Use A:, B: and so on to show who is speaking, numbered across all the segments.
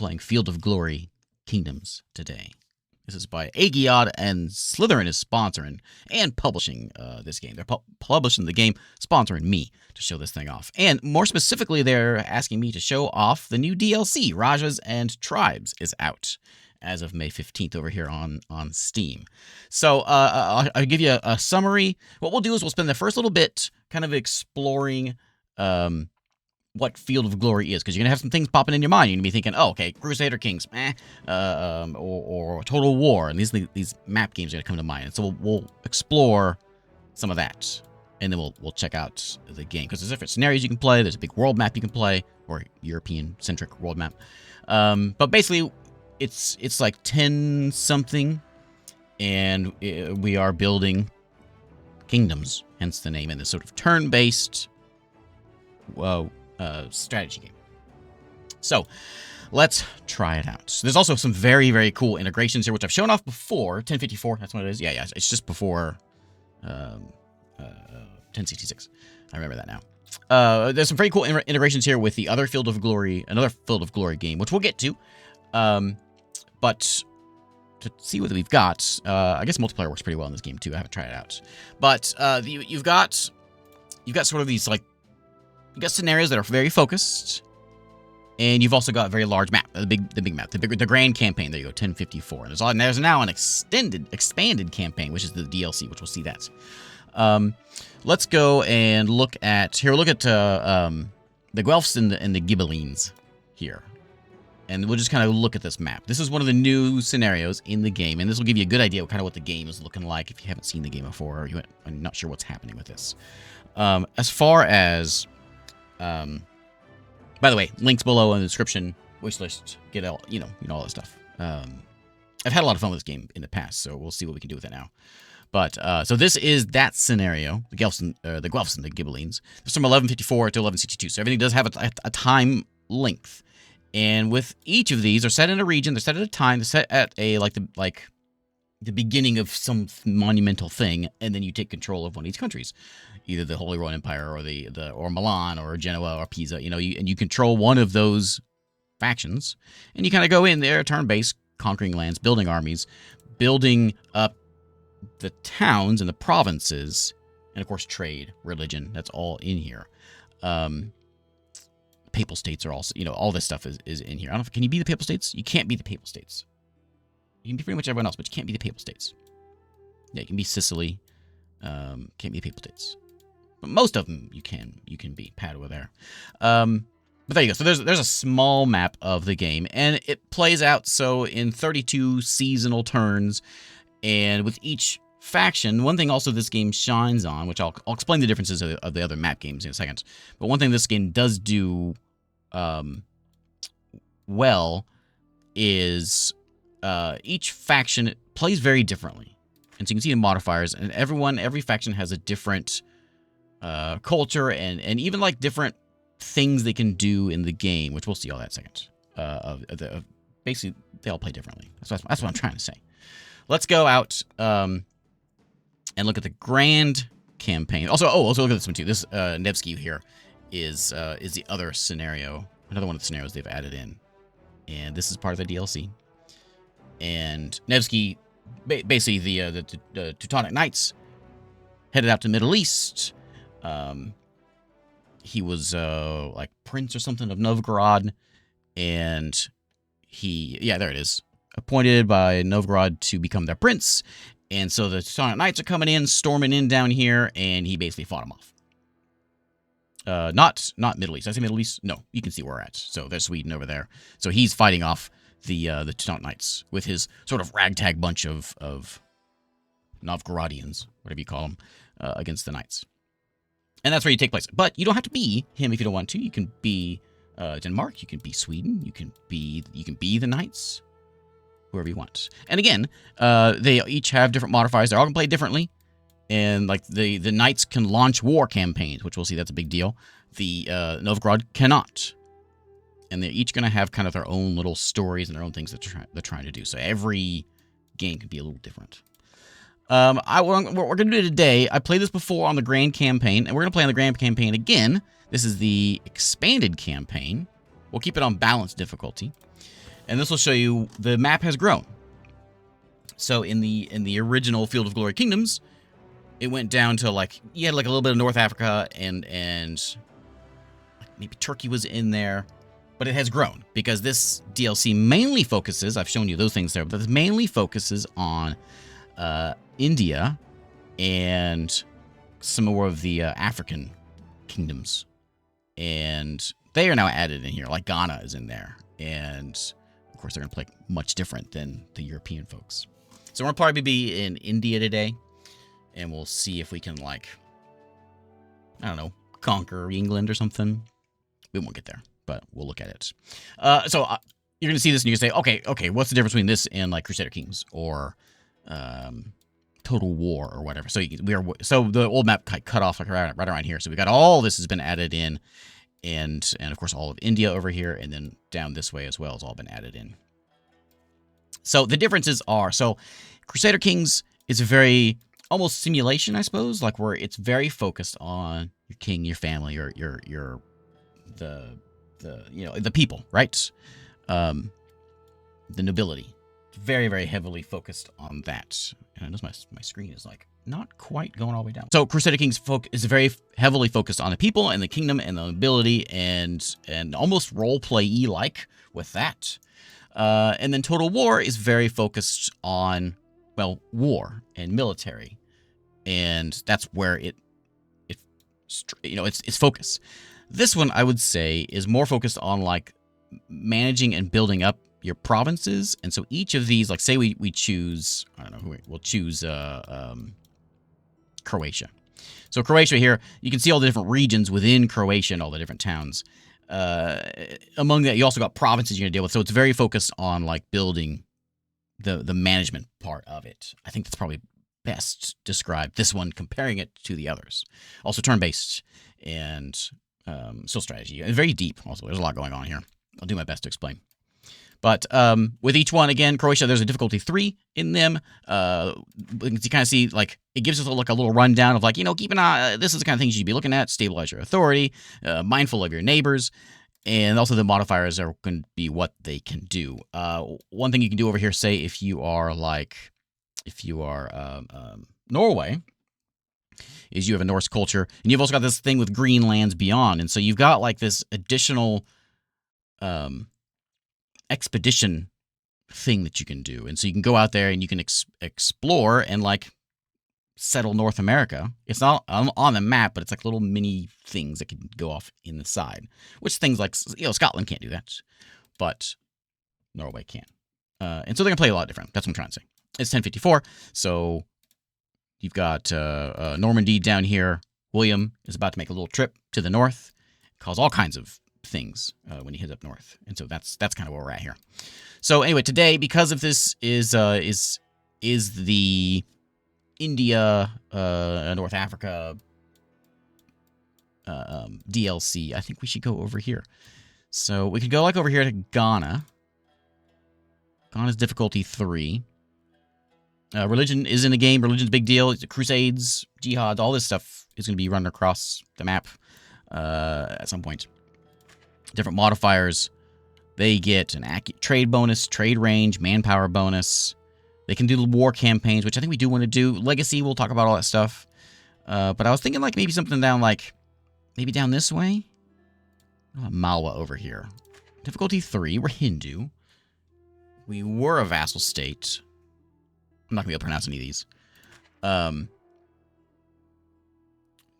A: playing Field of Glory Kingdoms today. This is by AGEOD, and Slytherin is sponsoring and publishing this game. They're publishing the game, sponsoring me to show this thing off. And more specifically, they're asking me to show off the new DLC, Rajas and Tribes, is out as of May 15th over here on Steam. So I'll give you a summary. What we'll do is we'll spend the first little bit kind of exploring what Field of Glory is, because you're going to have some things popping in your mind. You're going to be thinking, oh, okay, Crusader Kings, or Total War, and these map games are going to come to mind. And so we'll explore some of that, and then we'll check out the game, because there's different scenarios you can play. There's a big world map you can play, or European-centric world map. But basically, it's like 10-something, and we are building kingdoms, hence the name, in this sort of turn-based strategy game. So let's try it out. So there's also some very, very cool integrations here, which I've shown off before. 1054, that's what it is. Yeah, it's just before 1066. I remember that now. There's some very cool integrations here with the other Field of Glory, another Field of Glory game, which we'll get to. But to see what we've got, I guess multiplayer works pretty well in this game too. I haven't tried it out. But you've got sort of these, like, you got scenarios that are very focused, and you've also got a very large map, the big map, the grand campaign. There you go, 1054. And there's now an expanded campaign, which is the DLC, which we'll see that. Let's go and look at the Guelphs and the Ghibellines here, and we'll just kind of look at this map. This is one of the new scenarios in the game, and this will give you a good idea of kind of what the game is looking like if you haven't seen the game before, or you're not sure what's happening with this. As far as by the way, links below in the description, wish list, get all, all that stuff. I've had a lot of fun with this game in the past, so we'll see what we can do with it now. But, so this is that scenario, the Guelphs and the Ghibellines. It's from 1154 to 1162, so everything does have a time length. And with each of these, they're set in a region, they're set at a time, they're set at the beginning of some monumental thing, and then you take control of one of these countries, either the Holy Roman Empire or Milan or Genoa or Pisa. And you control one of those factions, and you kind of go in there, turn-based, conquering lands, building armies, building up the towns and the provinces, and of course trade, religion. That's all in here. Papal states are also, all this stuff is in here. I don't know, can you be the Papal States? You can't be the Papal States. You can be pretty much everyone else, but you can't be the Papal States. Yeah, you can be Sicily. Can't be the Papal States. But most of them you can be. Padua there. But there you go. So there's a small map of the game, and it plays out so in 32 seasonal turns, and with each faction, one thing also this game shines on, which I'll explain the differences of the other map games in a second, but one thing this game does do well is each faction plays very differently. And so you can see the modifiers, and every faction has a different culture and even like different things they can do in the game, which we'll see all that in a second. Basically, they all play differently. That's what I'm trying to say. Let's go out and look at the grand campaign. Also look at this one too. This Nevsky here is the other scenario, another one of the scenarios they've added in, and this is part of the DLC. And Nevsky, basically the Teutonic Knights, headed out to the Middle East. He was like prince or something of Novgorod, and there it is, appointed by Novgorod to become their prince. And so the Teutonic Knights are coming in, storming in down here, and he basically fought them off. Not Middle East. Did I say Middle East? No, you can see where we're at. So there's Sweden over there. So he's fighting off the Teutonic Knights with his sort of ragtag bunch of Novgorodians, whatever you call them, against the Knights. And that's where you take place. But you don't have to be him if you don't want to. You can be Denmark. You can be Sweden. You can be the Knights, whoever you want. And again, they each have different modifiers. They're all going to play differently. And like the Knights can launch war campaigns, which we'll see that's a big deal. The Novgorod cannot. And they're each going to have kind of their own little stories and their own things that they're trying to do. So every game can be a little different. What we're going to do today, I played this before on the Grand Campaign, and we're going to play on the Grand Campaign again. This is the expanded campaign. We'll keep it on balanced difficulty. And this will show you the map has grown. So in the original Field of Glory Kingdoms, it went down to like you had like a little bit of North Africa and maybe Turkey was in there, but it has grown because this DLC mainly focuses. I've shown you those things there, but this mainly focuses on India and some more of the African kingdoms, and they are now added in here. Like Ghana is in there, and of course they're gonna play much different than the European folks. So we'll probably be in India today, and we'll see if we can, like, I don't know, conquer England or something. We won't get there, but we'll look at it. So you're going to see this, and you're going to say, okay, what's the difference between this and, like, Crusader Kings or Total War or whatever? So the old map cut off like right around here. So we got all this has been added in, and of course all of India over here, and then down this way as well has all been added in. So the differences are, so Crusader Kings is a very almost simulation, I suppose, like where it's very focused on your king, your family, the people, right? The nobility. Very, very heavily focused on that. And I notice my screen is like not quite going all the way down. So Crusader Kings is very heavily focused on the people and the kingdom and the nobility and almost role-play-y like with that. And then Total War is very focused on, well, war and military, and that's where it's focus. This one, I would say, is more focused on like managing and building up your provinces. And so each of these, like say we choose, I don't know, we'll choose Croatia. So Croatia here, you can see all the different regions within Croatia and all the different towns. Among that, you also got provinces you're gonna deal with. So it's very focused on like building the management part of it. I think that's probably best described, this one, comparing it to the others. Also turn-based and still strategy. And very deep also. There's a lot going on here. I'll do my best to explain. But with each one, again, Croatia, there's a difficulty 3 in them. You kind of see, like, it gives us a little rundown of, like, keep an eye, this is the kind of things you should be looking at, stabilize your authority, mindful of your neighbors, and also the modifiers are going to be what they can do. One thing you can do over here, say, if you are Norway, is you have a Norse culture, and you've also got this thing with green lands beyond, and so you've got, like, this additional expedition thing that you can do. And so you can go out there and you can explore and like settle North America. It's not on the map, but it's like little mini things that can go off in the side, which things like, Scotland can't do that, but Norway can. And so they're gonna play a lot different. That's what I'm trying to say. It's 1054. So you've got Normandy down here. William is about to make a little trip to the north, cause all kinds of things when he heads up north, and so that's kind of where we're at here. So anyway, today, because of this is the India North Africa DLC. I think we should go over here. So we could go like over here to Ghana. Ghana's difficulty 3. Religion is in the game. Religion's a big deal. It's crusades, jihad, all this stuff is going to be run across the map at some point. Different modifiers. They get an trade bonus, trade range, manpower bonus. They can do war campaigns, which I think we do want to do. Legacy, we'll talk about all that stuff. But I was thinking like maybe something down maybe down this way. Malwa over here. Difficulty 3. We're Hindu. We were a vassal state. I'm not going to be able to pronounce any of these.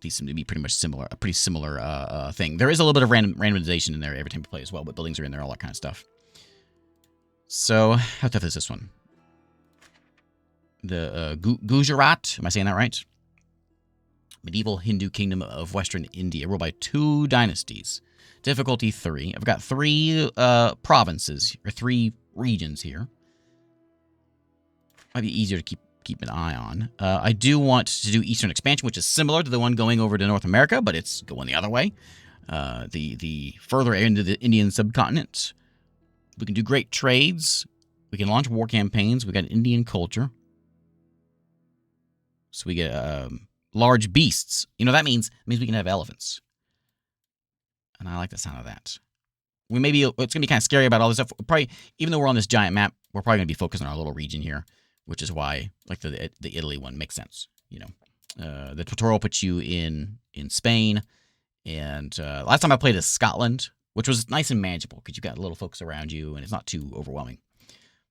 A: These seem to be pretty much similar, a pretty similar thing. There is a little bit of randomization in there every time you play as well, but buildings are in there, all that kind of stuff. So, how tough is this one? The Gujarat, am I saying that right? Medieval Hindu Kingdom of Western India, ruled by 2 dynasties. Difficulty 3. I've got 3 provinces, or 3 regions here. Might be easier to keep an eye on. I do want to do Eastern Expansion, which is similar to the one going over to North America, but it's going the other way. The further into the Indian subcontinent. We can do great trades. We can launch war campaigns. We got Indian culture. So we get large beasts. That means we can have elephants. And I like the sound of that. it's going to be kind of scary about all this stuff. Probably, even though we're on this giant map, we're probably going to be focused on our little region here, which is why, like, the Italy one makes sense, you know. The tutorial puts you in Spain, and last time I played is Scotland, which was nice and manageable because you've got little folks around you, and it's not too overwhelming.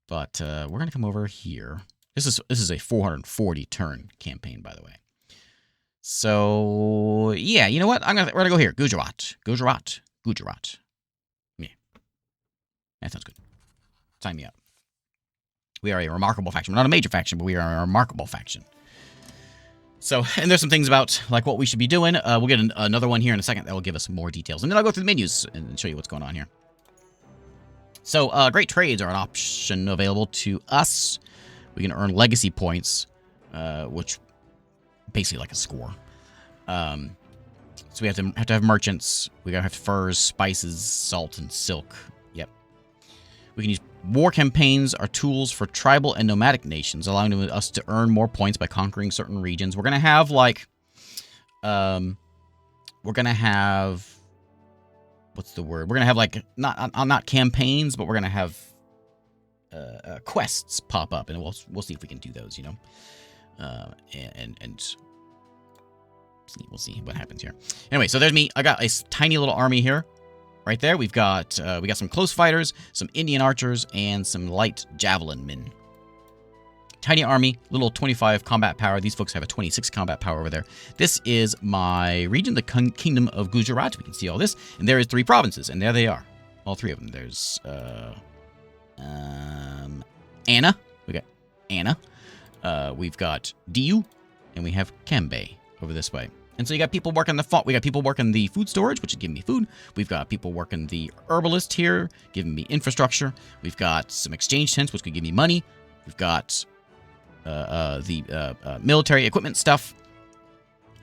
A: But we're going to come over here. This is a 440 turn campaign, by the way. So, yeah, you know what? We're going to go here. Gujarat. Yeah. That sounds good. Sign me up. We are a remarkable faction. We're not a major faction, but we are a remarkable faction. So, and there's some things about, like, what we should be doing. We'll get another one here in a second that will give us more details. And then I'll go through the menus and show you what's going on here. So, great trades are an option available to us. We can earn legacy points, which basically like a score. So we have to have merchants. We gotta have furs, spices, salt, and silk. Yep. We can use war campaigns are tools for tribal and nomadic nations, allowing us to earn more points by conquering certain regions. We're gonna have like, we're gonna have, what's the word? We're gonna have like not campaigns, but we're gonna have quests pop up, and we'll see if we can do those, you know. And we'll see what happens here. Anyway, so there's me. I got a tiny little army here. Right there, we got some close fighters, some Indian archers, and some light javelin men. Tiny army, little 25 combat power. These folks have a 26 combat power over there. This is my region, the Kingdom of Gujarat. We can see all this, and there is 3 provinces, and there they are, all 3 of them. There's Anna. We got Anna. We've got Diu, and we have Kembe over this way. And so you got people working we got people working the food storage, which is giving me food. We've got people working the herbalist here, giving me infrastructure. We've got some exchange tents, which could give me money. We've got the military equipment stuff.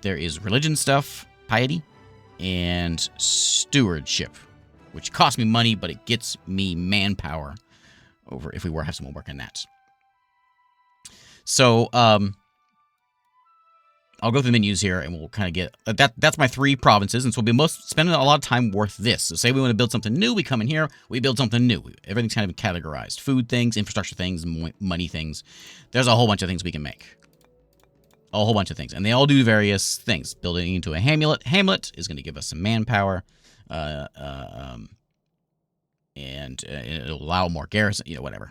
A: There is religion stuff, piety, and stewardship, which costs me money, but it gets me manpower over if we have someone working that. So, I'll go through the menus here, and we'll kind of get that's my 3 provinces, and so we'll be spending a lot of time worth this. So say we want to build something new, we come in here, we build something new. Everything's kind of categorized: food things, infrastructure things, money things. There's a whole bunch of things we can make, a whole bunch of things, and they all do various things. Building into a hamlet. Hamlet is going to give us some manpower, and it'll allow more garrison, you know, whatever.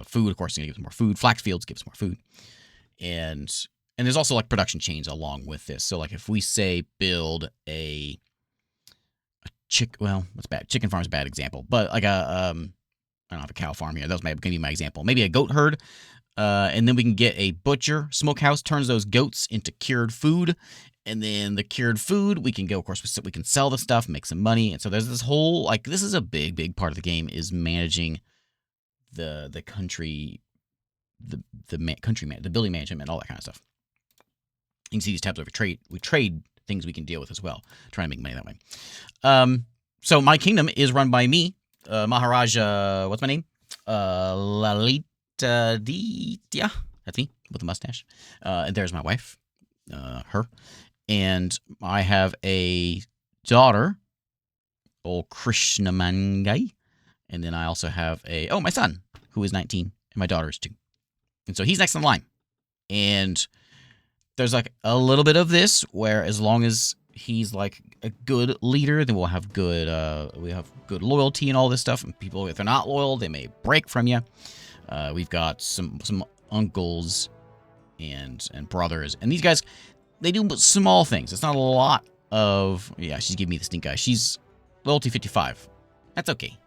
A: Food, of course, is going to give us more food. Flax fields give us more food, and there's also, like, production chains along with this. So, like, if we say build a well, that's bad. Chicken farm is a bad example. But, like, I don't have a cow farm here. That was going to be my example. Maybe a goat herd. And then we can get a butcher. Smokehouse turns those goats into cured food. And then the cured food, we can go, of course, we can sell the stuff, make some money. And so there's this whole, like, this is a big, big part of the game, is managing the country, the building management and all that kind of stuff. You can see these tabs over trade. We trade things we can deal with as well. Try and make money that way. So my kingdom is run by me, Maharaja. What's my name? Lalita Ditya. That's me with a mustache. And there's my wife, her, and I have a daughter, old Krishnamangai, and then I also have my son, who is 19, and my daughter is 2, and so he's next in line, and there's like a little bit of this where as long as he's like a good leader, then we'll have good loyalty and all this stuff. And people, if they're not loyal, they may break from you. We've got some uncles and brothers, and these guys, they do small things. It's not a lot of, yeah, she's giving me the stink eye. She's loyalty 55. That's okay.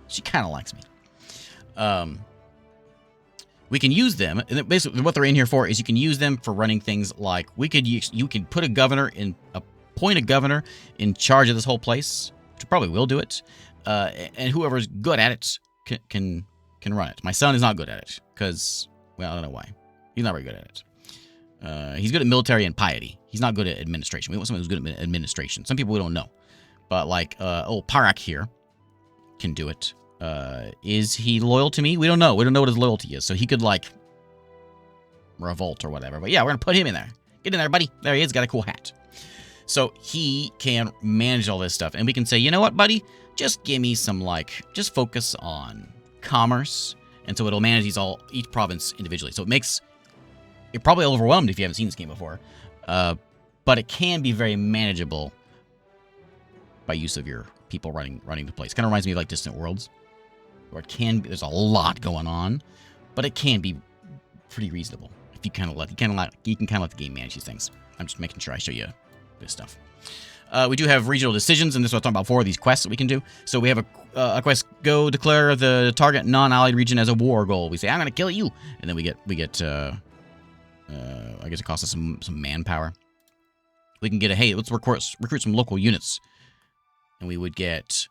A: She kind of likes me. We can use them, and basically what they're in here for is you can use them for running things like you can put appoint a governor in charge of this whole place, which probably will do it, and whoever's good at it can run it. My son is not good at it because, well, I don't know why. He's not very good at it. He's good at military and piety. He's not good at administration. We want someone who's good at administration. Some people we don't know, but like old Parak here can do it. Is he loyal to me? We don't know. We don't know what his loyalty is. So he could, like, revolt or whatever. But yeah, we're going to put him in there. Get in there, buddy. There he is. Got a cool hat. So he can manage all this stuff. And we can say, you know what, buddy? Just give me some, like, just focus on commerce. And so it'll manage each province individually. So you're probably overwhelmed if you haven't seen this game before. But it can be very manageable by use of your people running the place. Kind of reminds me of like Distant Worlds, where there's a lot going on, but it can be pretty reasonable if you can let the game manage these things. I'm just making sure I show you this stuff. We do have regional decisions, and this is what I'm talking about before, these quests that we can do. So we have a quest, go declare the target non-allied region as a war goal. We say, I'm going to kill you. And then we get I guess it costs us some manpower. We can get hey, let's recruit some local units. And we would get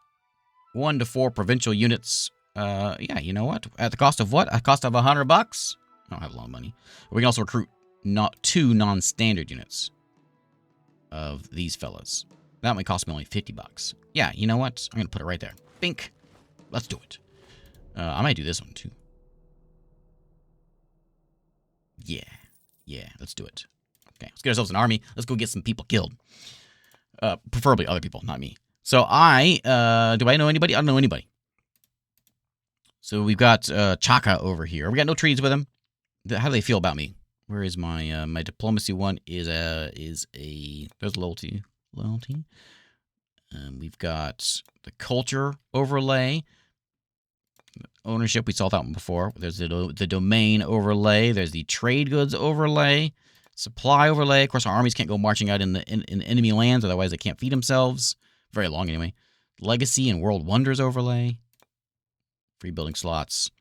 A: 1 to 4 provincial units. Yeah, you know what? At the cost of what? At the cost of $100? I don't have a lot of money. We can also recruit 2 non-standard units of these fellas. That might cost me only $50. Yeah, you know what? I'm going to put it right there. Bink. Let's do it. I might do this one, too. Yeah, let's do it. Okay, let's get ourselves an army. Let's go get some people killed. Preferably other people, not me. So do I know anybody? I don't know anybody. So we've got Chaka over here. We got no treaties with him. How do they feel about me? Where is my my diplomacy one? There's loyalty. We've got the culture overlay, ownership. We saw that one before. There's the domain overlay. There's the trade goods overlay, supply overlay. Of course, our armies can't go marching out in enemy lands, otherwise they can't feed themselves. Very long anyway. Legacy and World Wonders overlay. Free building slots.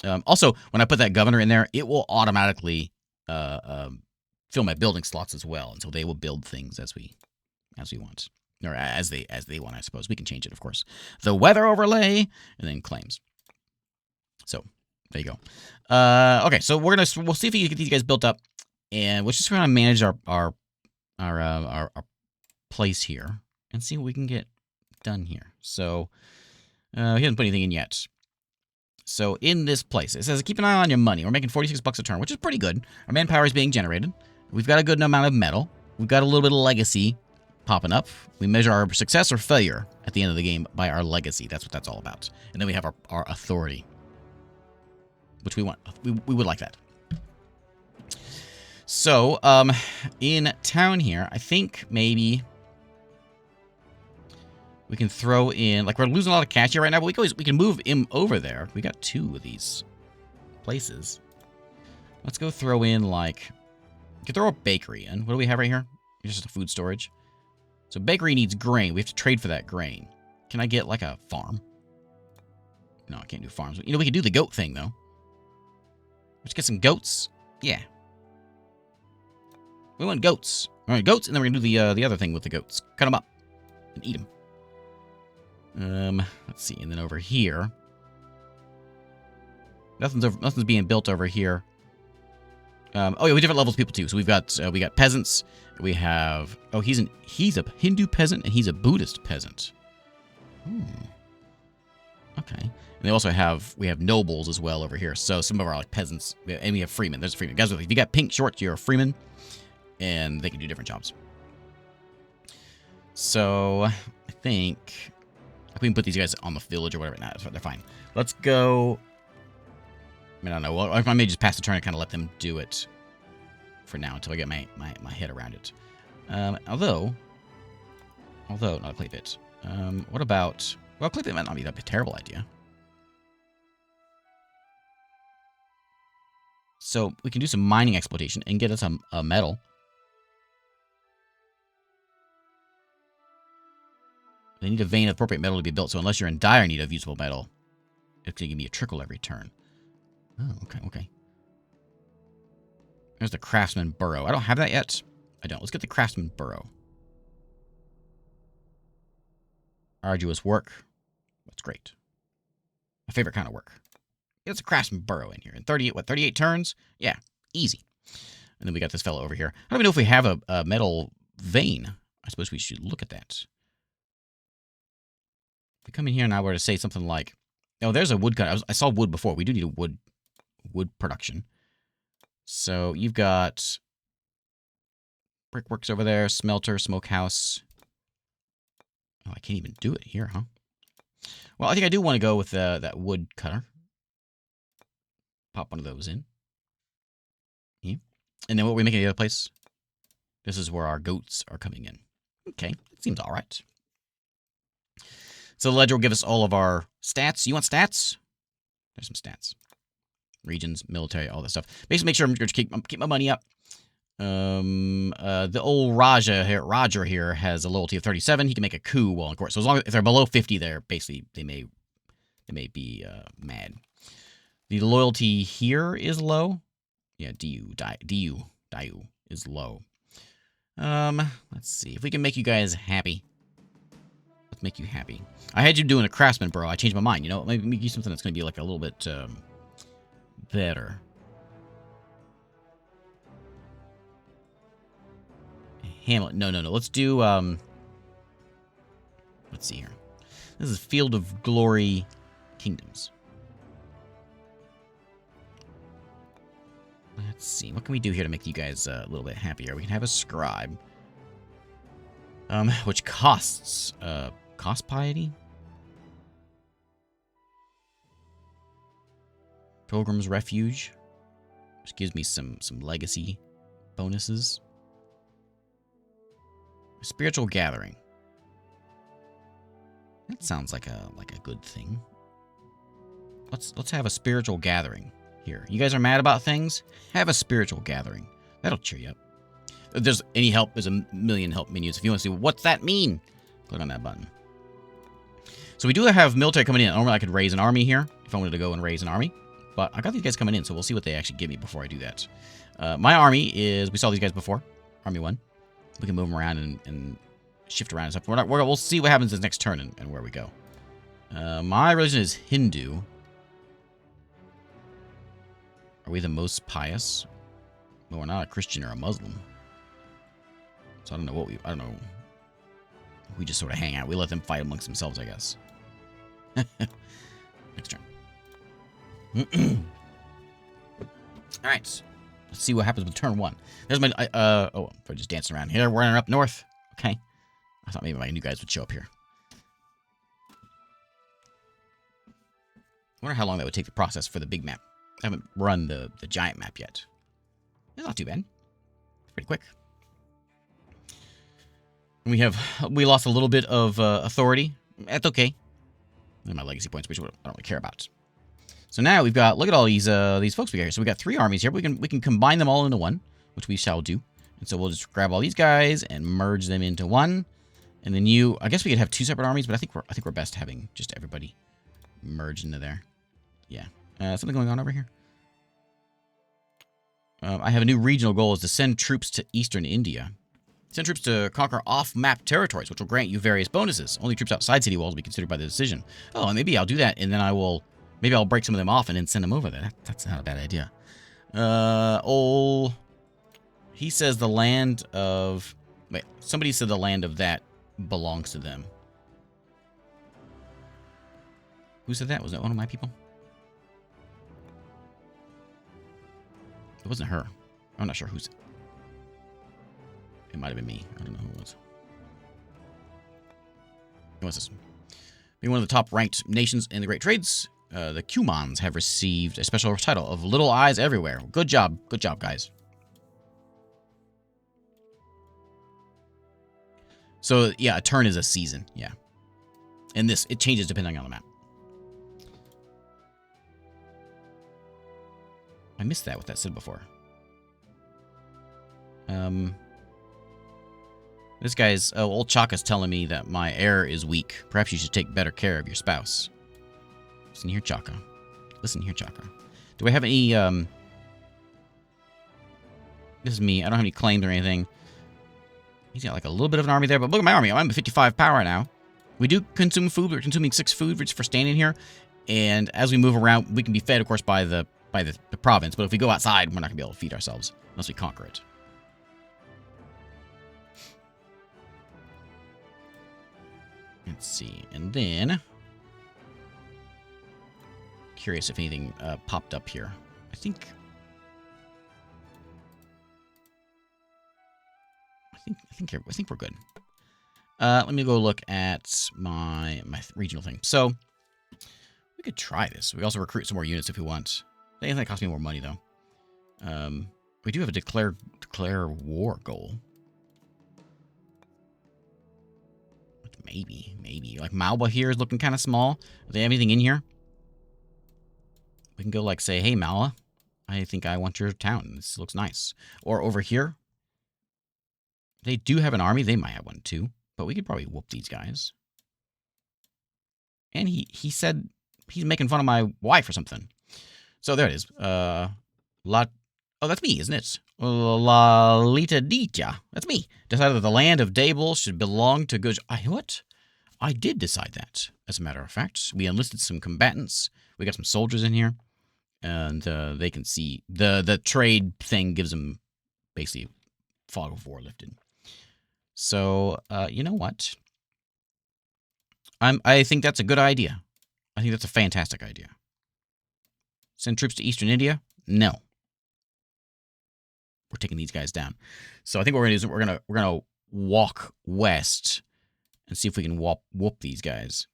A: Also, when I put that governor in there, it will automatically fill my building slots as well, and so they will build things as we want, or as they want. I suppose we can change it, of course. The weather overlay, and then claims. So there you go. Okay, so we'll see if we can get these guys built up, and we're just going to manage our place here and see what we can get done here. So he hasn't put anything in yet. So in this place, it says keep an eye on your money. We're making $46 a turn, which is pretty good. Our manpower is being generated. We've got a good amount of metal. We've got a little bit of legacy popping up. We measure our success or failure at the end of the game by our legacy. That's what that's all about. And then we have our authority, which we want. We would like that. So in town here, I think maybe we can throw in, like, we're losing a lot of cash here right now, but we can move him over there. We got 2 of these places. Let's go throw in, like, we can throw a bakery in. What do we have right here? Just a food storage. So bakery needs grain. We have to trade for that grain. Can I get, like, a farm? No, I can't do farms. You know, we can do the goat thing, though. Let's get some goats. Yeah. We want goats. All right, goats, and then we're going to do the other thing with the goats. Cut them up and eat them. Let's see, and then over here, nothing's being built over here. Oh yeah, we have different levels of people too. So we got peasants. We have he's a Hindu peasant and he's a Buddhist peasant. Okay, and they also we have nobles as well over here. So some of our like peasants, and we have freemen. There's a freeman. Guys, if you got pink shorts, you're a freeman, and they can do different jobs. So I think we can put these guys on the village or whatever. Nah, they're fine. Let's go. I mean, I don't know. Well, I may just pass the turn and kind of let them do it for now until I get my head around it. Although not a clay pit. What about? Well, clay pit might not be that a terrible idea. So we can do some mining exploitation and get us a metal. They need a vein of appropriate metal to be built, so unless you're in dire need of usable metal, it's going to give me a trickle every turn. Oh, okay. There's the Craftsman Burrow. I don't have that yet. I don't. Let's get the Craftsman Burrow. Arduous work. That's great. My favorite kind of work. It's a Craftsman Burrow in here. In 38 turns? Yeah, easy. And then we got this fellow over here. I don't even know if we have a metal vein. I suppose we should look at that. If we come in here and I were to say something like, oh, there's a wood cut. I saw wood before. We do need a wood production. So you've got Brickworks over there. Smelter, smokehouse. Oh, I can't even do it here, huh? Well, I think I do want to go with that wood cutter. Pop one of those in. Yeah. And then what are we making the other place? This is where our goats are coming in. Okay, it seems all right. So the ledger will give us all of our stats. You want stats? There's some stats. Regions, military, all that stuff. Basically, make sure I'm going to keep my money up. The old Roger here has a loyalty of 37. He can make a coup while in court. So as long as if they're below 50, they're basically they may be mad. The loyalty here is low. Yeah, Diu is low. Let's see if we can make you guys happy. Let's make you happy. I had you doing a craftsman, bro. I changed my mind. You know, maybe make you something that's going to be like a little bit better. Hamlet. No. Let's do, let's see here. This is Field of Glory Kingdoms. Let's see. What can we do here to make you guys a little bit happier? We can have a scribe. Which costs, cost piety? Pilgrim's Refuge. Which gives me some legacy bonuses. Spiritual Gathering. That sounds like a good thing. Let's have a spiritual gathering here. You guys are mad about things? Have a spiritual gathering. That'll cheer you up. If there's any help, there's a million help menus. If you want to see what's that mean, click on that button. So we do have military coming in. Normally I could raise an army here if I wanted to go and raise an army. But I got these guys coming in, so we'll see what they actually give me before I do that. My army is, we saw these guys before. Army 1. We can move them around and shift around and stuff. We'll see what happens this next turn and where we go. My religion is Hindu. Are we the most pious? Well, we're not a Christian or a Muslim. So I don't know I don't know. We just sort of hang out. We let them fight amongst themselves, I guess. Next turn. Alright. Let's see what happens with turn 1. There's my, oh, we're just dancing around here. We're up north. Okay. I thought maybe my new guys would show up here. I wonder how long that would take the process for the big map. I haven't run the giant map yet. It's not too bad. It's pretty quick. And we lost a little bit of authority. That's okay. They're my legacy points, which I don't really care about. So now we've got, look at all these folks we got here. So we got 3 armies here. We can combine them all into one, which we shall do. And so we'll just grab all these guys and merge them into one. And then I guess we could have 2 separate armies, but I think we're best having just everybody merge into there. Yeah. Something going on over here. I have a new regional goal is to send troops to eastern India. Send troops to conquer off-map territories, which will grant you various bonuses. Only troops outside city walls will be considered by the decision. Oh, maybe I'll do that, and then maybe I'll break some of them off and then send them over there. That's not a bad idea. He says the land of... Wait, somebody said the land of that belongs to them. Who said that? Was that one of my people? It wasn't her. I'm not sure who's... It might have been me. I don't know who it was. What's this? Being one of the top-ranked nations in the Great Trades, the Cumans have received a special title of Little Eyes Everywhere. Good job. Good job, guys. So, yeah, a turn is a season. Yeah. And it changes depending on the map. I missed that, what that said before. This guy's... Oh, old Chaka's telling me that my heir is weak. Perhaps you should take better care of your spouse. Listen here, Chaka. Listen here, Chaka. Do I have any, This is me. I don't have any claims or anything. He's got like a little bit of an army there, but look at my army. I'm at 55 power now. We do consume food. We're consuming 6 food just for standing here. And as we move around, we can be fed, of course, by the province. But if we go outside, we're not going to be able to feed ourselves unless we conquer it. Let's see. And then... Curious if anything popped up here. I think... I think we're good. Let me go look at my regional thing. So we could try this. We also recruit some more units if we want. I think that costs me more money though. We do have a declare war goal. Maybe. Like Malba here is looking kind of small. Do they have anything in here? We can go like say, hey Malba, I think I want your town. This looks nice. Or over here, they do have an army. They might have one too. But we could probably whoop these guys. And he said he's making fun of my wife or something. So there it is. Oh, that's me, isn't it? Lalita Dita. That's me. Decided that the land of Dable should belong to Guj. What? I did decide that, as a matter of fact. We enlisted some combatants. We got some soldiers in here. And they can see the trade thing gives them basically fog of war lifted. So, you know what? I think that's a good idea. I think that's a fantastic idea. Send troops to Eastern India? No. We're taking these guys down. So I think what we're gonna do is we're gonna walk west and see if we can whoop these guys.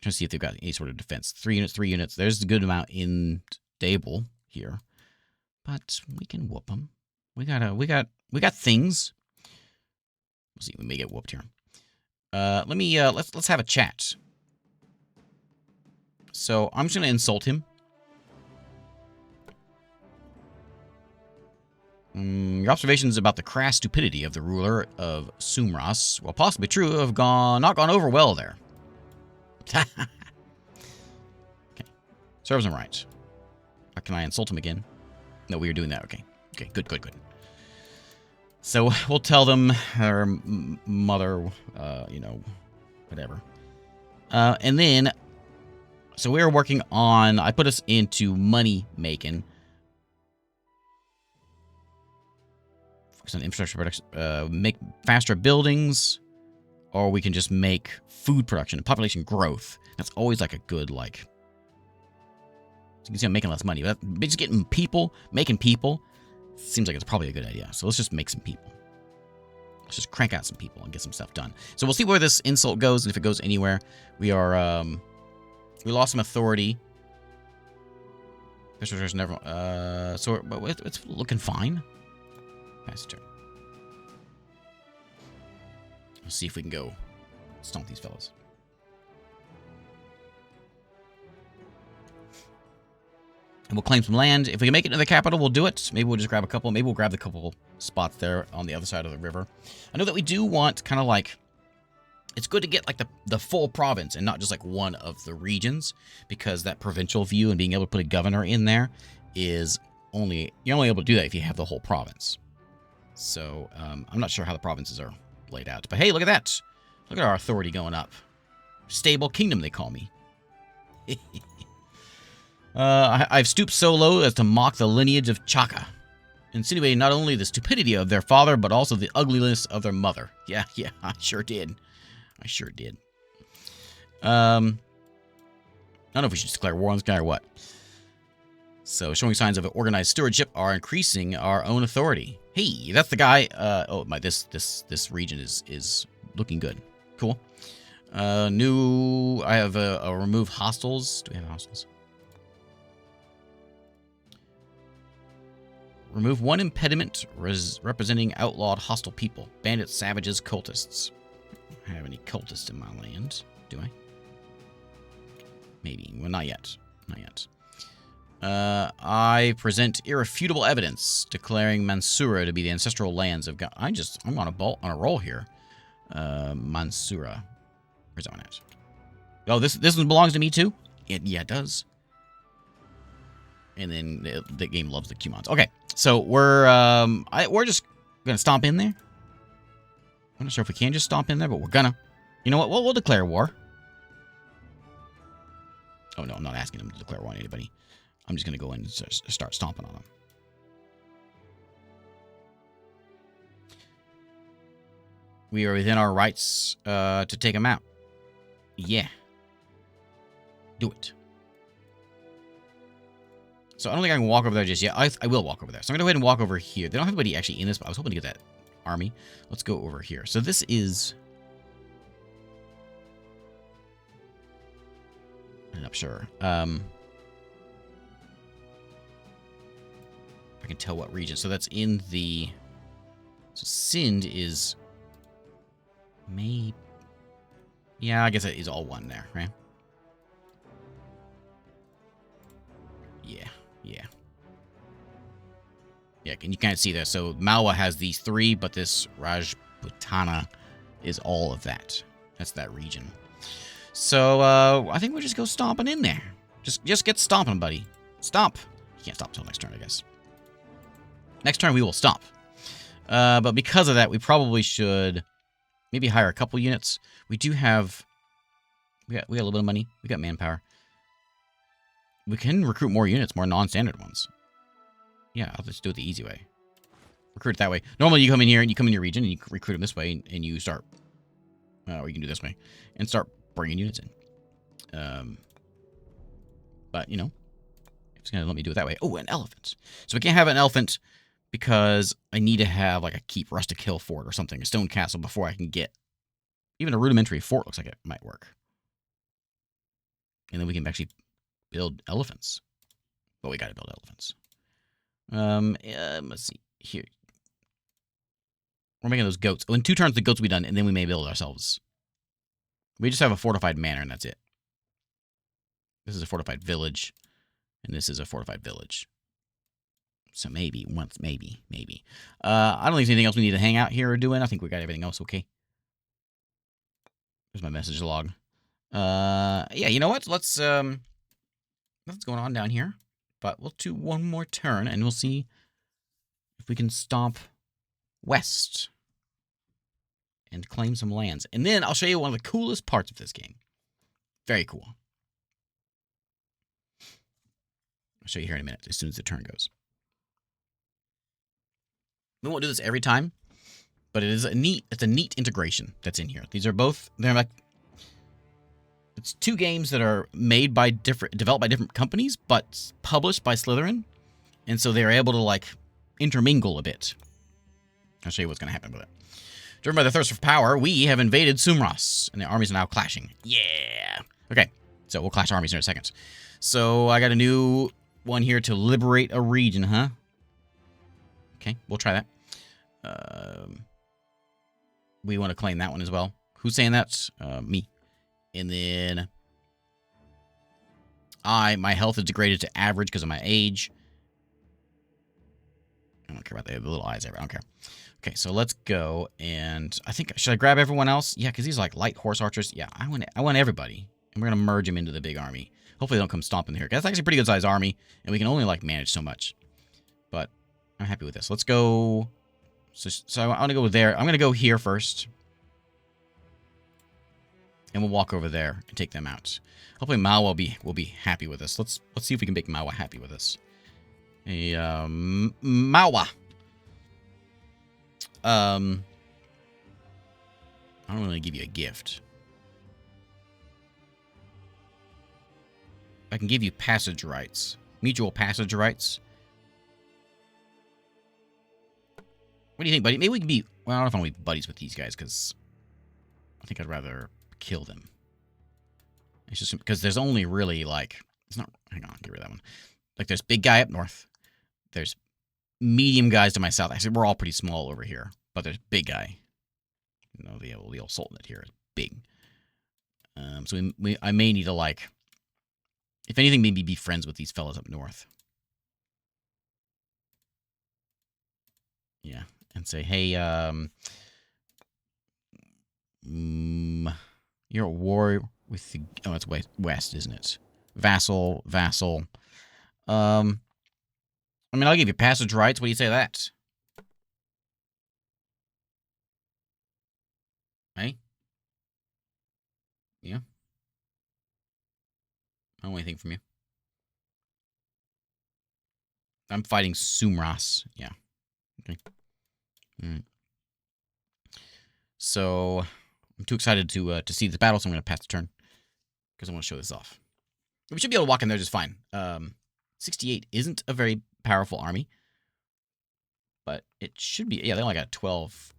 A: Trying to see if they've got any sort of defense. 3 units. There's a good amount in Dable here, but we can whoop them. We got things. We'll see. We may get whooped here. Let's have a chat. So I'm just gonna insult him. Your observations about the crass stupidity of the ruler of Sumras, while possibly true, have not gone over well there. Okay. Serves him right. Can I insult him again? No, we were doing that. Okay. Okay, good. So we'll tell them her mother, whatever. And then, so we're working on, I put us into money making. Focus on infrastructure production, make faster buildings, or we can just make food production and population growth. That's always like a good, like, you can see I'm making less money, but just getting people, making people, seems like it's probably a good idea. So let's just make some people. Let's just crank out some people and get some stuff done. So we'll see where this insult goes, and if it goes anywhere. We are, we lost some authority. But it's looking fine. Pass turn. Let's see if we can go stomp these fellas. And we'll claim some land. If we can make it to the capital, we'll do it. Maybe we'll just grab a couple. Maybe we'll grab the couple spots there on the other side of the river. I know that we do want kind of like... It's good to get like the full province and not just like one of the regions, because that provincial view and being able to put a governor in there is only... You're only able to do that if you have the whole province. So I'm not sure how the provinces are laid out. But hey, look at that. Look at our authority going up. Stable kingdom, they call me. I've stooped so low as to mock the lineage of Chaka, insinuating not only the stupidity of their father, but also the ugliness of their mother. Yeah, I sure did. I don't know if we should declare war on this guy or what. So, showing signs of organized stewardship are increasing our own authority. Hey, that's the guy. This region is looking good. Cool. I have a remove hostiles. Do we have hostiles? Remove one impediment representing outlawed hostile people. Bandits, savages, cultists. I don't have any cultists in my land, do I? Maybe. Well, not yet. Not yet. I present irrefutable evidence declaring Mansura to be the ancestral lands of God. I'm on a roll here. Mansura. Where's that one at? Oh, this one belongs to me too? Yeah, it does. And then the game loves the Cumons. Okay, so we're just gonna stomp in there. I'm not sure if we can just stomp in there, but we're gonna. You know what? We'll declare war. Oh no, I'm not asking them to declare war on anybody. I'm just gonna go in and start stomping on them. We are within our rights to take them out. Yeah. Do it. So I don't think I can walk over there just yet. I will walk over there. So I'm going to go ahead and walk over here. They don't have anybody actually in this, but I was hoping to get that army. Let's go over here. So this is... I'm not sure. I can tell what region. So that's in the... So Sind is... Maybe... Yeah, I guess it is all one there, right? Yeah. Yeah, and you can't see that. So Malwa has these three, but this Rajputana is all of that. That's that region. So I think we'll just go stomping in there. Just get stomping, buddy. Stomp. You can't stop until next turn, I guess. Next turn we will stomp. But because of that, we probably should maybe hire a couple units. We do have... We got a little bit of money. We got manpower. We can recruit more units, more non-standard ones. Yeah, I'll just do it the easy way. Recruit it that way. Normally, you come in here and you come in your region and you recruit them this way and you start... or you can do this way. And start bringing units in. But, you know, it's going to let me do it that way. Oh, an elephant. So we can't have an elephant because I need to have, like, a keep rustic hill fort or something. A stone castle before I can get... Even a rudimentary fort looks like it might work. And then we can actually build elephants. But we got to build elephants. Let's see. Here. We're making those goats. Oh, in 2 turns, the goats will be done, and then we may build ourselves. We just have a fortified manor, and that's it. This is a fortified village, and this is a fortified village. So maybe, maybe. I don't think there's anything else we need to hang out here or doing. I think we got everything else okay. Here's my message log. Yeah, you know what? Let's, what's going on down here? But we'll do one more turn, and we'll see if we can stomp west and claim some lands. And then I'll show you one of the coolest parts of this game. Very cool. I'll show you here in a minute, as soon as the turn goes. We won't do this every time, but it's a neat integration that's in here. These are both, they're like, it's 2 games that are made by developed by different companies, but published by Slytherin. And so they're able to, like, intermingle a bit. I'll show you what's going to happen with it. Driven by the thirst for power, we have invaded Sumras, and the armies are now clashing. Yeah! Okay, so we'll clash armies in a second. So I got a new one here to liberate a region, huh? Okay, we'll try that. We want to claim that one as well. Who's saying that? Me. And then my health is degraded to average because of my age. I don't care about the little eyes ever. I don't care. Okay, so let's go. And I think, should I grab everyone else? Yeah, because these are like light horse archers. Yeah, I want everybody. And we're going to merge them into the big army. Hopefully they don't come stomping here. That's actually a pretty good sized army. And we can only like manage so much. But I'm happy with this. Let's go. So I want to go there. I'm going to go here first. And we'll walk over there and take them out. Hopefully Malwa will be happy with us. Let's see if we can make Malwa happy with us. Malwa. I don't really give you a gift. I can give you passage rights. Mutual passage rights. What do you think, buddy? Maybe we can be... Well, I don't know if I want to be buddies with these guys, because I think I'd rather kill them. It's just because there's only really, like... It's not... Hang on, get rid of that one. Like, there's big guy up north. There's medium guys to my south. Actually, we're all pretty small over here. But there's big guy. You know, the old Sultanate here is big. So I may need to, like... If anything, maybe be friends with these fellas up north. Yeah. And say, hey, you're at war with the... Oh, it's west, isn't it? Vassal. I mean, I'll give you passage rights. What do you say to that? Hey? Yeah? I don't want anything from you. I'm fighting Sumras. Yeah. Okay. Alright. So, I'm too excited to see the battle, so I'm going to pass the turn. Because I want to show this off. We should be able to walk in there just fine. 68 isn't a very powerful army, but it should be. Yeah, they only got a 12,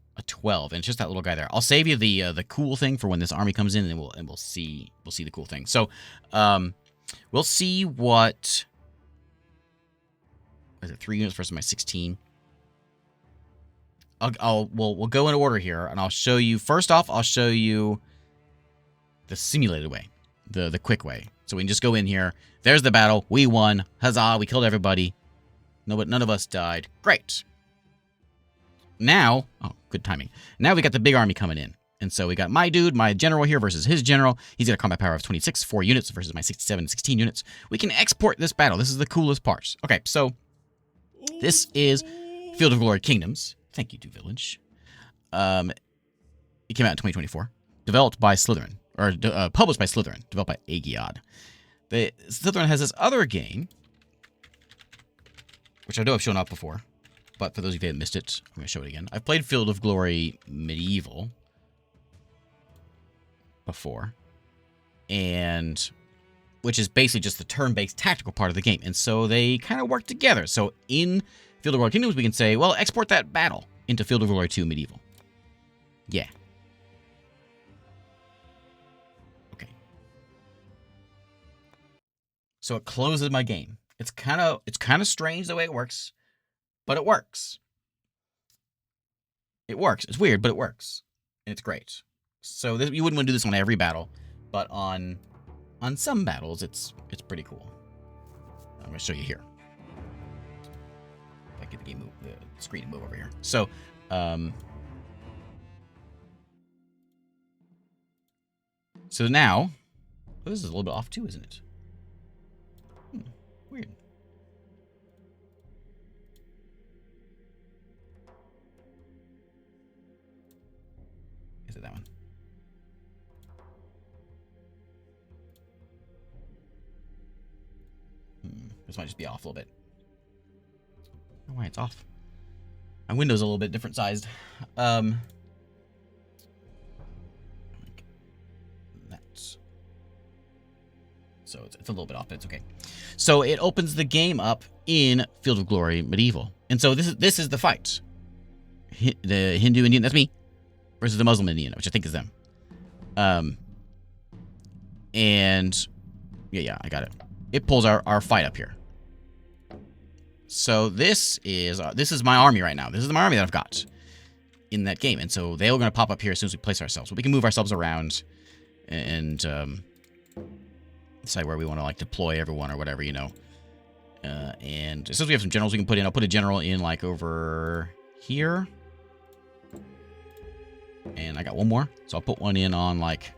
A: and it's just that little guy there. I'll save you the cool thing for when this army comes in, and we'll see the cool thing. So, we'll see what is it, 3 units versus my 16. We'll go in order here, and I'll show you. First off, I'll show you the simulated way, the quick way. So we can just go in here. There's the battle. We won. Huzzah! We killed everybody. No, but none of us died. Great. Now, oh, good timing. Now we got the big army coming in, and so we got my dude, my general here versus his general. He's got a combat power of 26, 4 units versus my 67, 16 units. We can export this battle. This is the coolest part. Okay, so this is Field of Glory Kingdoms. Thank you, to Village. It came out in 2024. Developed by Slytherin. Or published by Slytherin. Developed by AGEOD. Slytherin has this other game, which I know I've shown up before. But for those of you that missed it, I'm going to show it again. I've played Field of Glory Medieval before. And which is basically just the turn-based tactical part of the game. And so they kind of work together. So in Field of Glory Kingdoms, we can say, well, export that battle into Field of Glory 2 Medieval. Yeah. Okay. So it closes my game. It's kind of strange the way it works, but it works. It works. It's weird, but it works. And it's great. So you wouldn't want to do this on every battle, but on some battles, it's pretty cool. I'm going to show you here. If I get the screen to move over here. So, so now, oh, this is a little bit off too, isn't it? Weird. Is it that one? This might just be off a little bit. I don't know why it's off. My window's a little bit different sized. Like that. So it's a little bit off, but it's okay. So it opens the game up in Field of Glory Medieval. And so this is the fight. The Hindu Indian, that's me, versus the Muslim Indian, which I think is them. And yeah, I got it. It pulls our fight up here. So this is my army right now. This is my army that I've got in that game. And so they're going to pop up here as soon as we place ourselves. But we can move ourselves around and decide where we want to like deploy everyone or whatever, you know. And as soon as we have some generals we can put in, I'll put a general in like over here. And I got one more. So I'll put one in on like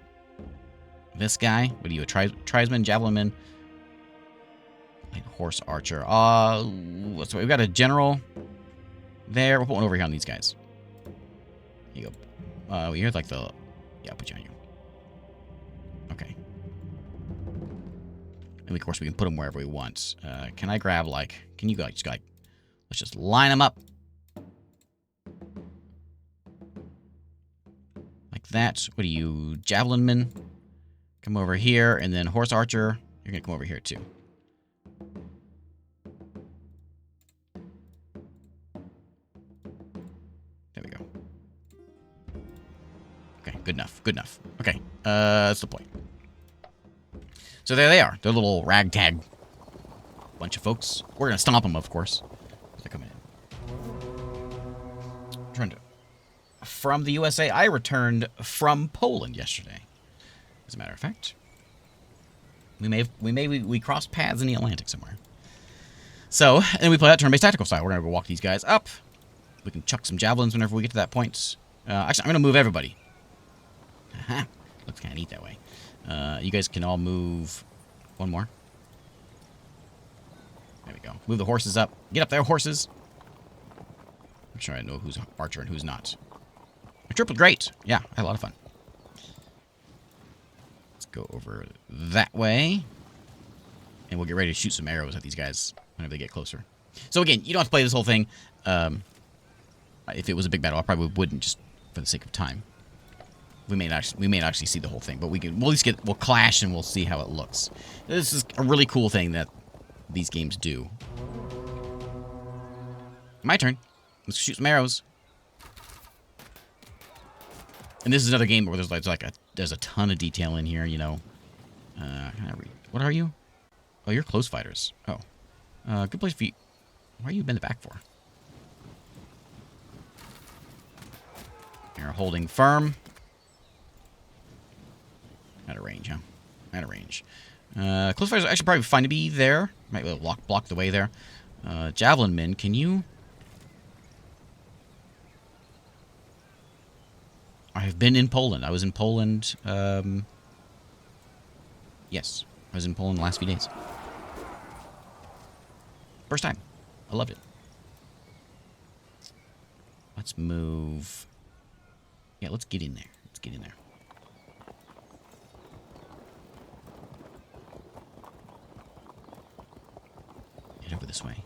A: this guy. What are you, a tribesman, javelinman? Horse archer. So we've got a general there. We'll put one over here on these guys. Here you go. You're like the... Yeah, I'll put you on you. Okay. And of course we can put them wherever we want. Can I grab like... Can you guys like... Let's just line them up. Like that. What are you? Javelinman? Come over here. And then horse archer. You're going to come over here too. Good enough. Good enough. Okay. That's the point. So there they are. They're a little ragtag bunch of folks. We're going to stomp them, of course. They're coming in. From the USA. I returned from Poland yesterday. As a matter of fact. We crossed paths in the Atlantic somewhere. So, and we play that turn-based tactical style. We're going to go walk these guys up. We can chuck some javelins whenever we get to that point. Actually, I'm going to move everybody. Aha. Looks kind of neat that way. You guys can all move one more. There we go. Move the horses up. Get up there, horses. I'm sure I know who's archer and who's not. I tripled great. Yeah, I had a lot of fun. Let's go over that way. And we'll get ready to shoot some arrows at these guys whenever they get closer. So again, you don't have to play this whole thing. If it was a big battle, I probably wouldn't, just for the sake of time. We may not actually see the whole thing, but we'll at least we'll clash and we'll see how it looks. This is a really cool thing that these games do. My turn. Let's shoot some arrows. And this is another game where there's a ton of detail in here, you know. Can I read? What are you? Oh, you're close fighters. Oh. Good place for you. Why are you bend the back for? You're holding firm. Out of range, huh? Out of range. Close fighters are actually probably fine to be there. Might be able to block the way there. Javelin men, can you... I have been in Poland. I was in Poland, yes. I was in Poland the last few days. First time. I loved it. Let's move... Yeah, let's get in there. Let's get in there. Head over this way.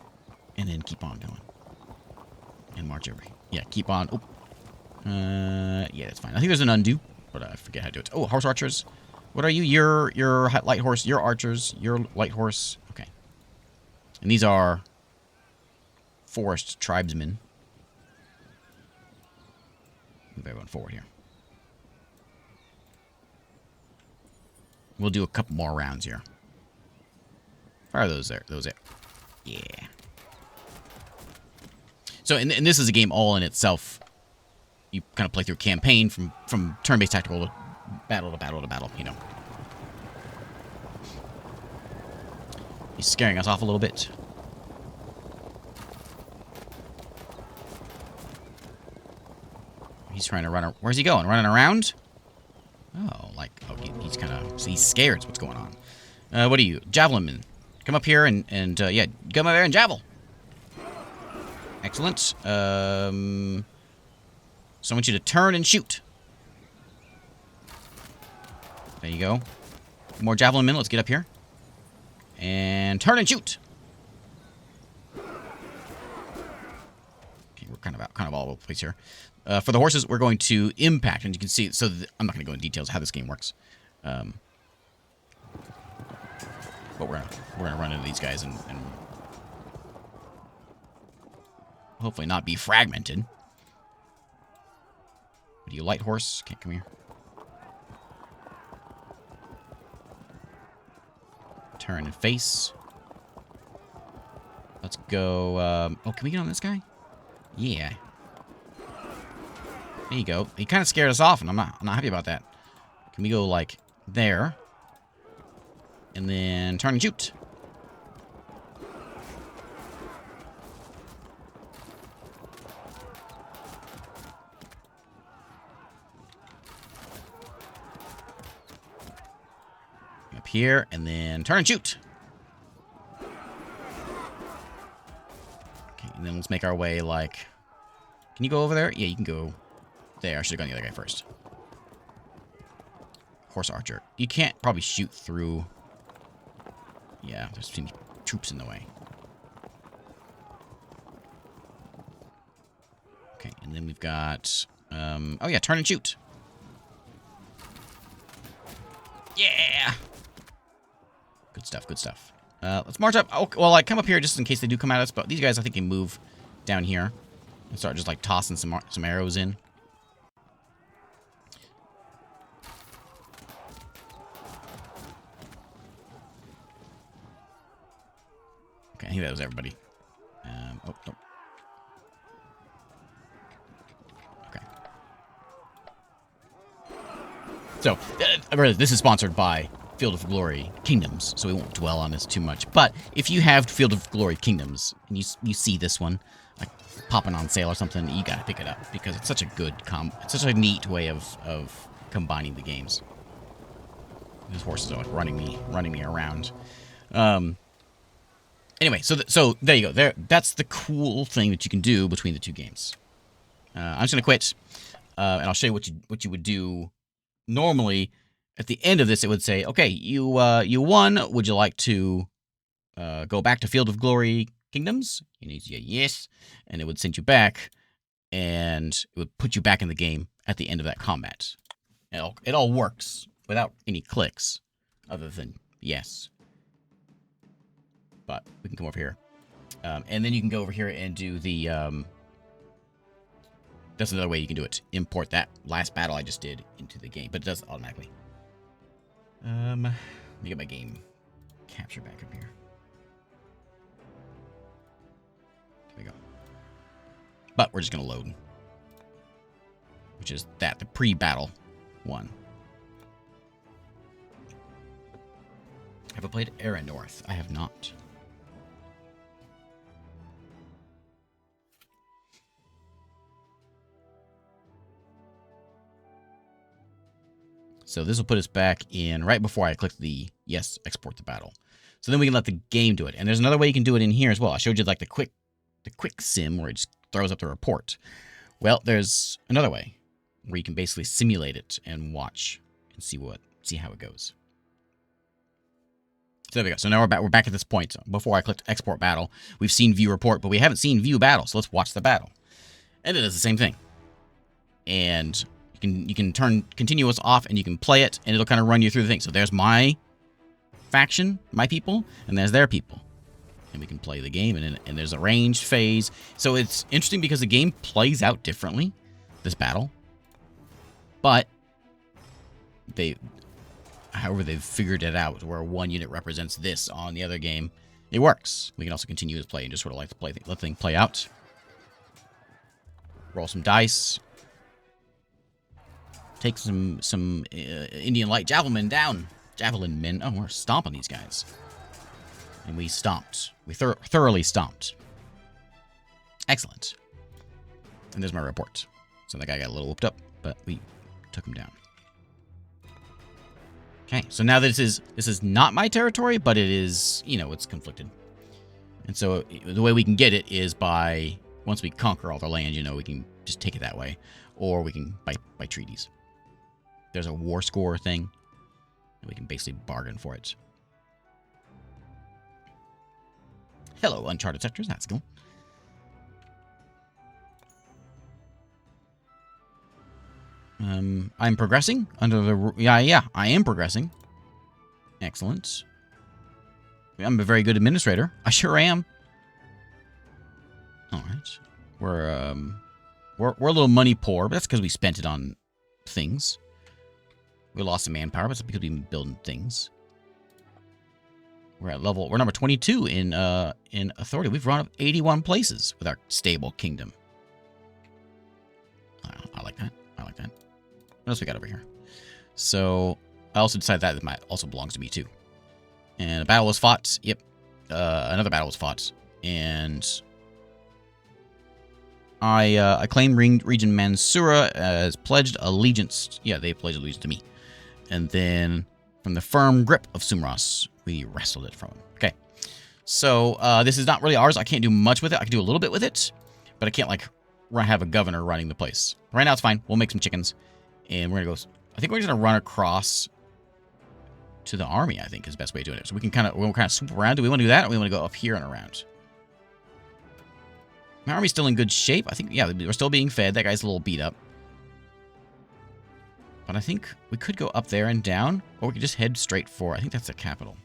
A: And then keep on going. And march over here. Yeah, keep on... Oh. Yeah, that's fine. I think there's an undo, but I forget how to do it. Oh, horse archers. What are you? You're light horse. You're archers. You're light horse. Okay. And these are forest tribesmen. Move everyone forward here. We'll do a couple more rounds here. Fire those there. Those there. Yeah. So, and this is a game all in itself. You kind of play through a campaign from turn-based tactical to battle to battle to battle, you know. He's scaring us off a little bit. He's trying to run. Where's he going? Running around? Oh, like, oh, he's kind of, he's scared. What's going on? What are you? Javelin men. Come up here and yeah, come over there and javel. Excellent. So I want you to turn and shoot. There you go. More javelin men. Let's get up here. And turn and shoot. Okay, we're kind of all over the place here. For the horses, we're going to impact, and you can see. So I'm not going to go into details of how this game works. But we're gonna run into these guys and hopefully not be fragmented. What are you, light horse? Okay, come here. Turn and face. Let's go. Oh, can we get on this guy? Yeah. There you go. He kind of scared us off, and I'm not happy about that. Can we go like there? And then turn and shoot. Up here, and then turn and shoot. Okay, and then let's make our way like... Can you go over there? Yeah, you can go there. I should have gone the other guy first. Horse archer. You can't probably shoot through... Yeah, there's too many troops in the way. Okay, and then we've got... oh yeah, turn and shoot. Yeah! Good stuff, good stuff. Let's march up. Oh, well, like, come up here just in case they do come at us, but these guys, I think, can move down here and start just, like, tossing some arrows in. Okay, I think that was everybody. Oh. Okay. So, this is sponsored by Field of Glory Kingdoms, so we won't dwell on this too much. But if you have Field of Glory Kingdoms, and you see this one, like, popping on sale or something, you gotta pick it up, because it's such a good it's such a neat way of combining the games. These horses are, like, running me around. Anyway, so there you go. That's the cool thing that you can do between the two games. I'm just gonna quit, and I'll show you what you would do normally. At the end of this, it would say, "Okay, you won. Would you like to go back to Field of Glory Kingdoms?" You need to say yes, and it would send you back, and it would put you back in the game at the end of that combat. It all works without any clicks, other than yes. but we can come over here. And then you can go over here and do the... that's another way you can do it. Import that last battle I just did into the game, but it does automatically. Let me get my game capture back up here. There we go. But we're just going to load. Which is that, the pre-battle one. Have I played Era North? I have not. So this will put us back in right before I click the yes, export the battle. So then we can let the game do it. And there's another way you can do it in here as well. I showed you like the quick sim where it just throws up the report. Well, there's another way where you can basically simulate it and watch and see how it goes. So there we go. So now we're back at this point. Before I clicked export battle, we've seen view report, but we haven't seen view battle. So let's watch the battle. And it does the same thing. And you can turn continuous off and you can play it and it'll kind of run you through the thing. So there's my faction, my people, and there's their people. And we can play the game and there's a ranged phase. So it's interesting because the game plays out differently, this battle. But however they've figured it out where one unit represents this on the other game, it works. We can also continue to play and just sort of like to let the thing play out. Roll some dice. Take some Indian light javelin down. Javelin men. Oh, we're stomping these guys. And we stomped. We thoroughly stomped. Excellent. And there's my report. So that guy got a little whooped up, but we took him down. Okay, so now this is not my territory, but it is, it's conflicted. And so the way we can get it is by, once we conquer all the land, we can just take it that way. Or we can by treaties. There's a war score thing. And we can basically bargain for it. Hello, uncharted sectors. That's cool. I'm progressing under the... Yeah, I am progressing. Excellent. I'm a very good administrator. I sure am. All right. We're a little money poor, but that's because we spent it on things. We lost some manpower, but it's because we've been building things. We're number 22 in authority. We've run up 81 places with our stable kingdom. I like that. I like that. What else we got over here? So I also decided that also belongs to me too. And a battle was fought. Yep. Another battle was fought. And I claimed region Mansura as pledged allegiance. Yeah, they pledged allegiance to me. And then from the firm grip of Sumras, we wrestled it from him. Okay. So this is not really ours. I can't do much with it. I can do a little bit with it, but I can't have a governor running the place. Right now it's fine. We'll make some chickens. And we're going to go... I think we're just going to run across to the army, I think, is the best way of doing it. So we'll kind of swoop around. Do we want to do that, or do we want to go up here and around? My army's still in good shape. I think, yeah, we're still being fed. That guy's a little beat up. But I think we could go up there and down, or we could just head straight for... I think that's the capital.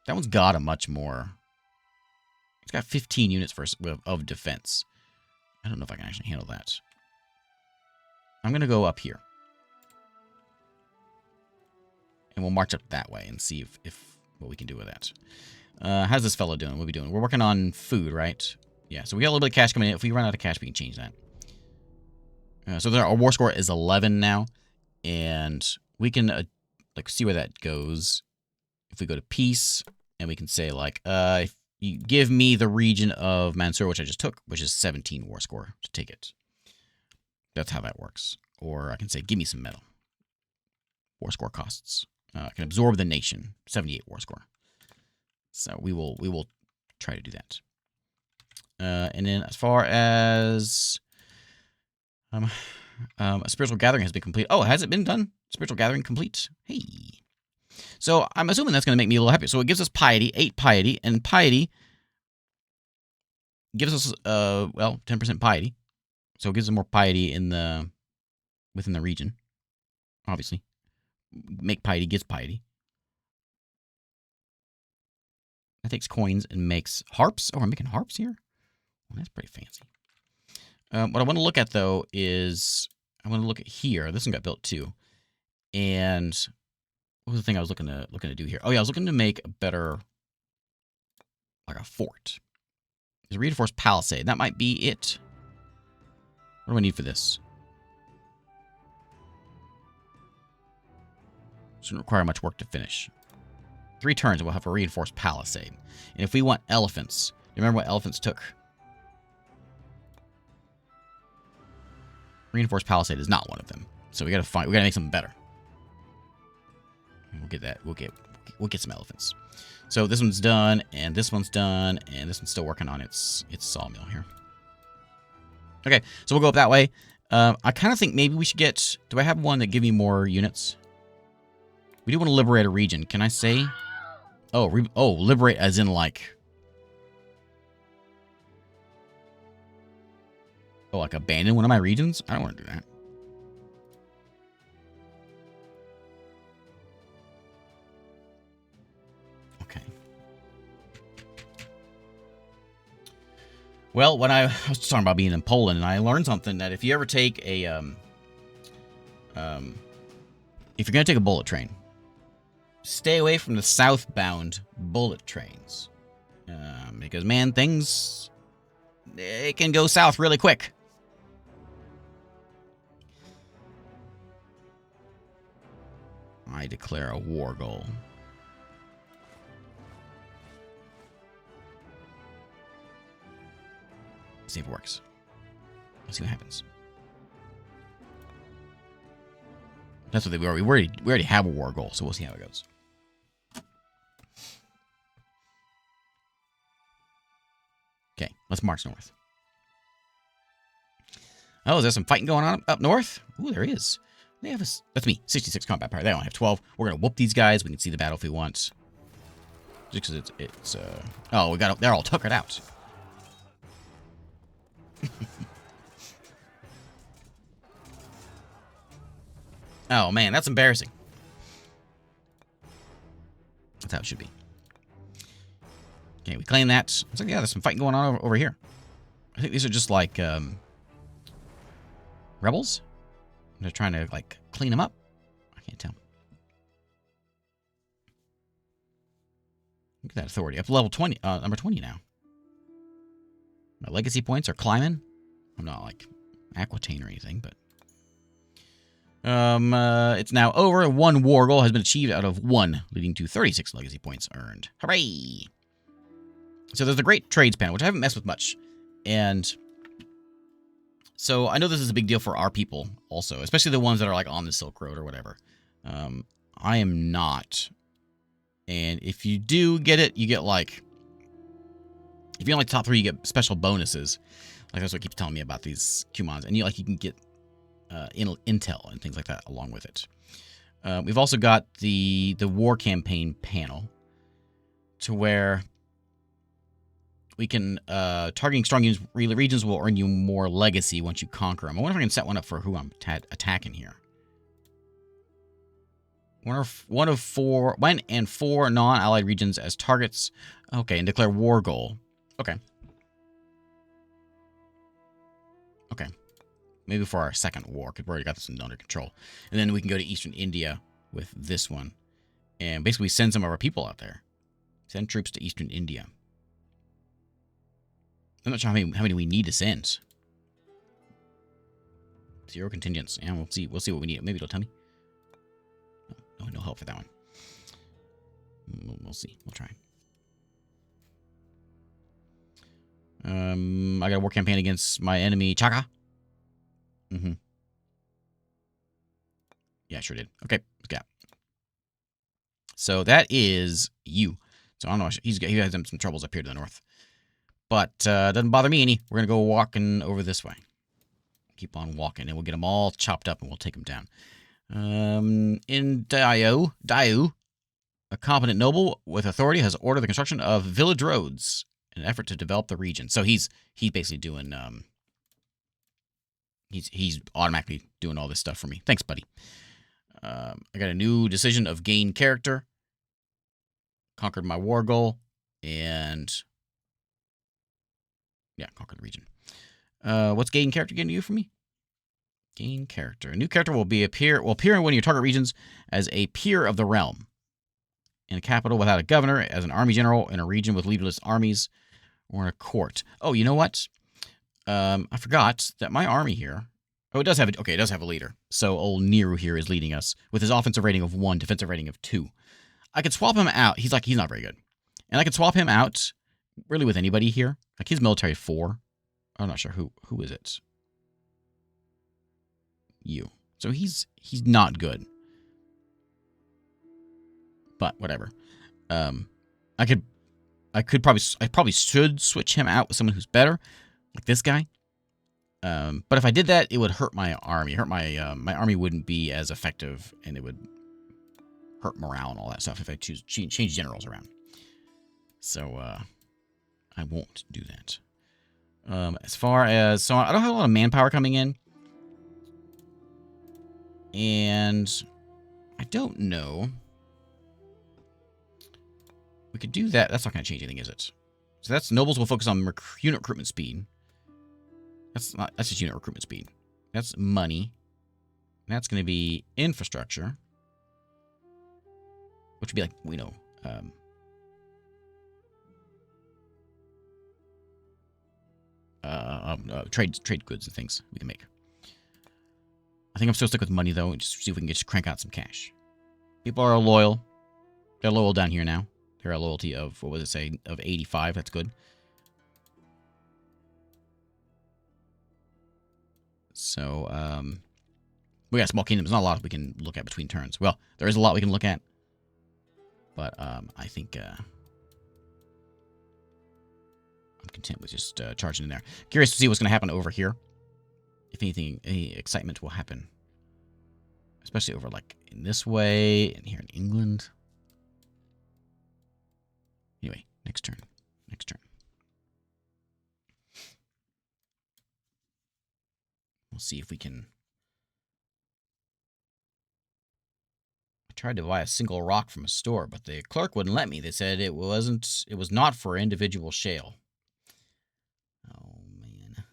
A: That one's got a much more... It's got 15 units of defense. I don't know if I can actually handle that. I'm going to go up here. And we'll march up that way and see if what we can do with that. How's this fellow doing? What are we doing? We're working on food, right? Yeah, so we got a little bit of cash coming in. If we run out of cash, we can change that. So our war score is 11 now. And we can see where that goes. If we go to peace, and we can say, if you give me the region of Mansura, which I just took, which is 17 war score to take it. That's how that works. Or I can say, give me some metal. War score costs. I can absorb the nation. 78 war score. So we will try to do that. And then as far as a spiritual gathering has been complete. Oh, has it been done? Spiritual gathering complete. Hey. So I'm assuming that's going to make me a little happier. So it gives us piety, 8 piety, and piety gives us 10% piety. So it gives us more piety within the region. Obviously. Make piety gets piety. That takes coins and makes harps. Oh, we're making harps here? Well, that's pretty fancy. What I want to look at, though, is I want to look at here. This one got built, too. And what was the thing I was looking to do here? Oh, yeah, I was looking to make a better, like a fort. There's a reinforced palisade. That might be it. What do I need for this? Shouldn't require much work to finish. 3 turns and we'll have a reinforced palisade. And if we want elephants, remember what elephants took? Reinforced palisade is not one of them. So we gotta make something better. And we'll get that. We'll get some elephants. So this one's done, and this one's done, and this one's still working on its sawmill here. Okay, so we'll go up that way. I kind of think maybe we should get... Do I have one that give me more units? We do want to liberate a region. Can I say... Oh, liberate as in like... Oh, like abandon one of my regions? I don't want to do that. Okay. Well, when I was talking about being in Poland, and I learned something that if you ever take a, if you're going to take a bullet train, stay away from the southbound bullet trains. Because, man, it can go south really quick. I declare a war goal. Let's see if it works. Let's see what happens. That's what we already have a war goal, so we'll see how it goes. Okay, let's march north. Oh, is there some fighting going on up north? Ooh, there is. They have that's me, 66 combat power. They only have 12. We're gonna whoop these guys. We can see the battle if we want. Just because it's oh, they're all tuckered out. Oh man, that's embarrassing. That's how it should be. Okay, we claim that. Looks like, yeah, there's some fighting going on over here. I think these are just like rebels. They're trying to like clean them up. I can't tell. Look at that authority up to level 20, number 20 now. My legacy points are climbing. I'm not like Aquitaine or anything, but it's now over. 1 war goal has been achieved out of 1, leading to 36 legacy points earned. Hooray! So there's the Great Trades panel, which I haven't messed with much, and so I know this is a big deal for our people also, especially the ones that are like on the Silk Road or whatever. I am not, and if you do get it, you get like, if you're in like top 3, you get special bonuses. Like that's what keeps telling me about these Cumons, and you can get intel and things like that along with it. We've also got the war campaign panel, to where we can targeting strong regions will earn you more legacy once you conquer them. I wonder if I can set one up for who I'm attacking here. One and 4 non-allied regions as targets. Okay, and declare war goal. Okay. Okay. Maybe for our second war, because we already got this under control. And then we can go to Eastern India with this one. And basically send some of our people out there. Send troops to Eastern India. I'm not sure how many we need to send. 0 contingents. Yeah, we'll see what we need. Maybe it'll tell me. No help for that one. We'll see. We'll try. I got a war campaign against my enemy, Chaka. Mm-hmm. Yeah, I sure did. Okay, let's go. So that is you. So I don't know. He has some troubles up here to the north. But doesn't bother me any. We're going to go walking over this way. Keep on walking, and we'll get them all chopped up, and we'll take them down. In Dayu, a competent noble with authority has ordered the construction of village roads in an effort to develop the region. So he's basically doing he's automatically doing all this stuff for me. Thanks, buddy. I got a new decision of gain character. Conquered my war goal. And yeah, conquer the region. What's gain character going to do for me? Gain character. A new character will appear in one of your target regions as a peer of the realm. In a capital without a governor, as an army general in a region with leaderless armies, or in a court. Oh, you know what? I forgot that my army here. Oh, it does have a leader. So old Nero here is leading us with his offensive rating of 1, defensive rating of 2. I could swap him out. He's not very good. And I could swap him out really with anybody here. Like his military 4. I'm not sure who is it. You. So he's not good. But whatever. I probably should switch him out with someone who's better, like this guy. But if I did that, it would hurt my army. My army wouldn't be as effective, and it would hurt morale and all that stuff if I change generals around. So I won't do that. As far as I don't have a lot of manpower coming in, and I don't know. We could do that. That's not going to change anything, is it? So that's nobles will focus on unit recruitment speed. That's just unit recruitment speed. That's money. That's going to be infrastructure, which would be like trade goods and things we can make. I think I'm still stuck with money though. Just see if we can crank out some cash. People are loyal. They're loyal down here now. They're a loyalty of, what was it say, of 85. That's good. So, we got small kingdoms. Not a lot we can look at between turns. Well, there is a lot we can look at. But, I think, I'm content with just charging in there. Curious to see what's going to happen over here. If anything, any excitement will happen. Especially over, like, in this way, and here in England. Anyway, next turn. We'll see if we can... I tried to buy a single rock from a store, but the clerk wouldn't let me. They said it was not for individual shale. Oh, man.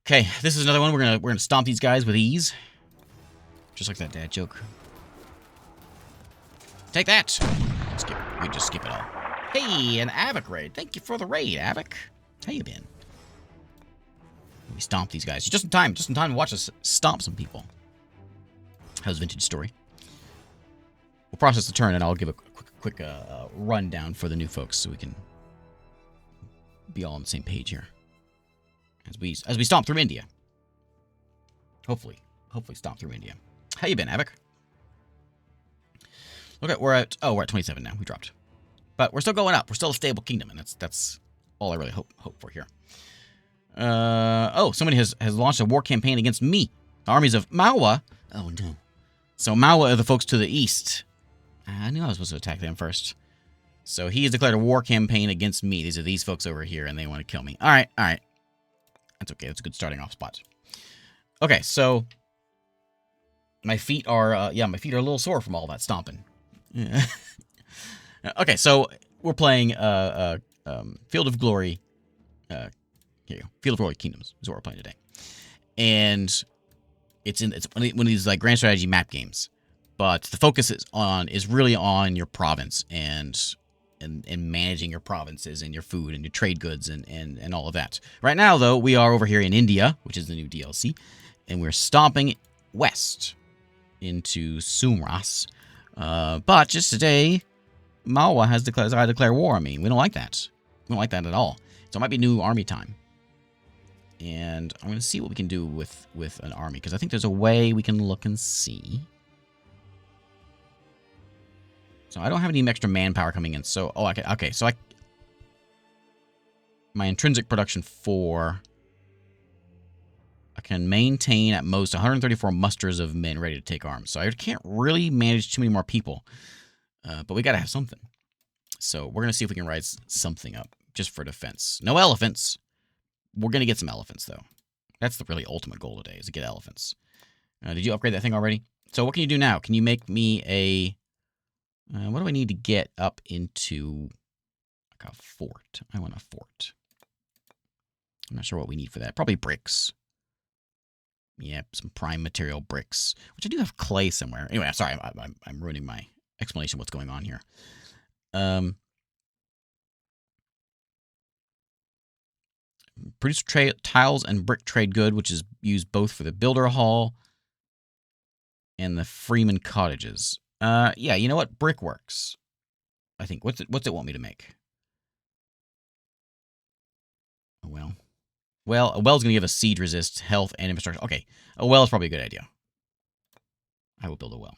A: Okay, this is another one. We're gonna stomp these guys with ease. Just like that dad joke. Take that! We just skip it all. Hey, an Avic raid. Thank you for the raid, Avic. How you been? We stomp these guys. Just in time to watch us stomp some people. How's Vintage Story? We'll process the turn, and I'll give a quick rundown for the new folks so we can be all on the same page here. As we stomp through India. Hopefully stomp through India. How you been, Avic? Okay, we're at 27 now. We dropped. But we're still going up. We're still a stable kingdom, and that's all I really hope for here. Somebody has launched a war campaign against me. The armies of Mawa. Oh, no. So Mawa are the folks to the east. I knew I was supposed to attack them first. So he has declared a war campaign against me. These are these folks over here, and they want to kill me. All right. That's okay. That's a good starting off spot. Okay, so my feet are a little sore from all that stomping. Yeah. Okay, so we're playing Field of Glory. Here you go. Field of Glory Kingdoms is what we're playing today, and it's one of these like grand strategy map games. But the focus is really on your province and managing your provinces and your food and your trade goods and all of that. Right now, though, we are over here in India, which is the new DLC, and we're stomping west into Sumras. But just today, Mawa has declared war on me. We don't like that. We don't like that at all. So it might be new army time. And I'm going to see what we can do with an army, because I think there's a way we can look and see. So I don't have any extra manpower coming in. So, okay. So my intrinsic production 4, I can maintain at most 134 musters of men ready to take arms. So I can't really manage too many more people. But we got to have something. So we're going to see if we can rise something up just for defense. No elephants. We're going to get some elephants, though. That's the really ultimate goal today, is to get elephants. Did you upgrade that thing already? So what can you do now? Can you make me a What do I need to get up into like a fort? I want a fort. I'm not sure what we need for that. Probably bricks. Yep, some prime material bricks, which I do have clay somewhere. Anyway, I'm sorry, I'm ruining my explanation of what's going on here. Produce tiles and brick trade good, which is used both for the builder hall and the freeman cottages. Yeah, you know what? Brick works. I think. What's it want me to make? A well. Well, a well's gonna give us siege resist, health, and infrastructure. Okay, a well is probably a good idea. I will build a well.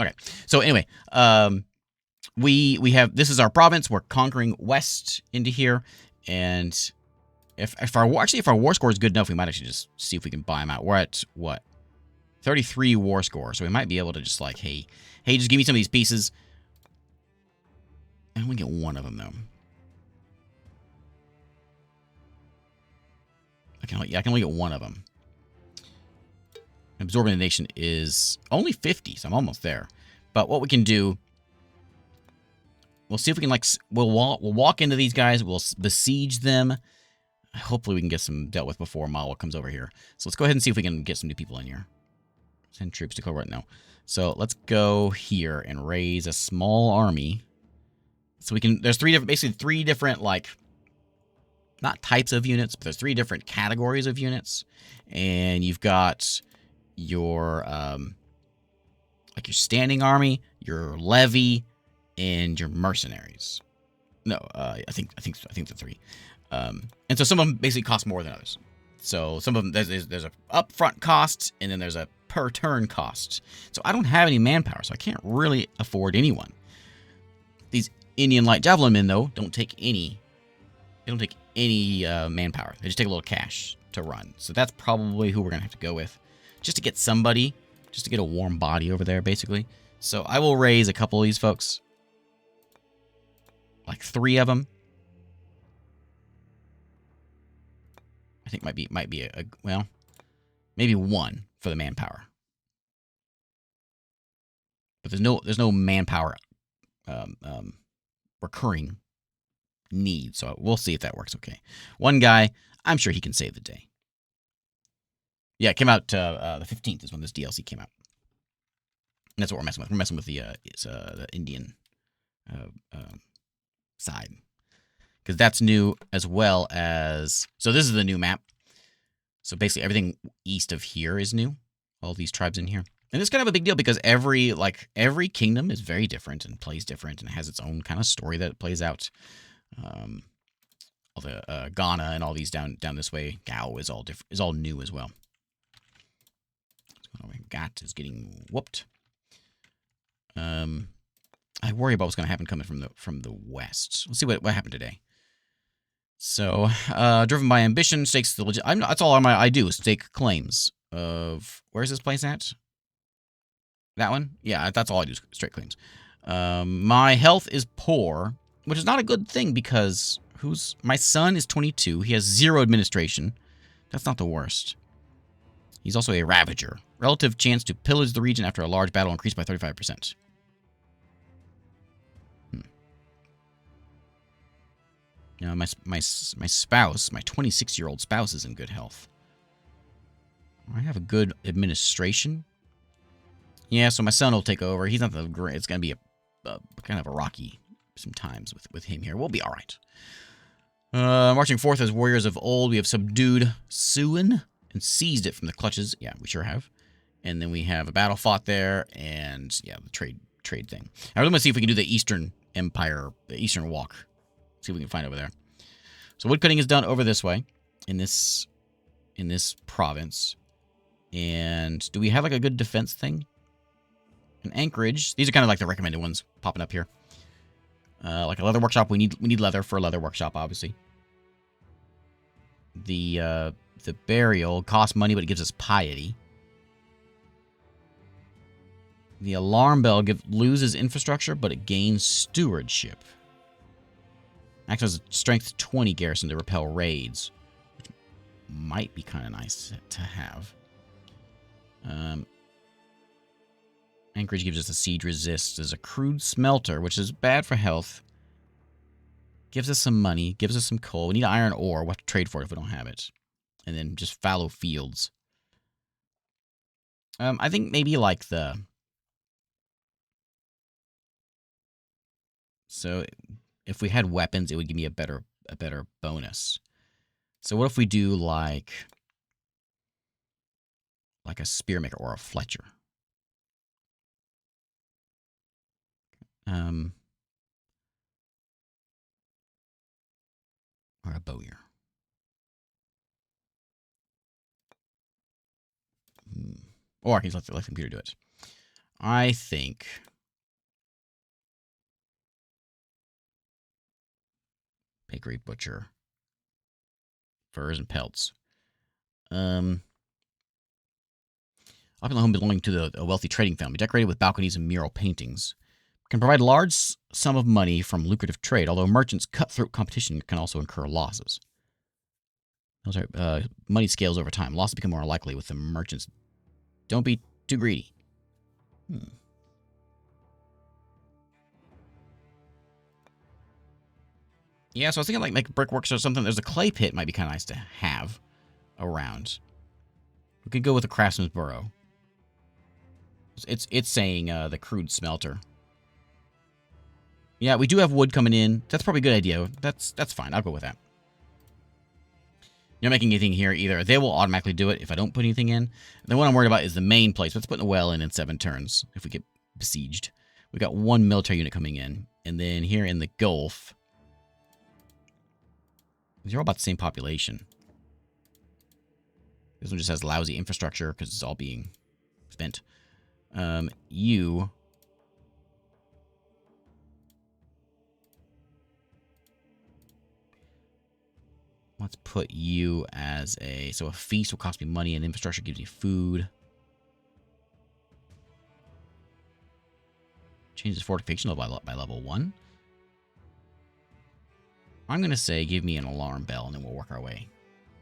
A: Okay. So anyway, we have, this is our province. We're conquering west into here, and if our war score is good enough, we might actually just see if we can buy them out. We're at what, 33 war score, so we might be able to just like, hey, just give me some of these pieces. I only get one of them though. I can only get one of them. Absorbing the nation is only 50, so I'm almost there. But what we can do, we'll see if we can, like, we'll walk into these guys, we'll besiege them. Hopefully we can get some dealt with before Malwa comes over here. So let's go ahead and see if we can get some new people in here. Send troops to Cobra. No. So let's go here and raise a small army. So we can, there's basically three different, like, not types of units, but there's three different categories of units. And you've got your like your standing army, your levy, and your mercenaries. No, I think the three. And so some of them basically cost more than others. So some of them, there's a upfront cost, and then there's a per turn cost. So I don't have any manpower, so I can't really afford anyone. These Indian light javelin men though don't take any. They don't take any manpower. They just take a little cash to run. So that's probably who we're gonna have to go with, just to get somebody, just to get a warm body over there, basically. So I will raise a couple of these folks, like 3 of them. I think might be a well, maybe 1 for the manpower. But there's no manpower recurring need, so we'll see if that works. Okay, 1 guy, I'm sure he can save the day. Yeah, it came out the 15th is when this DLC came out. And that's what we're messing with. We're messing with the Indian side, because that's new, as well as, so this is the new map. So basically everything east of here is new. All these tribes in here. And it's kind of a big deal because every kingdom is very different and plays different and has its own kind of story that it plays out. All the Ghana and all these down this way, Gao is all different, is all new as well. So Gat is getting whooped. I worry about what's going to happen coming from the west. Let's see what happened today. So, driven by ambition, stakes the legit. That's all I do is stake claims of, where's this place at? That one? Yeah, that's all I do, straight claims. My health is poor, which is not a good thing because my son is 22. He has 0 administration. That's not the worst. He's also a ravager. Relative chance to pillage the region after a large battle increased by 35%. Now, my spouse, my 26-year-old spouse, is in good health. I have a good administration. Yeah, so my son will take over. He's not the great. It's going to be a kind of a rocky sometimes with him here. We'll be all right. Marching forth as warriors of old, we have subdued Suin and seized it from the clutches. Yeah, we sure have. And then we have a battle fought there, and yeah, the trade thing. I really want to see if we can do the Eastern Empire, the Eastern Walk. See what we can find over there. So woodcutting is done over this way, in this province. And do we have like a good defense thing? An anchorage. These are kind of like the recommended ones popping up here. Like a leather workshop. We need leather for a leather workshop, obviously. The burial costs money, but it gives us piety. The alarm bell loses infrastructure, but it gains stewardship. Acts as a strength 20 garrison to repel raids, which might be kind of nice to have. Anchorage gives us a siege resist. There's a crude smelter, which is bad for health. Gives us some money. Gives us some coal. We need iron ore. We'll have to trade for it if we don't have it. And then just fallow fields. I think maybe like the... So if we had weapons, it would give me a better bonus. So what if we do like a spearmaker or a fletcher? Or a bowyer. Or I can just let the computer do it. I think... Bakery, butcher. Furs and pelts. Opulent home belonging to a wealthy trading family, decorated with balconies and mural paintings. Can provide a large sum of money from lucrative trade, although merchants' cutthroat competition can also incur losses. Those are money scales over time. Losses become more likely with the merchants. Don't be too greedy. Yeah, so I was thinking like make brickworks or something. There's a clay pit might be kind of nice to have around. We could go with a craftsman's burrow. It's saying the crude smelter. Yeah, we do have wood coming in. That's probably a good idea. That's fine. I'll go with that. You're not making anything here either. They will automatically do it if I don't put anything in. The one I'm worried about is the main place. Let's put a well in 7 turns if we get besieged. We got 1 military unit coming in. And then here in the Gulf, they're all about the same population. This one just has lousy infrastructure because it's all being spent. You... Let's put you as a... So a feast will cost me money and infrastructure gives me food. Changes fortification level by level 1. I'm going to say give me an alarm bell and then we'll work our way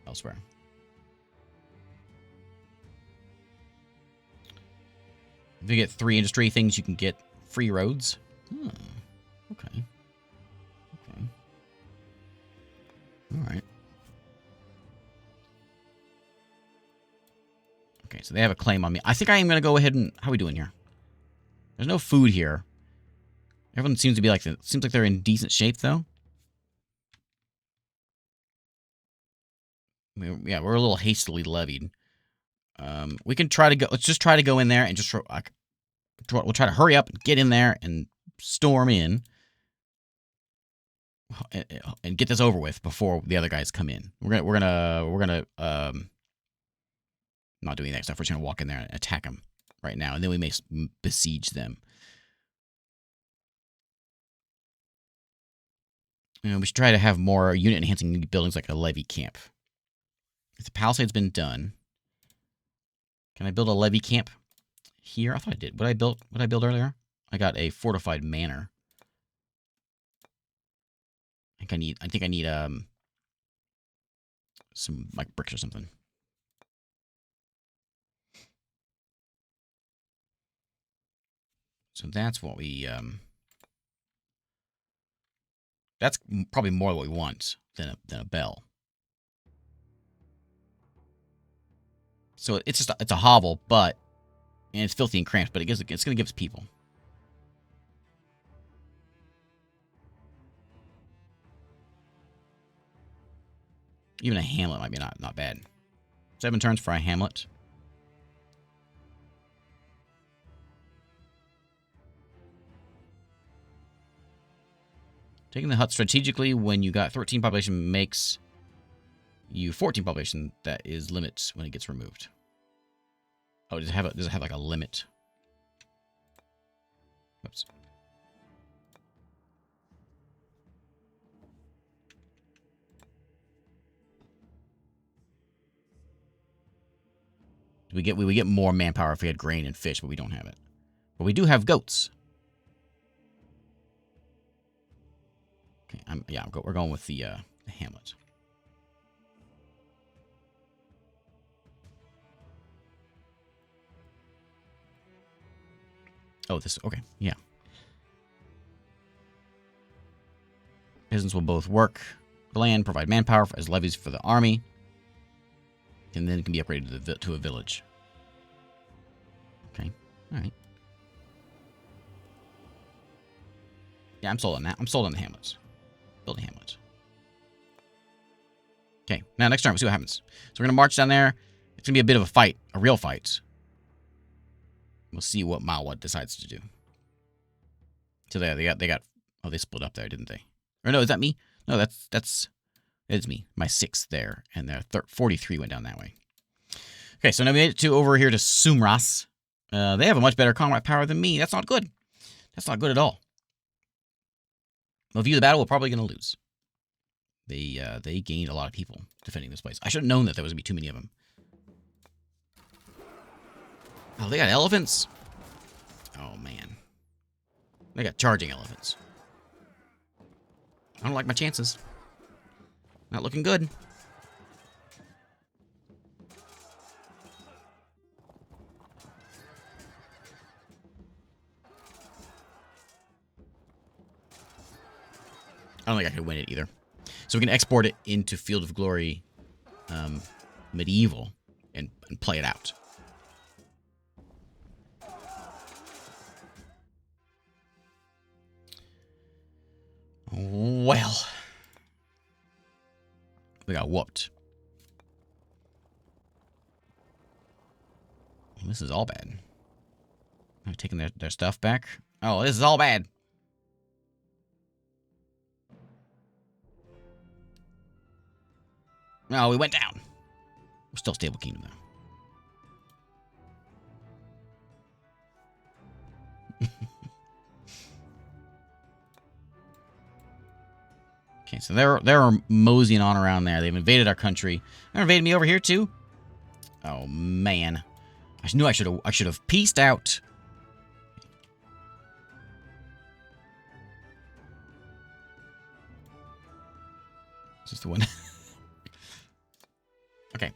A: elsewhere. If you get 3 industry things, you can get free roads. Okay. Okay. All right. Okay, so they have a claim on me. I think I am going to go ahead and... How are we doing here? There's no food here. Everyone seems to be like... Seems like they're in decent shape, though. Yeah, we're a little hastily levied. We can try to go... Let's just try to go in there and just... We'll try to hurry up and get in there and storm in. And get this over with before the other guys come in. We're gonna not doing that stuff. We're just gonna walk in there and attack them right now, and then we may besiege them. We should try to have more unit enhancing buildings like a levy camp. If the palisade's been done, can I build a levy camp here? I thought I did. What I build earlier? I got a fortified manor. I think I need some like bricks or something. So that's what we that's probably more what we want than a bell. So it's a hovel, and it's filthy and cramped, but it's going to give us people. Even a hamlet might be not bad. 7 turns for a hamlet. Taking the hut strategically when you got 13 population makes you 14 population. That is limits when it gets removed. Oh, does it have like a limit? Oops. We would get more manpower if we had grain and fish, but we don't have it. But we do have goats. Okay, we're going with the hamlet. Oh, this, okay, yeah. Peasants will both work the land, provide manpower as levies for the army, and then it can be upgraded to a village. Okay, all right. Yeah, I'm sold on that. I'm sold on the hamlets. Building hamlets. Okay, now next turn, we'll see what happens. So we're going to march down there. It's going to be a bit of a fight, a real fight. We'll see what Mawa decides to do. So there, they got, oh, they split up there, didn't they? Or no, is that me? No, it's me. My 6th there, and their 43 went down that way. Okay, so now we made it to over here to Sumras. They have a much better combat power than me. That's not good. That's not good at all. Well, view the battle, we're probably going to lose. They gained a lot of people defending this place. I should have known that there was going to be too many of them. Oh, they got elephants? Oh, man. They got charging elephants. I don't like my chances. Not looking good. I don't think I could win it either. So we can export it into Field of Glory Medieval and play it out. Well, we got whooped. This is all bad. They're taking their stuff back. Oh, this is all bad. No, we went down. We're still stable kingdom, though. Okay, so they're moseying on around there. They've invaded our country. They're invading me over here, too? Oh, man. I knew I should have pieced out. Is this the one? Okay.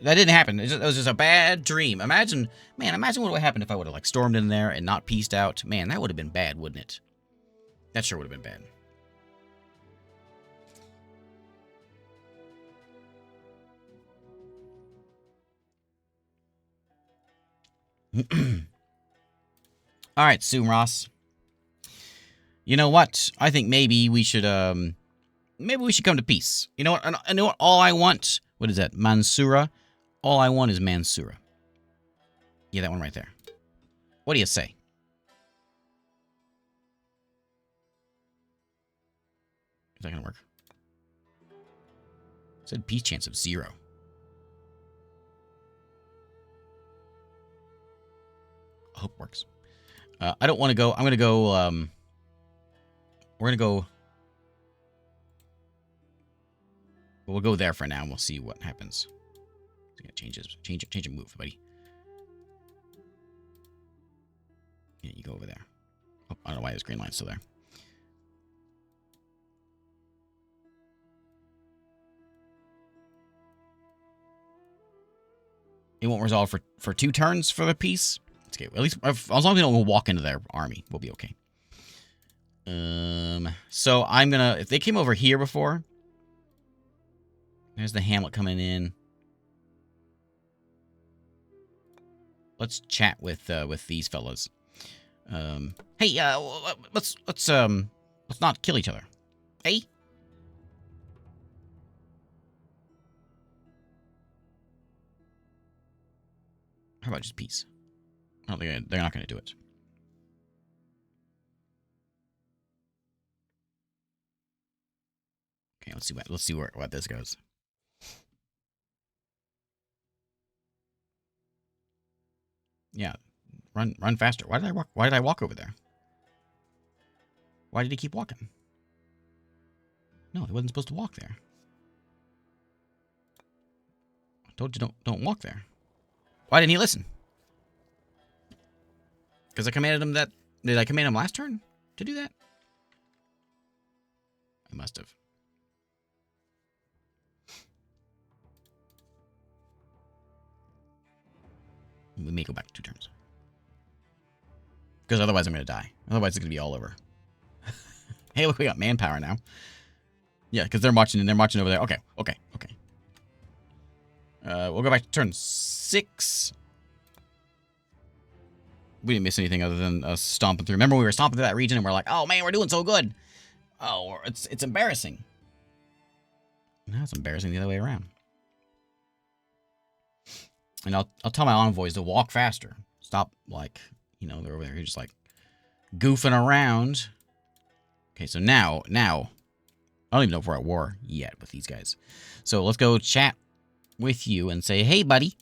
A: That didn't happen. It was just a bad dream. Imagine what would have happened if I would have, like, stormed in there and not pieced out. Man, that would have been bad, wouldn't it? That sure would have been bad. All right, Sumras. You know what? I think maybe we should come to peace. You know what? I know what? All I want. What is that? Mansura. All I want is Mansura. Yeah, that one right there. What do you say? Is that gonna work? It said peace chance of 0. I hope it works. I don't want to go. I'm gonna go. We're gonna go. We'll go there for now, and we'll see what happens. Change a move, buddy. Yeah, you go over there. Oh, I don't know why this green line's still there. It won't resolve for 2 turns for the peace. It's okay. At least as long as we don't walk into their army, we'll be okay. So I'm gonna, if they came over here before, there's the hamlet coming in. Let's chat with these fellas. Hey, let's not kill each other. Hey. How about just peace? I don't think they're not going to do it. Okay, let's see what this goes. Yeah, run faster. Why did I walk over there? Why did he keep walking? No, he wasn't supposed to walk there. I told you don't walk there. Why didn't he listen? Because I commanded him that. Did I command him last turn to do that? I must have. We may go back 2 turns. Because otherwise I'm going to die. Otherwise it's going to be all over. Hey, look, we got manpower now. Yeah, because they're marching and they're marching over there. Okay, okay, okay. We'll go back to turn 6. We didn't miss anything other than us stomping through. Remember, we were stomping through that region and we're like, oh man, we're doing so good. Oh, it's embarrassing. Now it's embarrassing the other way around. And I'll tell my envoys to walk faster. Stop, like, you know, they're over there just like goofing around. Okay, so now, I don't even know if we're at war yet with these guys. So let's go chat with you and say, hey, buddy.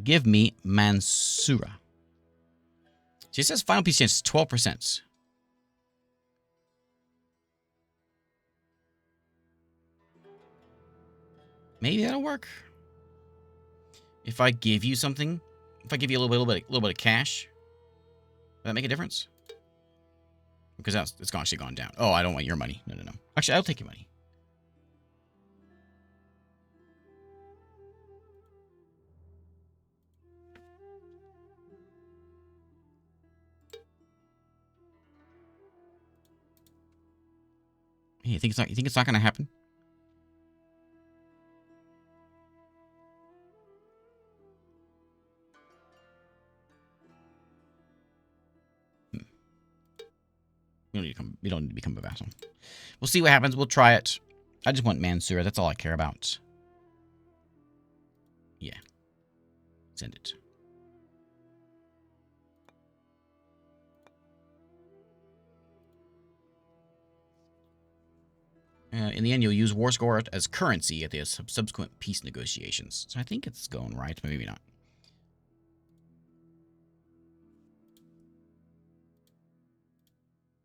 A: Give me Mansura. She says final peace chance is 12%. Maybe that'll work. If I give you something, if I give you a little bit of cash, does that make a difference? Because it's actually gone down. Oh, I don't want your money. No. Actually, I'll take your money. Hey, you think it's not going to happen? We don't need to become a vassal. We'll see what happens. We'll try it. I just want Mansura. That's all I care about. Yeah. Send it. In the end, you'll use war score as currency at the subsequent peace negotiations. So I think it's going right. Maybe not.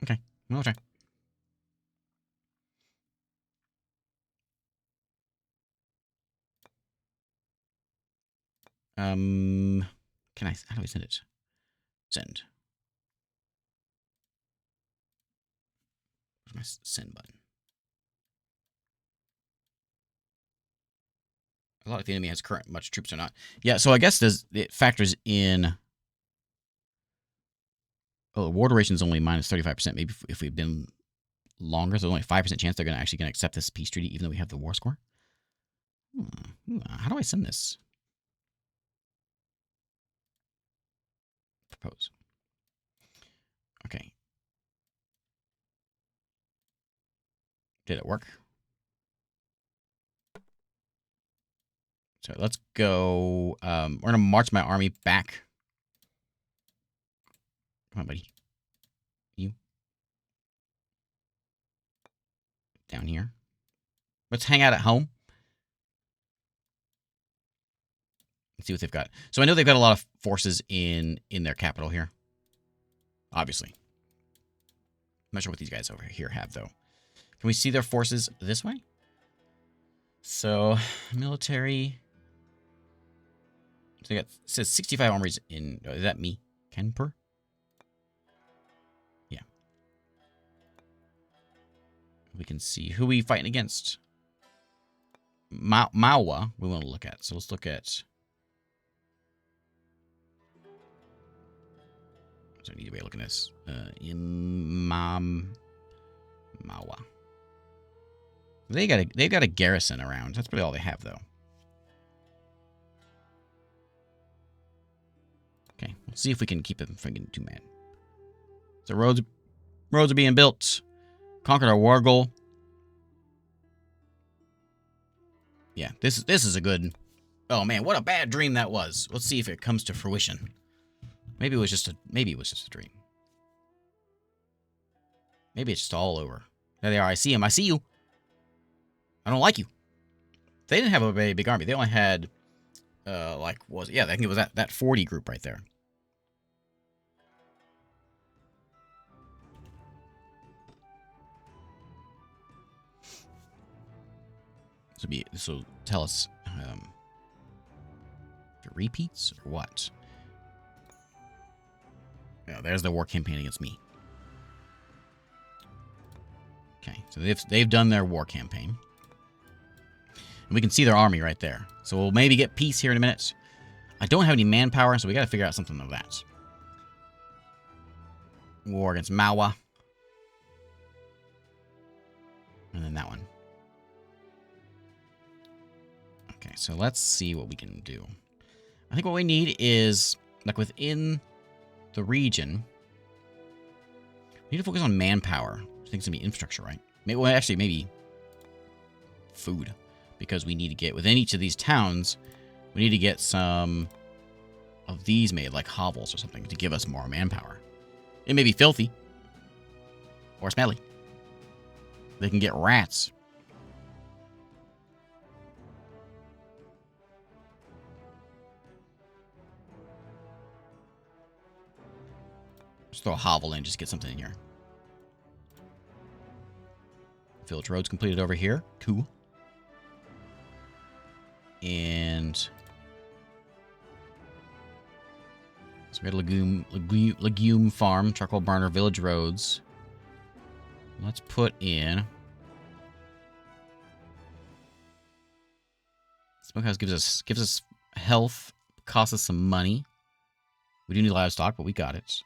A: Okay. We'll try. How do I send it? Send. Where's my send button? A lot of the enemy has current much troops or not. Yeah, so I guess it factors in. Oh, the war duration is only minus 35%. Maybe if we've been longer, so there's only 5% chance they're actually going to accept this peace treaty, even though we have the war score. How do I send this? Propose. Okay. Did it work? So let's go. We're going to march my army back. Come on, buddy. You. Down here. Let's hang out at home. Let's see what they've got. So I know they've got a lot of forces in their capital here. Obviously. I'm not sure what these guys over here have, though. Can we see their forces this way? So, military. So it says 65 armories in. Is that me? Kenper? Yeah. We can see who we fighting against. Mawa, we want to look at. So let's look at. So I need to be looking at this. Mawa. They've got a garrison around. That's probably all they have, though. Okay, let's see if we can keep them from getting too mad. So roads are being built. Conquered our war goal. Yeah, this is a good. Oh man, what a bad dream that was. Let's see if it comes to fruition. Maybe it was just a dream. Maybe it's just all over. There they are. I see him. I see you. I don't like you. They didn't have a very big army. They only had I think it was that 40 group right there. This will tell us if it repeats or what. Yeah, there's the war campaign against me. Okay, so they've done their war campaign. And we can see their army right there. So we'll maybe get peace here in a minute. I don't have any manpower, so we got to figure out something of that. War against Mawa. And then that one. Okay, so let's see what we can do. I think what we need is, like, within the region, we need to focus on manpower. I think it's going to be infrastructure, right? Maybe, well, actually, maybe food. Because we need to get, within each of these towns, we need to get some of these made, like hovels or something, to give us more manpower. It may be filthy. Or smelly. They can get rats. Just throw a hovel in, just get something in here. Village roads completed over here. Cool. And so we got a legume farm, charcoal burner, village roads. Let's put in smokehouse gives us health, costs us some money. We do need livestock, but we got it.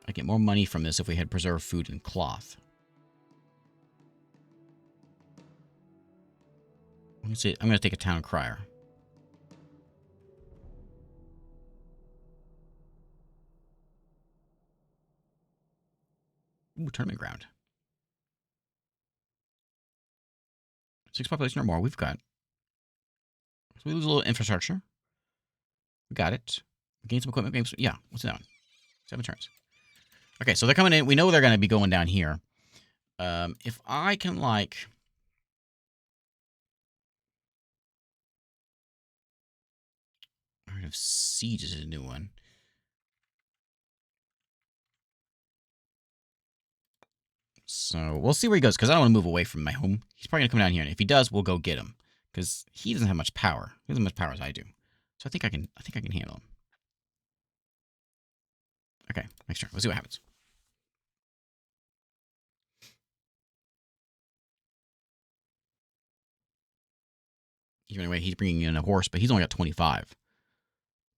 A: I get more money from this if we had preserved food and cloth. Let's see. I'm going to take a town crier. Ooh, tournament ground. 6 population or more. We've got. So we lose a little infrastructure. We got it. Gain some equipment. Gain some, yeah. What's that one? 7 turns. Okay, so they're coming in. We know they're going to be going down here. If I can, like... Art of Siege is a new one. So we'll see where he goes, because I don't want to move away from my home. He's probably going to come down here, and if he does, we'll go get him. Because he doesn't have much power. He doesn't have much power as I do. So I think I can handle him. Okay, next turn. We'll see what happens. Anyway, he's bringing in a horse, but he's only got 25.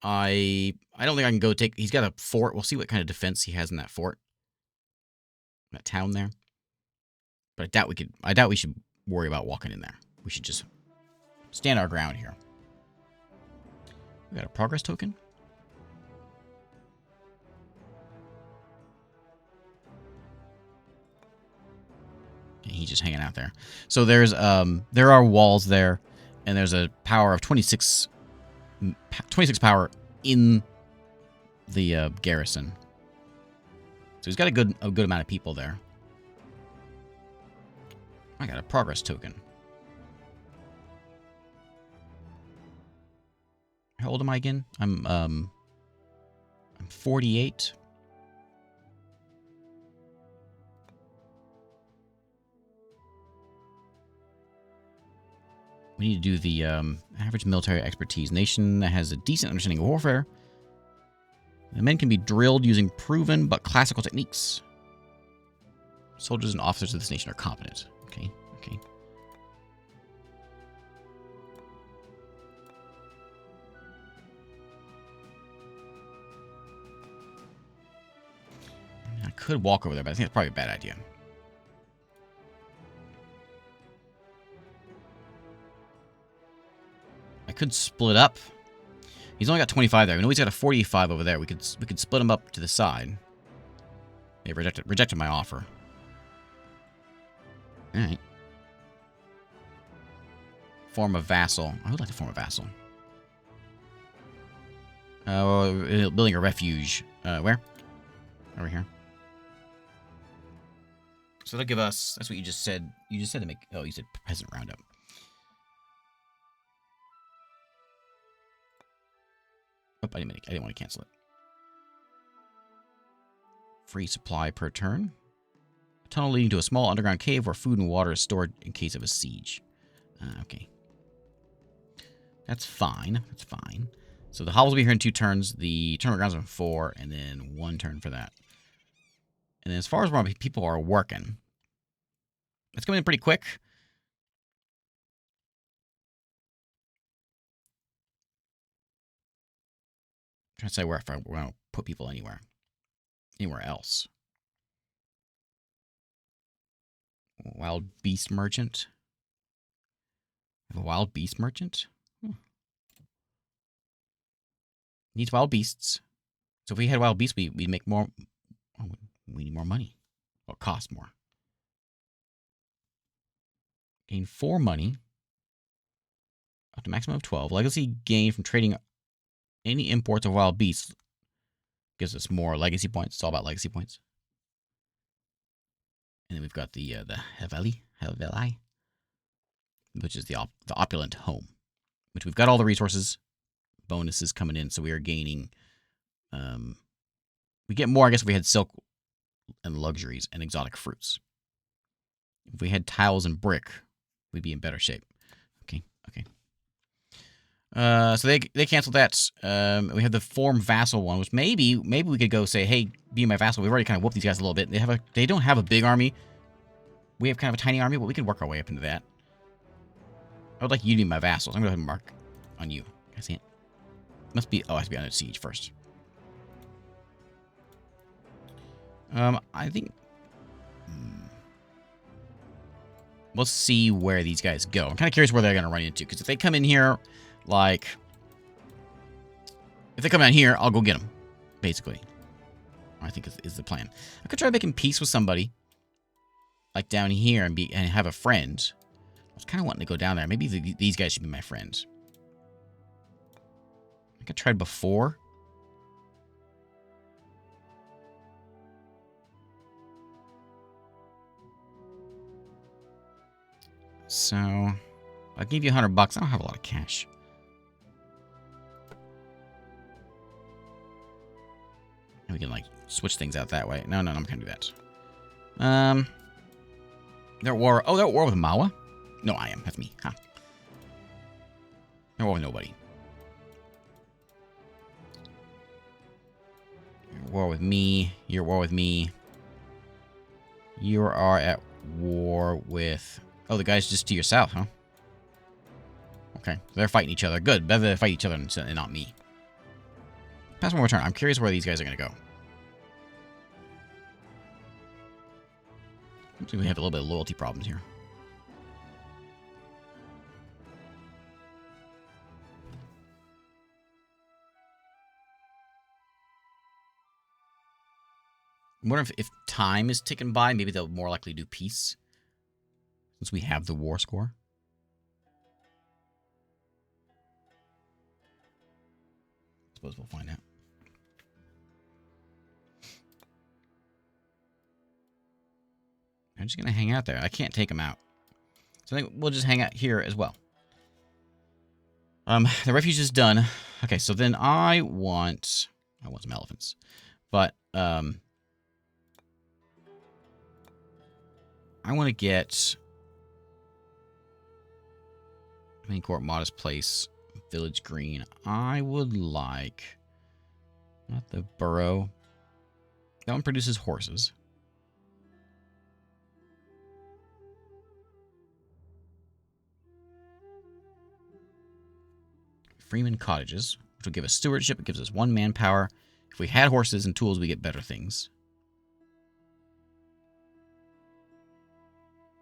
A: I don't think I can go take... He's got a fort. We'll see what kind of defense he has in that fort. That town there. But I doubt we should worry about walking in there. We should just stand our ground here. We got a progress token. And he's just hanging out there. So there are walls there, and there's a power of 26 power in the garrison. So he's got a good amount of people there. I got a progress token. How old am I again? I'm 48. We need to do the average military expertise. Nation that has a decent understanding of warfare. The men can be drilled using proven but classical techniques. Soldiers and officers of this nation are competent. Okay, okay. I could walk over there, but I think that's probably a bad idea. I could split up. He's only got 25 there. We know he's got a 45 over there. We could split him up to the side. They rejected my offer. All right. Form a vassal. I would like to form a vassal. Building a refuge. Where? Over here. So that'll give us... That's what you just said. You just said to make... Oh, you said peasant roundup. Oh, I didn't want to cancel it. Free supply per turn. A tunnel leading to a small underground cave where food and water is stored in case of a siege. Okay. That's fine. That's fine. So the hovels will be here in 2 turns. The tournament grounds are in 4, and then 1 turn for that. And then as far as where people are working, it's coming in pretty quick. trying to say where if I want to put people anywhere else. Wild beast merchant. I have a wild beast merchant. Needs wild beasts. So if we had wild beasts, we'd make more. Oh, we need more money. Well, it costs more. Gain 4 money. Up to maximum of 12. Legacy gain from trading any imports of wild beasts gives us more legacy points. It's all about legacy points. And then we've got the Haveli, which is the opulent home, which we've got all the resources, bonuses coming in. So we are gaining. We get more, I guess, if we had silk and luxuries and exotic fruits. If we had tiles and brick, we'd be in better shape. Okay. So they canceled that. We have the form vassal one, which maybe we could go say, hey, be my vassal. We've already kind of whooped these guys a little bit. They don't have a big army. We have kind of a tiny army, but we could work our way up into that. I would like you to be my vassals. I'm gonna go ahead and mark on you. Can I see it? Must be. Oh, it has to be under siege first. I think. We'll see where these guys go. I'm kind of curious where they're going to run into. Because if they come in here, like... If they come down here, I'll go get them. Basically. I think is the plan. I could try making peace with somebody. Like down here and have a friend. I was kind of wanting to go down there. Maybe these guys should be my friends. I think I tried before. So, I'll give you $100. I don't have a lot of cash. And we can, like, switch things out that way. No, I'm not gonna do that. They're at war. Oh, they're at war with Mawa? No, I am. That's me. Huh. They're at war with nobody. You're at war with me. You're at war with me. You are at war with... Oh, the guy's just to your south, huh? Okay, they're fighting each other. Good. Better they fight each other and not me. Pass one more turn. I'm curious where these guys are going to go. Looks like we have a little bit of loyalty problems here. I wonder if time is ticking by, maybe they'll more likely do peace. Since we have the war score. I suppose we'll find out. I'm just going to hang out there. I can't take them out. So I think we'll just hang out here as well. The refuge is done. Okay, so then I want some elephants. But, I want to get... Main court, modest place, village green. I would like... Not the burrow. That one produces horses. Freeman cottages, which will give us stewardship. It gives us 1 manpower. If we had horses and tools, we get better things.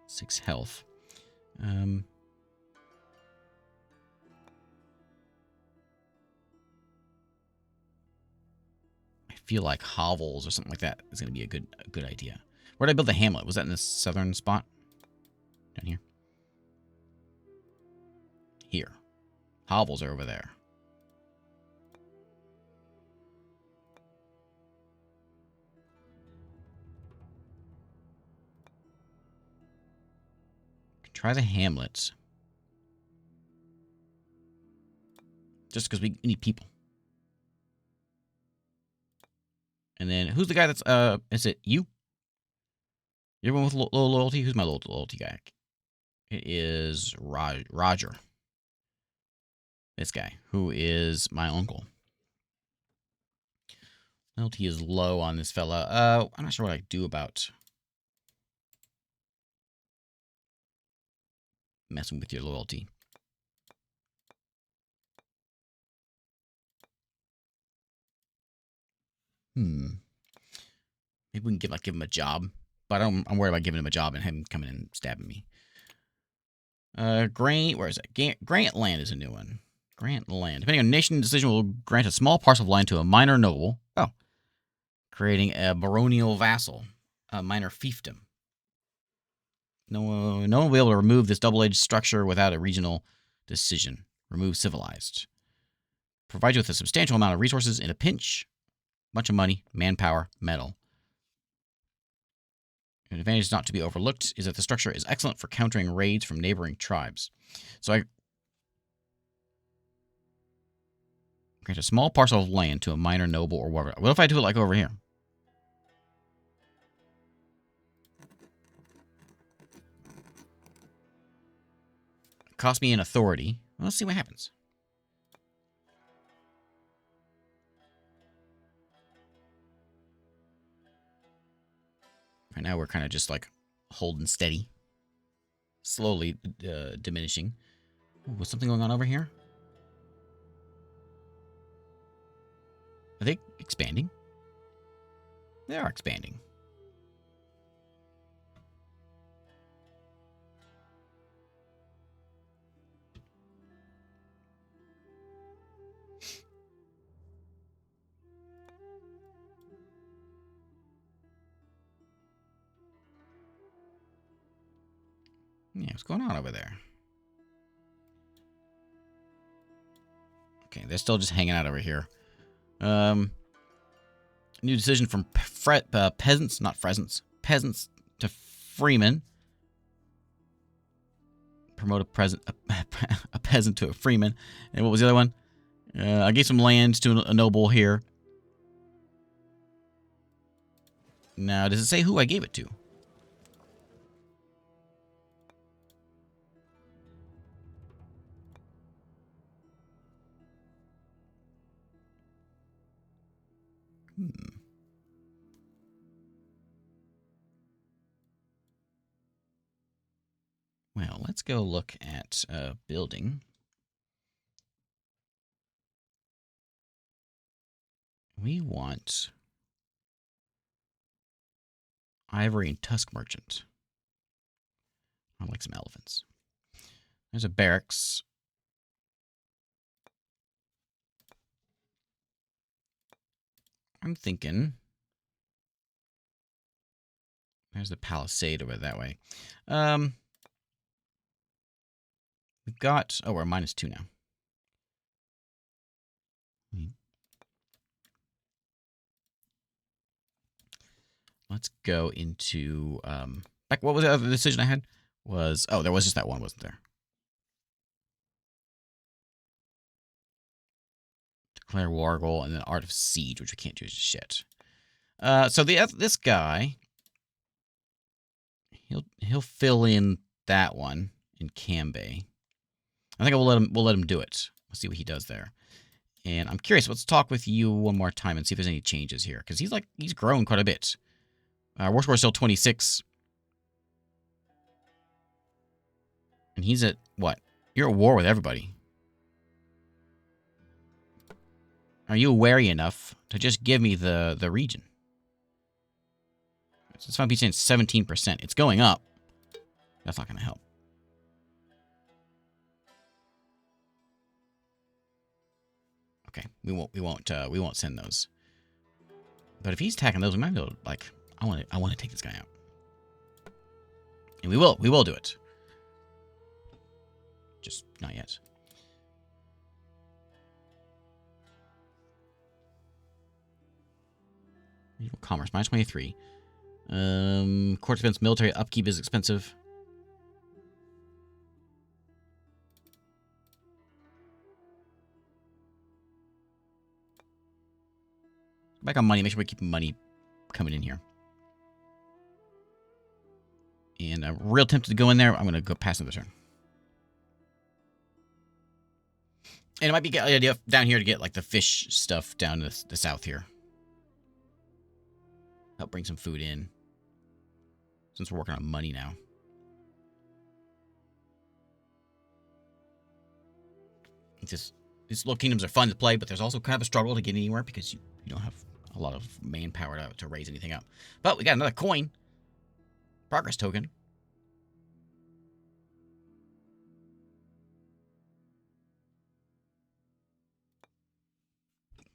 A: 6 health. I feel like hovels or something like that is going to be a good idea. Where did I build the hamlet? Was that in the southern spot? Down here? Here. Hovels are over there. Try the hamlets. Just because we need people. And then, who's the guy that's, is it you? You're one with low loyalty? Who's my loyalty guy? It is Roger. This guy, who is my uncle. Loyalty is low on this fella. I'm not sure what I do about messing with your loyalty. Maybe we can give him a job. But I'm worried about giving him a job and him coming in and stabbing me. Where is it? Grant land is a new one. Grant land. Depending on nation decision, will grant a small parcel of land to a minor noble. Oh. Creating a baronial vassal. A minor fiefdom. No one will be able to remove this double-edged structure without a regional decision. Remove civilized. Provide you with a substantial amount of resources in a pinch. Bunch of money, manpower, metal. An advantage not to be overlooked is that the structure is excellent for countering raids from neighboring tribes. So I grant a small parcel of land to a minor noble or whatever. What if I do it like over here? Cost me an authority. Well, let's see what happens. Right now we're kind of just like holding steady. Slowly diminishing. Ooh, was something going on over here? Are they expanding? They are expanding. Yeah, what's going on over there? Okay, they're still just hanging out over here. New decision from peasants, not pheasants, peasants to freemen. Promote a peasant to a freeman. And what was the other one? I gave some land to a noble here. Now, does it say who I gave it to? Well, let's go look at building. We want ivory and tusk merchant. I like some elephants. There's a barracks. I'm thinking. There's the palisade over that way. We've got. Oh, we're -2 now. Let's go into. What was the other decision I had? Oh, there was just that one, wasn't there? Declare war goal and then art of siege, which we can't do just yet. So this guy, he'll fill in that one in Cambay. I think we'll let him do it. We'll see what he does there. And I'm curious. Let's talk with you one more time and see if there's any changes here, because he's grown quite a bit. War score is still 26, and he's at what? You're at war with everybody. Are you wary enough to just give me the region? It's fine. Be saying 17%. It's going up. That's not going to help. Okay, we won't send those. But if he's attacking those, we might be able to, like, I want to take this guy out. And we will do it. Just not yet. Commerce, -23. Court defense, military upkeep is expensive. Back on money, make sure we keep money coming in here. And I'm real tempted to go in there. I'm going to go pass another turn. And it might be a good idea down here to get, like, the fish stuff down to the south here. Help bring some food in. Since we're working on money now. It's just, these little kingdoms are fun to play, but there's also kind of a struggle to get anywhere because you don't have a lot of manpower to raise anything up. But we got another coin. Progress token.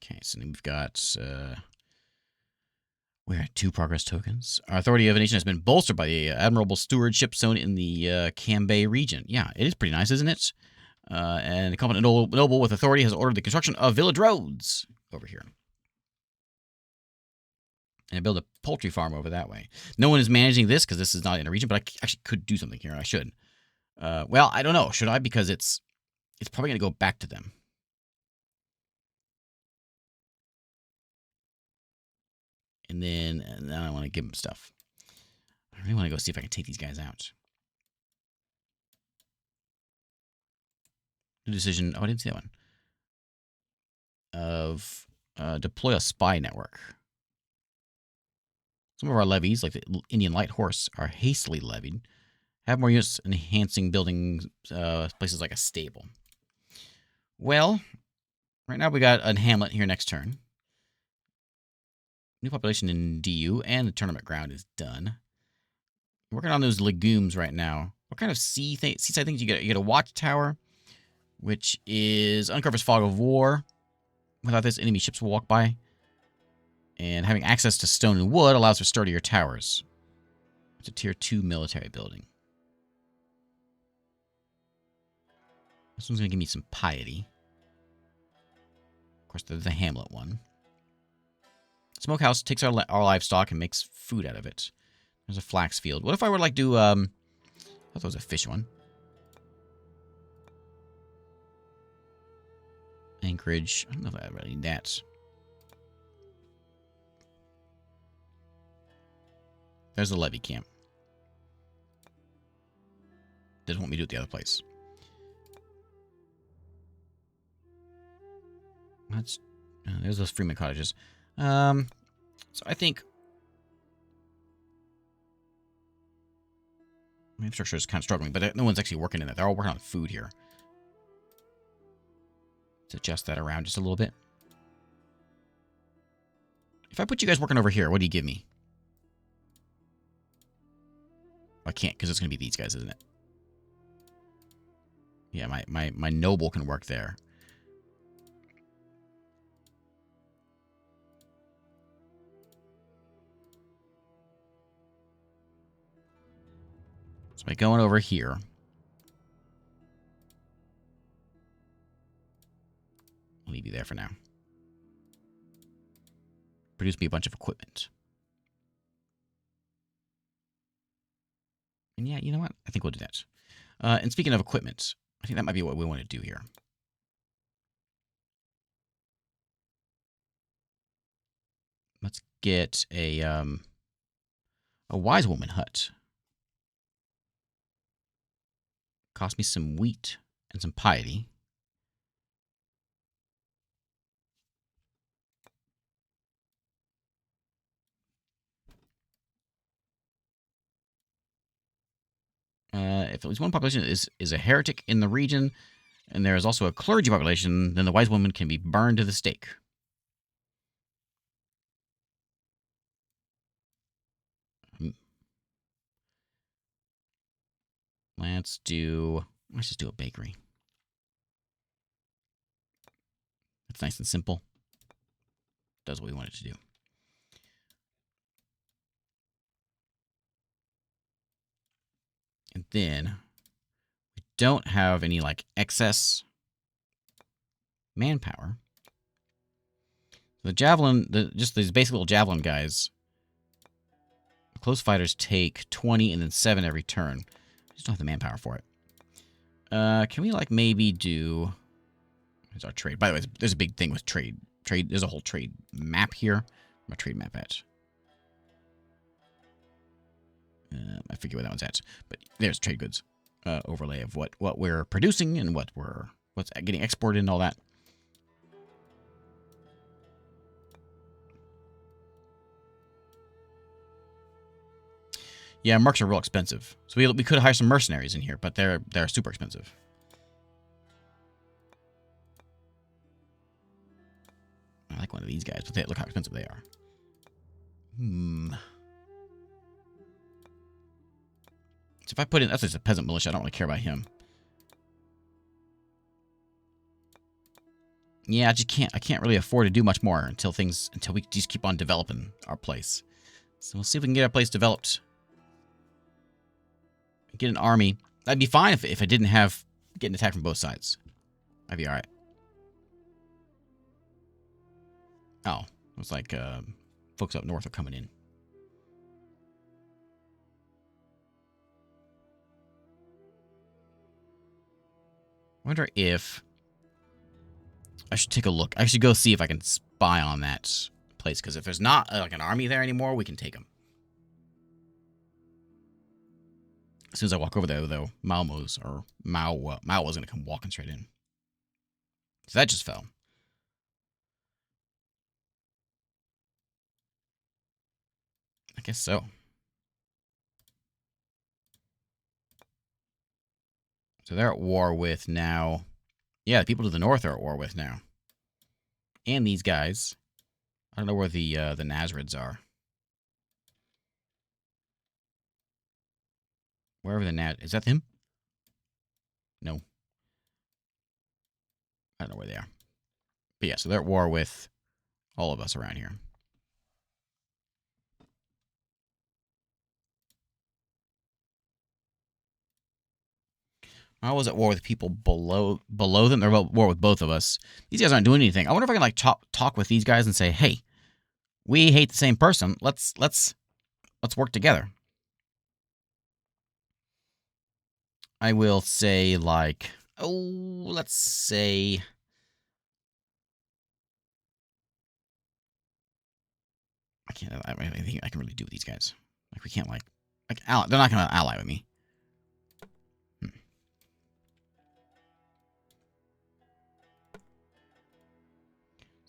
A: Okay, so then we've got... we're at 2 progress tokens. Our authority of a nation has been bolstered by the admirable stewardship zone in the Cambay region. Yeah, it is pretty nice, isn't it? And the competent noble with authority has ordered the construction of village roads over here. And build a poultry farm over that way. No one is managing this because this is not in a region, but I actually could do something here. I should. Well, I don't know. Should I? Because it's probably going to go back to them. And then I want to give them stuff. I really want to go see if I can take these guys out. New decision. Oh, I didn't see that one. Of deploy a spy network. Some of our levies, like the Indian Light Horse, are hastily levied. Have more units enhancing building places like a stable. Well, right now we got a hamlet here next turn. New population in DU, and the tournament ground is done. I'm working on those legumes right now. What kind of seaside things you get? You get a watchtower, which is uncovers fog of war. Without this, enemy ships will walk by. And having access to stone and wood allows for sturdier towers. It's a tier 2 military building. This one's going to give me some piety. Of course, there's the hamlet one. Smokehouse takes our livestock and makes food out of it. There's a flax field. What if I were to, like, do, I thought it was a fish one. Anchorage. I don't know if I really need that. There's the levy camp. Doesn't want me to do it the other place. That's there's those Freeman cottages. So I think my infrastructure is kind of struggling, but no one's actually working in it. They're all working on food here. Let's adjust that around just a little bit. If I put you guys working over here, what do you give me? I can't, because it's going to be these guys, isn't it? Yeah, my noble can work there. So by going over here, I'll leave you there for now. Produce me a bunch of equipment. And yeah, you know what? I think we'll do that. And speaking of equipment, I think that might be what we want to do here. Let's get a wise woman hut. Cost me some wheat and some piety. If at least one population is a heretic in the region, and there is also a clergy population, then the wise woman can be burned to the stake. Let's just do a bakery. It's nice and simple. Does what we want it to do. And then we don't have any like excess manpower. The javelin, just these basic little javelin guys. Close fighters take 20 and then 7 every turn. I just don't have the manpower for it. Can we like maybe do? Here's our trade. By the way, there's a big thing with trade. There's a whole trade map here. Where's my trade map at? I forget where that one's at, but there's trade goods overlay of what we're producing and what's getting exported and all that. Yeah, mercs are real expensive, so we could hire some mercenaries in here, but they're super expensive. I like one of these. these guys, but look how expensive they are. So if I put in, that's just a peasant militia. I don't really care about him. Yeah, I can't really afford to do much more until we just keep on developing our place. So we'll see if we can get our place developed. Get an army. That'd be fine if I didn't have getting attacked from both sides. I'd be alright. Oh, it was like folks up north are coming in. I wonder if I should take a look. I should go see if I can spy on that place, because if there's not like an army there anymore, we can take them. As soon as I walk over there, though, Mao was going to come walking straight in. So that just fell. I guess so. So they're at war with now. Yeah, the people to the north are at war with now. And these guys. I don't know where the Nazarids are. Wherever the is that him? No. I don't know where they are. But yeah, so they're at war with all of us around here. I was at war with people below them. They're at war with both of us. These guys aren't doing anything. I wonder if I can like talk with these guys and say, "Hey, we hate the same person. Let's work together." I will say like, oh, let's say I can't. I think I can really do with these guys. Like we can't like ally. They're not gonna ally with me.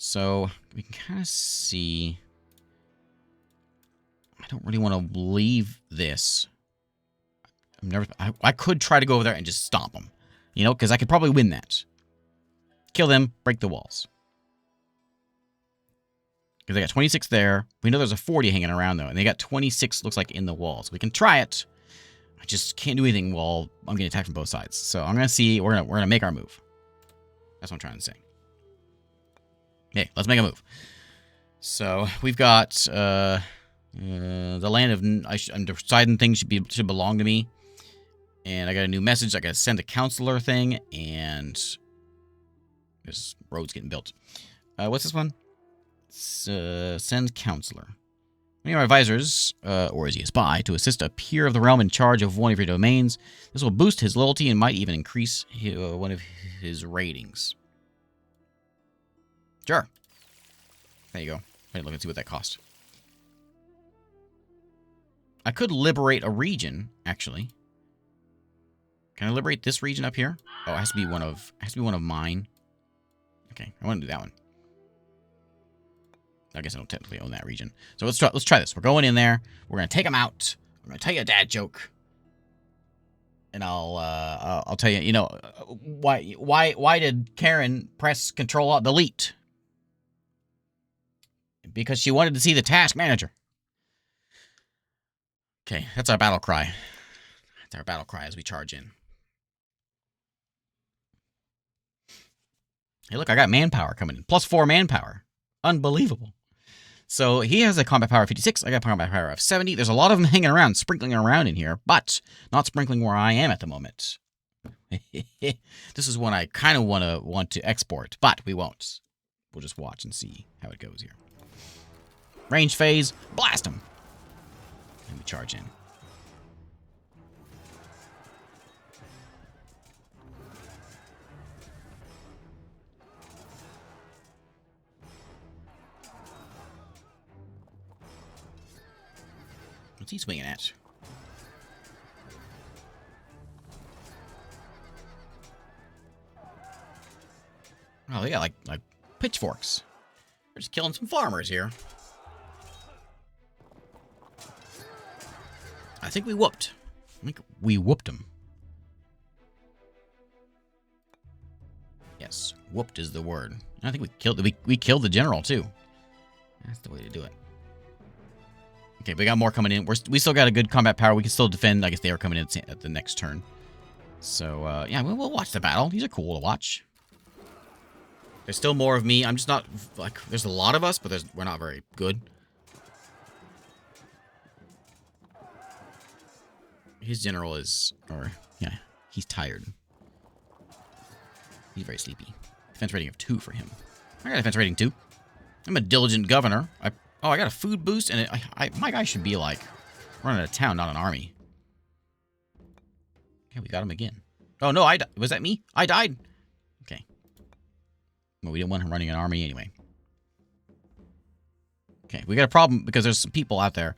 A: So we can kind of see. I don't really want to leave this. I could try to go over there and just stomp them, you know, because I could probably win that. Kill them, break the walls. Because they got 26 there. We know there's a 40 hanging around though, and they got 26. Looks like in the walls. We can try it. I just can't do anything while I'm getting attacked from both sides. So I'm gonna see. We're gonna make our move. That's what I'm trying to say. Hey, let's make a move. So we've got the land of. I'm deciding things should belong to me. And I got a new message. I got to send a counselor thing, and this road's getting built. What's this one? Send counselor. One of your advisors, or is he a spy, to assist a peer of the realm in charge of one of your domains. This will boost his loyalty and might even increase one of his ratings. Sure. There you go. Wait, look and see what that cost. I could liberate a region, actually. Can I liberate this region up here? Oh, it has to be one of mine. Okay, I want to do that one. I guess I don't technically own that region. So let's try this. We're going in there. We're gonna take them out. I'm gonna tell you a dad joke, and I'll tell you. You know, why did Karen press Control-Alt-Delete? Because she wanted to see the task manager. Okay, that's our battle cry. That's our battle cry as we charge in. Hey, look, I got manpower coming in. +4 manpower. Unbelievable. So he has a combat power of 56. I got a combat power of 70. There's a lot of them hanging around, sprinkling around in here, but not sprinkling where I am at the moment. This is one I kind of want to export, but we won't. We'll just watch and see how it goes here. Range phase, blast him. And we charge in. What's he swinging at? Oh, they got like pitchforks. They're just killing some farmers here. I think we whooped. I think we whooped them. Yes, whooped is the word. I think we killed the general too. That's the way to do it. Okay, we got more coming in. We still got a good combat power. We can still defend. I guess they are coming in at the next turn. So, yeah, we'll watch the battle. These are cool to watch. There's still more of me. I'm just not, like, there's a lot of us, but we're not very good. His general is, yeah, he's tired. He's very sleepy. Defense rating of 2 for him. I got a defense rating 2. I'm a diligent governor. I got a food boost, and my guy should be, like, running a town, not an army. Yeah, we got him again. Oh, no, was that me? I died. Okay. Well, we didn't want him running an army anyway. Okay, we got a problem because there's some people out there.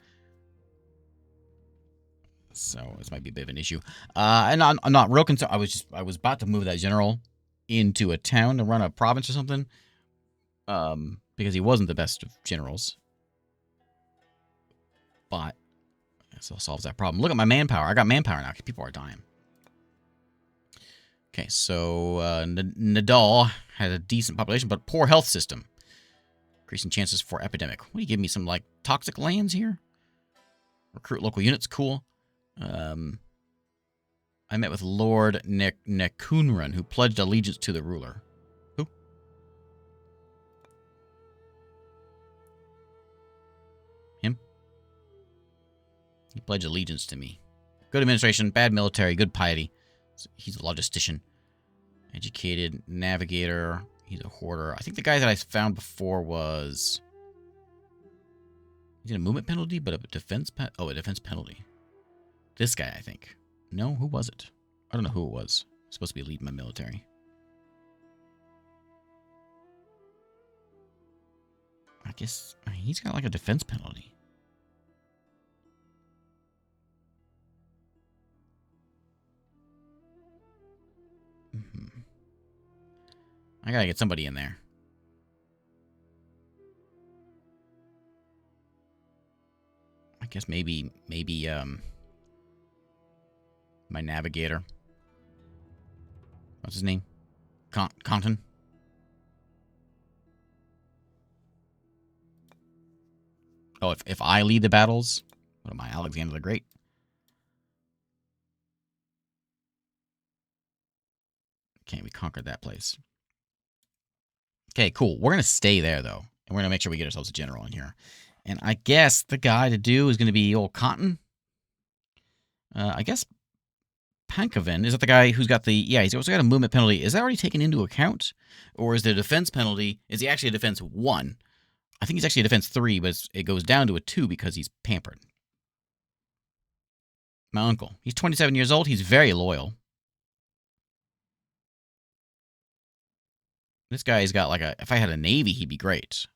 A: So this might be a bit of an issue. And I'm not real concerned. I was about to move that general into a town to run a province or something. Because he wasn't the best of generals. But it still solves that problem. Look at my manpower. I got manpower now. People are dying. Okay, so Nadal had a decent population, but poor health system. Increasing chances for epidemic. What do you give me? Some, like, toxic lands here? Recruit local units. Cool. I met with Lord Nekunran, who pledged allegiance to the ruler. Who? Him? He pledged allegiance to me. Good administration, bad military, good piety. He's a logistician. Educated, navigator. He's a hoarder. I think the guy that I found before was... He did a movement penalty, but a defense a defense penalty. This guy, I think. No, who was it? I don't know who it was. It's supposed to be leading my military. I guess he's got like a defense penalty. I gotta get somebody in there. I guess maybe my navigator. What's his name? Conton. Oh, if I lead the battles, what am I, Alexander the Great? Okay, we conquered that place. Okay, cool. We're going to stay there, though. And we're going to make sure we get ourselves a general in here. And I guess the guy to do is going to be old Conton. I guess Pankoven. Is that the guy who's got the... Yeah, he's also got a movement penalty. Is that already taken into account? Or is the defense penalty... Is he actually a defense 1? I think he's actually a defense 3, but it goes down to a 2 because he's pampered. My uncle. He's 27 years old. He's very loyal. This guy's got like a... If I had a navy, he'd be great.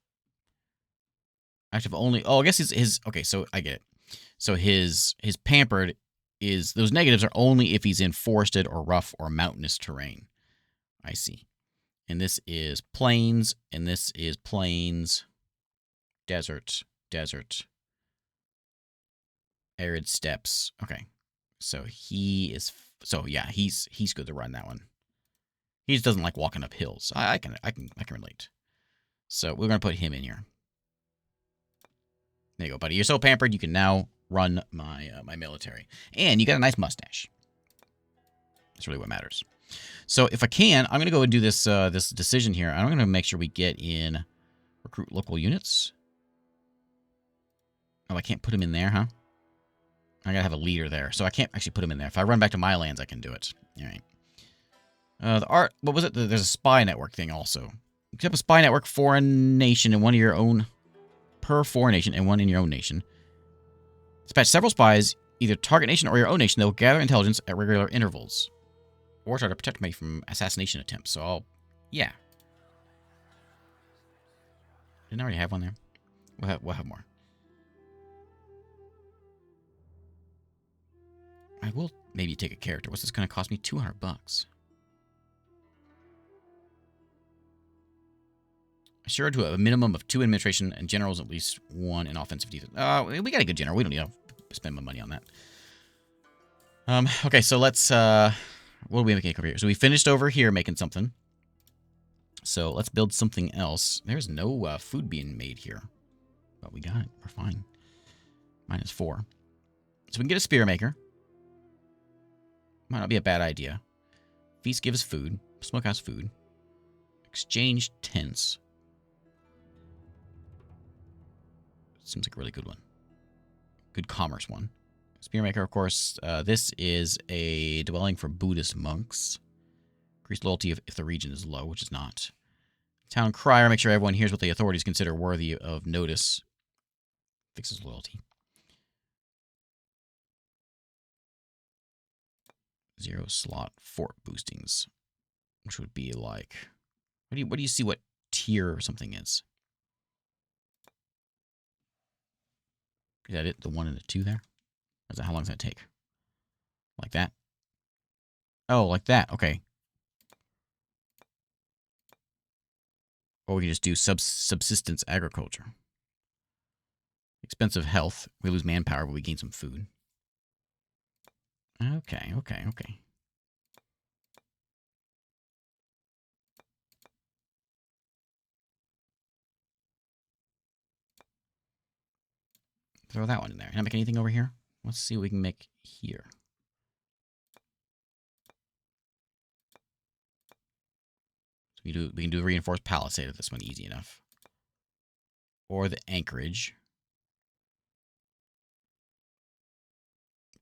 A: Active only... Oh, I guess his... Okay, so I get it. So his pampered is... Those negatives are only if he's in forested or rough or mountainous terrain. I see. And this is plains, and this is plains, desert, arid steppes. Okay. So he is... So yeah, he's good to run that one. He just doesn't like walking up hills. I can relate. So we're gonna put him in here. There you go, buddy. You're so pampered. You can now run my my military, and you got a nice mustache. That's really what matters. So if I can, I'm gonna go and do this this decision here. I'm gonna make sure we get in recruit local units. Oh, I can't put him in there, huh? I gotta have a leader there, so I can't actually put him in there. If I run back to my lands, I can do it. All right. The art, what was it? There's a spy network thing also. Except a spy network for a nation and one of your own, per foreign nation and one in your own nation. Dispatch several spies, either target nation or your own nation, that will gather intelligence at regular intervals. Or try to protect me from assassination attempts. So I'll, yeah. Didn't I already have one there? We'll have more. I will maybe take a character. What's this going to cost me? $200. Assured to a minimum of 2 administration and generals, at least 1 in offensive defense. We got a good general. We don't need to spend my money on that. Okay, so let's... what are we making over here? So we finished over here making something. So let's build something else. There's no food being made here. But we got it. We're fine. -4. So we can get a spear maker. Might not be a bad idea. Feast gives food. Smokehouse food. Exchange tents. Seems like a really good one. Good commerce one. Spearmaker, of course. This is a dwelling for Buddhist monks. Increase loyalty if the region is low, which is not. Town crier, make sure everyone hears what the authorities consider worthy of notice. Fixes loyalty. 0 slot fort boostings, which would be like. What do you see? What tier or something is? Is that it? The 1 and the 2 there? Or is that how long does that take? Like that? Oh, like that. Okay. Or we can just do subsistence agriculture. Expensive health. We lose manpower, but we gain some food. Okay. Throw that one in there. Can I make anything over here? Let's see what we can make here. So we can do the reinforced palisade of this one easy enough. Or the anchorage.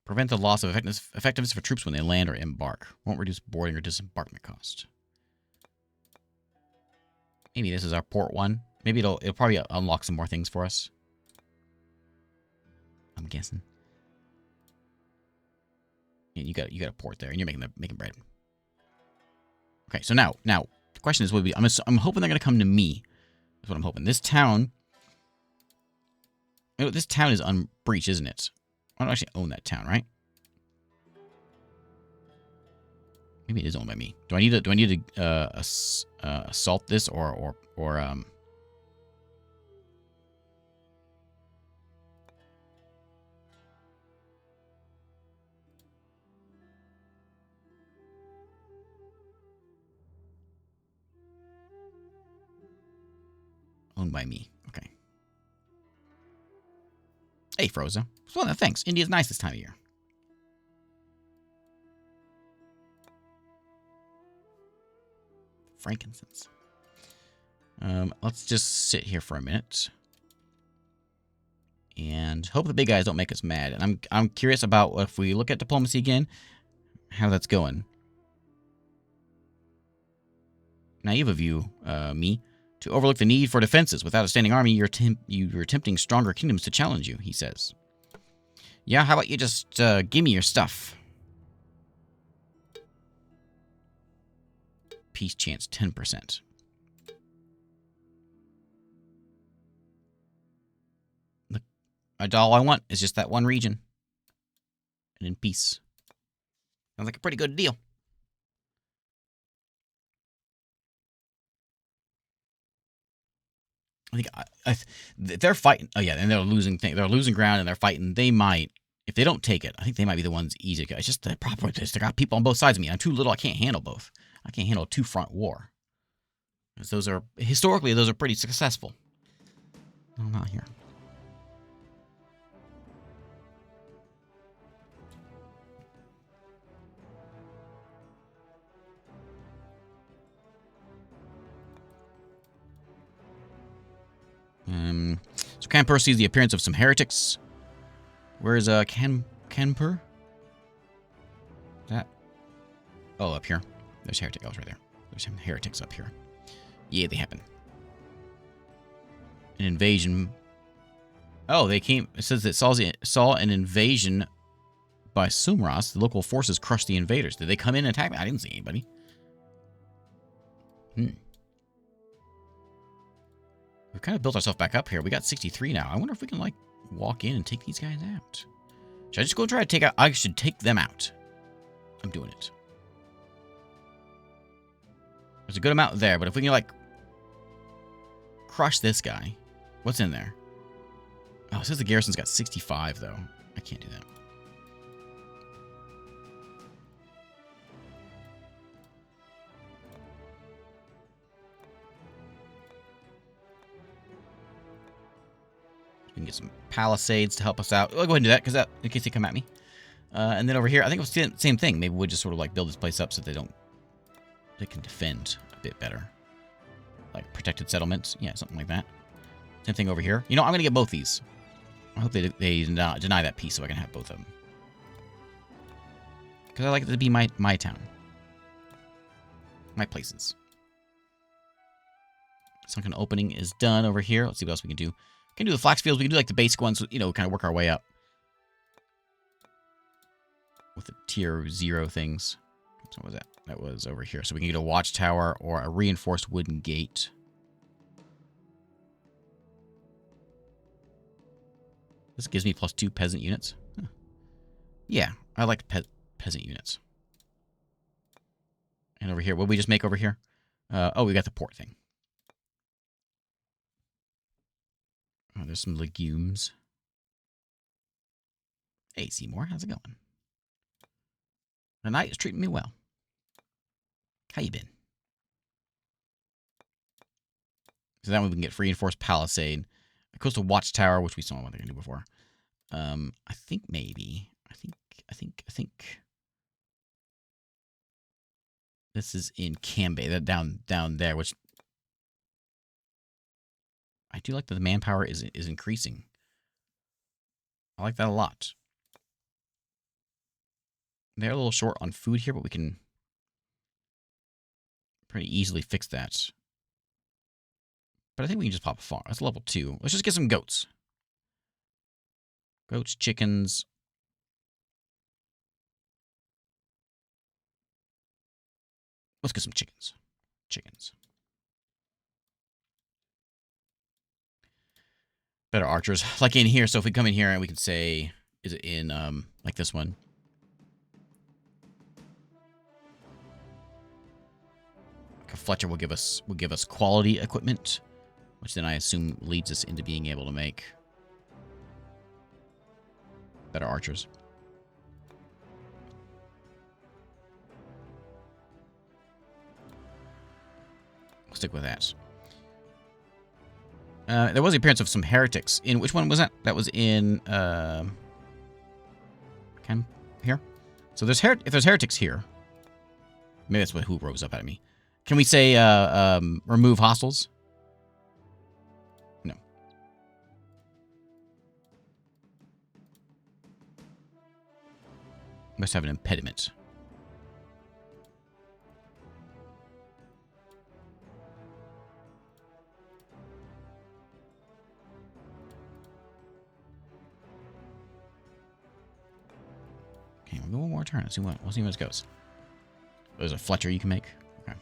A: Prevent the loss of effectiveness for troops when they land or embark. Won't reduce boarding or disembarkment cost. Maybe this is our port one. Maybe it'll probably unlock some more things for us. I'm guessing. Yeah, you got a port there, and you're making bread. Okay, so now the question is, I'm hoping they're gonna come to me. That's what I'm hoping. This town. This town is unbreached, isn't it? I don't actually own that town, right? Maybe it is owned by me. Do I need to assault this or owned by me? Okay. Hey, Froza. Well, thanks. India's nice this time of year. Frankincense. Let's just sit here for a minute. And hope the big guys don't make us mad. And I'm curious about if we look at diplomacy again, how that's going. Naive of you, me, to overlook the need for defenses. Without a standing army, you're tempting stronger kingdoms to challenge you, he says. Yeah, how about you just give me your stuff? Peace chance 10%. Look, all I want is just that one region. And in peace. Sounds like a pretty good deal. I think they're fighting. Oh yeah, and they're losing. They're losing ground, and they're fighting. They might, if they don't take it, I think they might be the ones easy to go. It's just the proper. They got people on both sides of me. I'm too little. I can't handle both. I can't handle a two-front war. Because those are historically pretty successful. No, not here. So Kanpur sees the appearance of some heretics. Where's Kanpur? That? Oh, up here. There's heretic. Oh, it's right there. There's some heretics up here. Yeah, they happen. An invasion. Oh, they came. It says that saw an invasion by Sumras. The local forces crushed the invaders. Did they come in and attack me? I didn't see anybody. We've kind of built ourselves back up here. We got 63 now. I wonder if we can, like, walk in and take these guys out. Should I just go try to take out... I should take them out. I'm doing it. There's a good amount there, but if we can, like, crush this guy. What's in there? Oh, it says the garrison's got 65, though. I can't do that. can get some palisades to help us out. I'll go ahead and do that, because that, in case they come at me. And then over here, I think it was the same thing. Maybe we'll just sort of like build this place up so they can defend a bit better. Like protected settlements. Yeah, something like that. Same thing over here. You know, I'm going to get both these. I hope they deny that piece so I can have both of them. Because I like it to be my town. My places. Sunken opening is done over here. Let's see what else we can do. We can do the flax fields. We can do like the basic ones, you know, kind of work our way up. With the tier 0 things. So what was that? That was over here. So we can get a watchtower or a reinforced wooden gate. This gives me +2 peasant units. Huh. Yeah, I like peasant units. And over here, what did we just make over here? Oh, we got the port thing. Oh, there's some legumes. Hey, Seymour, how's it going? The knight is treating me well. How you been? So that way we can get reinforced palisade. A coastal watchtower, which we saw what they're gonna do before. I think maybe. I think. This is in Cambay, that down there, which I do like that the manpower is increasing. I like that a lot. They're a little short on food here, but we can pretty easily fix that. But I think we can just pop a farm. That's level 2. Let's just get some goats. Goats, chickens. Let's get some chickens. Better archers. Like in here, so if we come in here and we can say, is it in, like this one? Like a Fletcher will give us quality equipment, which then I assume leads us into being able to make better archers. We'll stick with that. There was the appearance of some heretics. In which one was that? That was in here. So if there's heretics here, maybe that's who rose up at me. Can we say remove hostiles? No. Must have an impediment. Okay, we'll go one more turn. We'll see where this goes. There's a Fletcher you can make. Okay.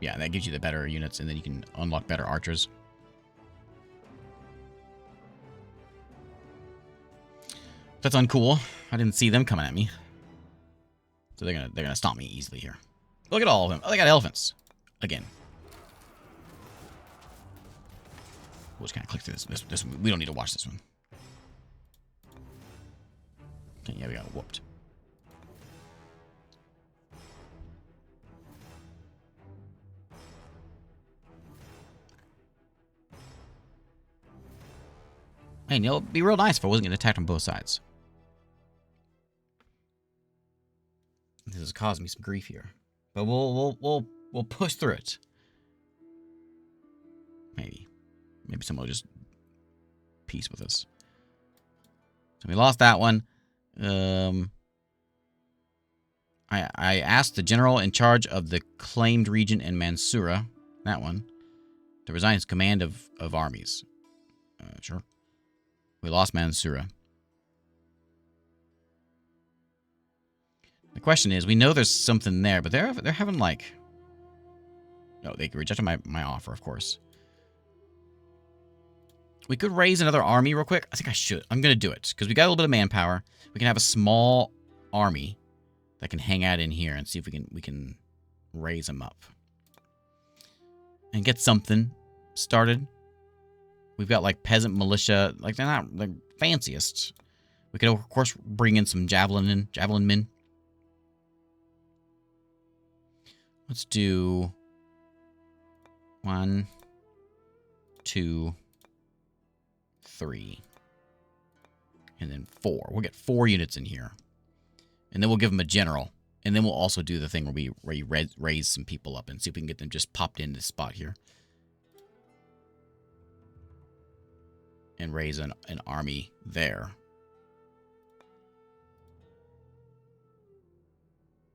A: Yeah, that gives you the better units, and then you can unlock better archers. That's uncool. I didn't see them coming at me. So they're gonna stomp me easily here. Look at all of them. Oh, they got elephants. Again. We'll just kind of click through this one. We don't need to watch this one. Okay, yeah, we got whooped. Hey, Neil, it'd be real nice if I wasn't getting attacked on both sides. This has caused me some grief here, but we'll push through it. Maybe someone will just peace with us. So we lost that one. I asked the general in charge of the claimed region in Mansura, that one, to resign his command of armies. Sure. We lost Mansura. The question is, we know there's something there, but they're having like... No, they rejected my offer, of course. We could raise another army real quick. I think I should. I'm going to do it, because we got a little bit of manpower. We can have a small army that can hang out in here and see if we can raise them up. And get something started. We've got like peasant militia. Like they're not the fanciest. We could of course bring in some javelin men. Let's do 1, 2, 3. And then 4. We'll get 4 units in here. And then we'll give them a general. And then we'll also do the thing where we raise some people up and see if we can get them just popped in this spot here. And raise an army there.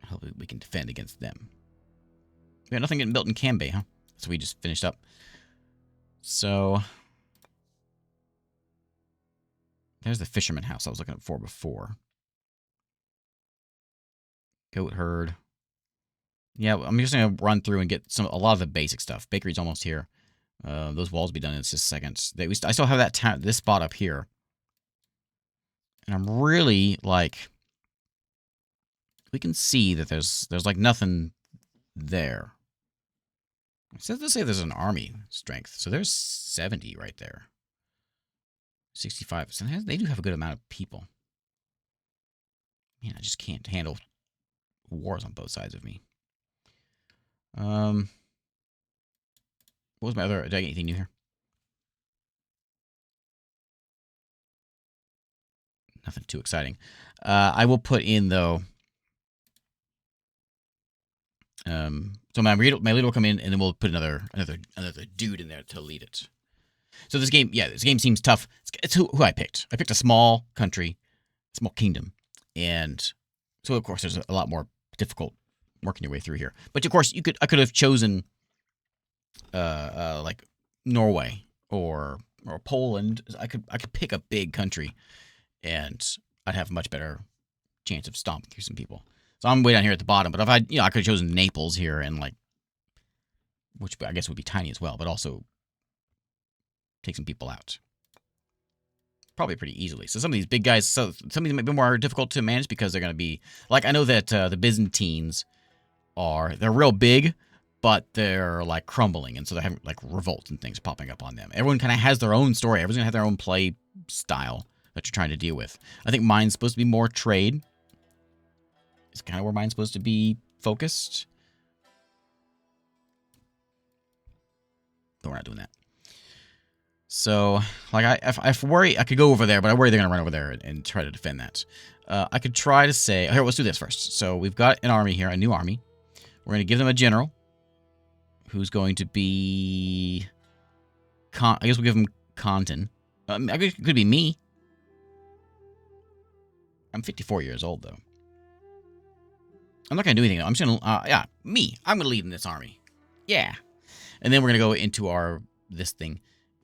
A: Hopefully we can defend against them. We got nothing getting built in Cambay, huh? So we just finished up. So there's the fisherman house I was looking for before. Goat herd. Yeah, I'm just going to run through and get a lot of the basic stuff. Bakery's almost here. Those walls will be done in just seconds. I still have this spot up here. And I'm really, like... We can see that there's like nothing there. It says to say there's an army strength. So there's 70 right there. 65. So they do have a good amount of people. Man, I just can't handle wars on both sides of me. What was my other... Did I get anything new here? Nothing too exciting. I will put in, though... So my leader will come in, and then we'll put another dude in there to lead it. So this game seems tough. It's who I picked. I picked a small country, small kingdom, and so of course there's a lot more difficult working your way through here. But of course I could have chosen, like Norway or Poland. I could pick a big country, and I'd have a much better chance of stomping through some people. So I'm way down here at the bottom, but if I could have chosen Naples here and which I guess would be tiny as well, but also take some people out. Probably pretty easily. So some of these big guys, some of these might be more difficult to manage because they're going to be, like, I know that the Byzantines they're real big, but they're like crumbling, and so they're having like revolts and things popping up on them. Everyone kind of has their own story. Everyone's going to have their own play style that you're trying to deal with. I think mine's supposed to be more trade. It's kind of where mine's supposed to be focused. But we're not doing that. So, like, I worry, I could go over there, but I worry they're going to run over there and try to defend that. I could try to say, here, let's do this first. So we've got an army here, a new army. We're going to give them a general who's going to be, I guess we'll give him Contin. I guess it could be me. I'm 54 years old, though. I'm not going to do anything, though. I'm just going to, yeah, me. I'm going to lead in this army. Yeah. And then we're going to go into this thing,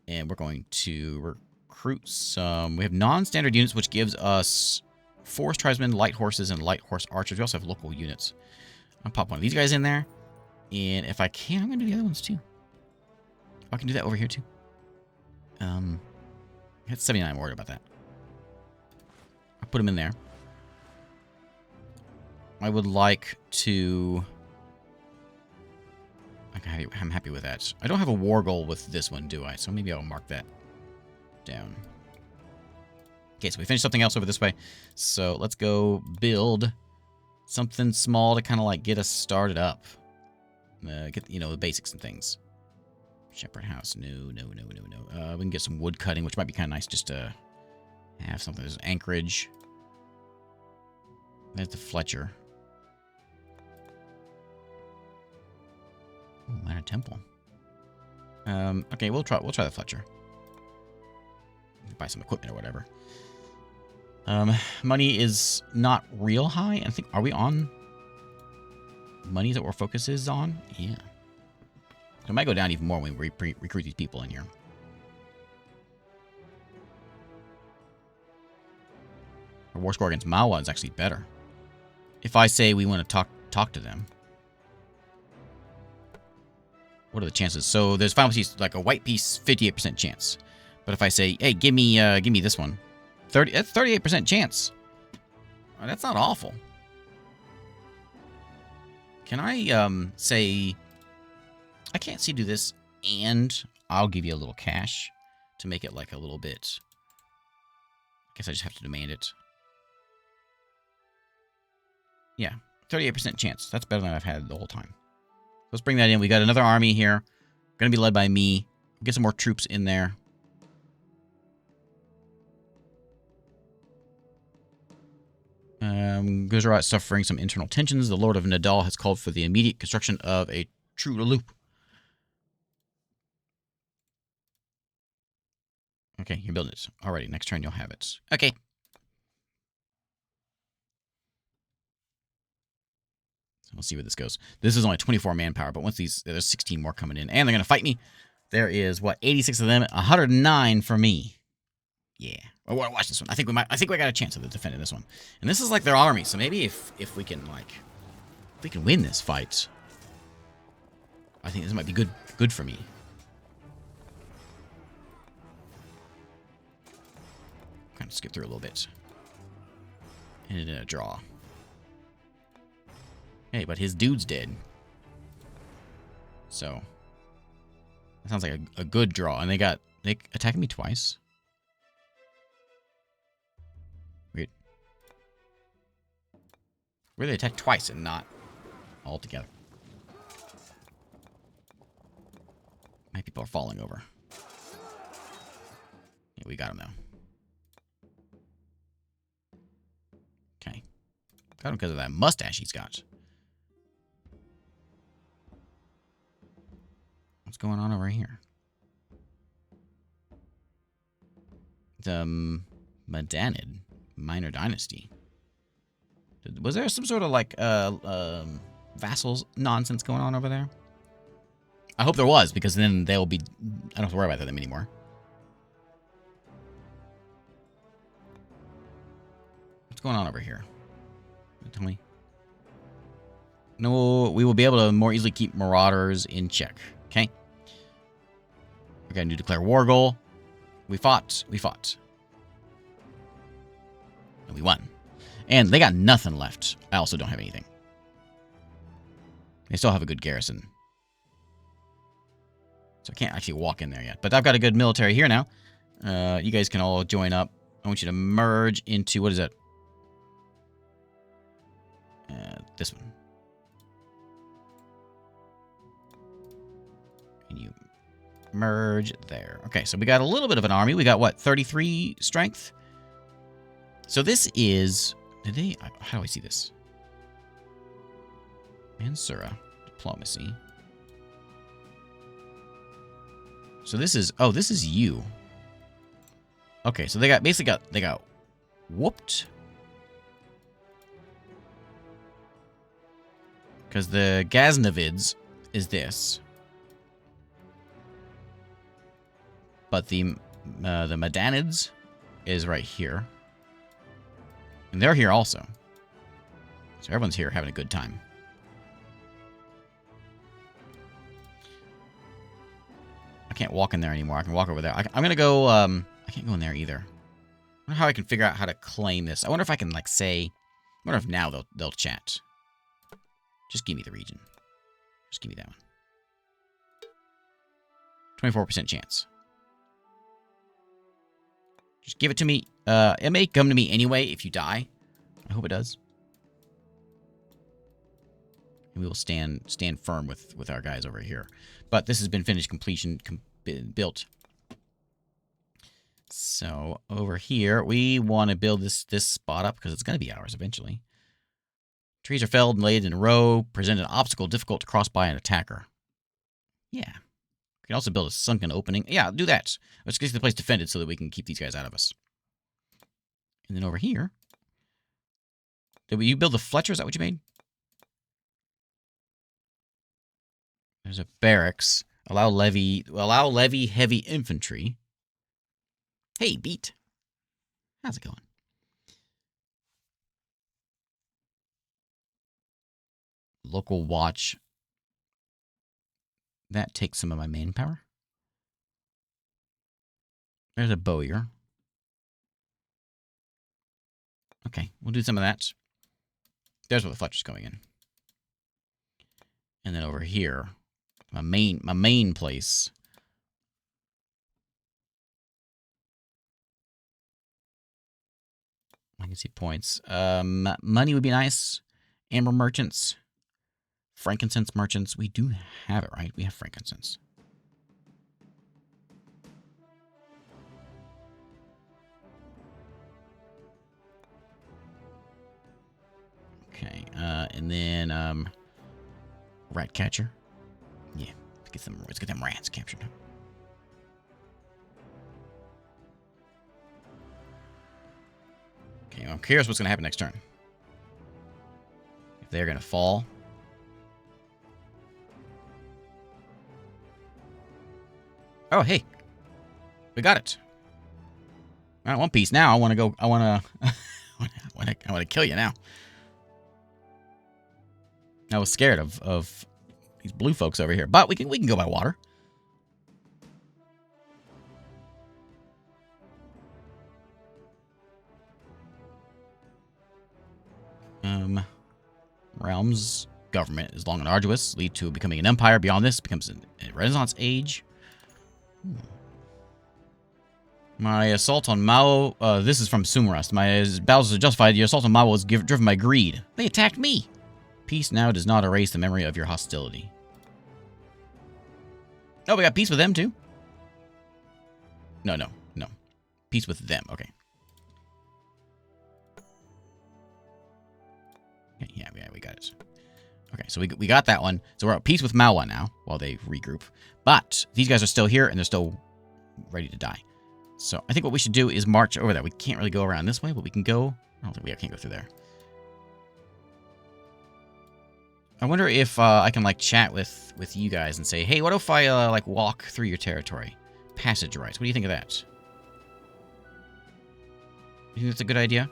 A: and we're going to recruit some. We have non-standard units, which gives us forest tribesmen, light horses, and light horse archers. We also have local units. I'll pop one of these guys in there, and if I can, I'm going to do the other ones, too. I can do that over here, too. Hit 79, I'm worried about that. I'll put them in there. I would like to... Okay, I'm happy with that. I don't have a war goal with this one, do I? So maybe I'll mark that down. Okay, so we finished something else over this way. So let's go build something small to kind of like get us started up. Get, the basics and things. Shepherd house. No. We can get some wood cutting, which might be kind of nice just to have something. There's anchorage. There's the Fletcher. Ooh, minor temple. Okay, we'll try the Fletcher. Buy some equipment or whatever. Money is not real high. I think, are we on money that our focus is on? Yeah. So it might go down even more when we recruit these people in here. Our war score against Mawa is actually better. If I say we want to talk to them. What are the chances? So there's final piece, like a white piece, 58% chance. But if I say, hey, give me this one, that's 38% chance. Oh, that's not awful. Can I say, I can't see do this, and I'll give you a little cash to make it like a little bit. I guess I just have to demand it. Yeah, 38% chance. That's better than I've had the whole time. Let's bring that in. We got another army here. Going to be led by me. Get some more troops in there. Gujarat suffering some internal tensions. The Lord of Nadal has called for the immediate construction of a true loop. Okay, you're building it. Alrighty, next turn you'll have it. Okay. So we'll see where this goes. This is only 24 manpower, but once there's 16 more coming in, and they're gonna fight me. There is what 86 of them, 109 for me. Yeah. Oh, watch this one. I think we got a chance of defending this one. And this is like their army, so maybe if we can win this fight, I think this might be good for me. Kind of skip through a little bit. And it did a draw. Hey, but his dude's dead. So that sounds like a good draw. And they attacking me twice. Wait. Where they attack twice and not all together? My people are falling over. Yeah, we got him though. Okay. Got him because of that mustache he's got. What's going on over here? The Madanid Minor Dynasty. Was there some sort of like vassals nonsense going on over there? I hope there was, because then they'll be... I don't have to worry about them anymore. What's going on over here? Tell me. No, we will be able to more easily keep marauders in check. Okay? We're going to declare war goal. We fought. We fought. And we won. And they got nothing left. I also don't have anything. They still have a good garrison. So I can't actually walk in there yet. But I've got a good military here now. You guys can all join up. I want you to merge into... What is that? This one. And you merge there. Okay, so we got a little bit of an army. We got, what, 33 strength? So this is... Did they... How do I see this? Mansura. Diplomacy. So this is... Oh, this is you. Okay, so they got... Basically they got whooped. Because the Ghaznavids is this. But the Madanids is right here. And they're here also. So everyone's here having a good time. I can't walk in there anymore. I can walk over there. I'm going to go... I can't go in there either. I wonder how I can figure out how to claim this. I wonder if I can, like, say... I wonder if now they'll chat. Just give me the region. Just give me that one. 24% chance. Just give it to me. It may come to me anyway if you die. I hope it does. And we will stand firm with our guys over here. But this has been finished, completion, built. So over here, we want to build this spot up because it's going to be ours eventually. Trees are felled and laid in a row, present an obstacle difficult to cross by an attacker. Yeah. We can also build a sunken opening. Yeah, do that. Let's get the place defended so that we can keep these guys out of us. And then over here... Did you build the Fletcher? Is that what you made? There's a barracks. Allow levy heavy infantry. Hey, Beat. How's it going? Local watch. That takes some of my manpower. There's a bowyer. Okay, we'll do some of that. There's where the Fletcher's going in. And then over here, my main place. I can see points. Money would be nice. Amber merchants. Frankincense merchants. We do have it, right? We have frankincense. and then rat catcher. Yeah, let's get them rats captured. Okay, I'm curious what's gonna happen next turn. If they're gonna fall. Oh, hey, we got it. I don't want peace now. I want to go. I want to. I want to kill you now. I was scared of these blue folks over here, but we can go by water. Realms government is long and arduous, lead to becoming an empire. Beyond this, becomes a Renaissance age. My assault on Mao, this is from Sumerust. My battles are justified. Your assault on Mao was driven by greed. They attacked me. Peace now does not erase the memory of your hostility. Oh, we got peace with them too? No. Peace with them, okay. Yeah, we got it. Okay, so we got that one. So we're at peace with Mawa now, while they regroup. But these guys are still here, and they're still ready to die. So I think what we should do is march over there. We can't really go around this way, but we can go... I don't think I can't go through there. I wonder if I can, like, chat with you guys and say, hey, what if I, like, walk through your territory? Passage rights. What do you think of that? You think that's a good idea?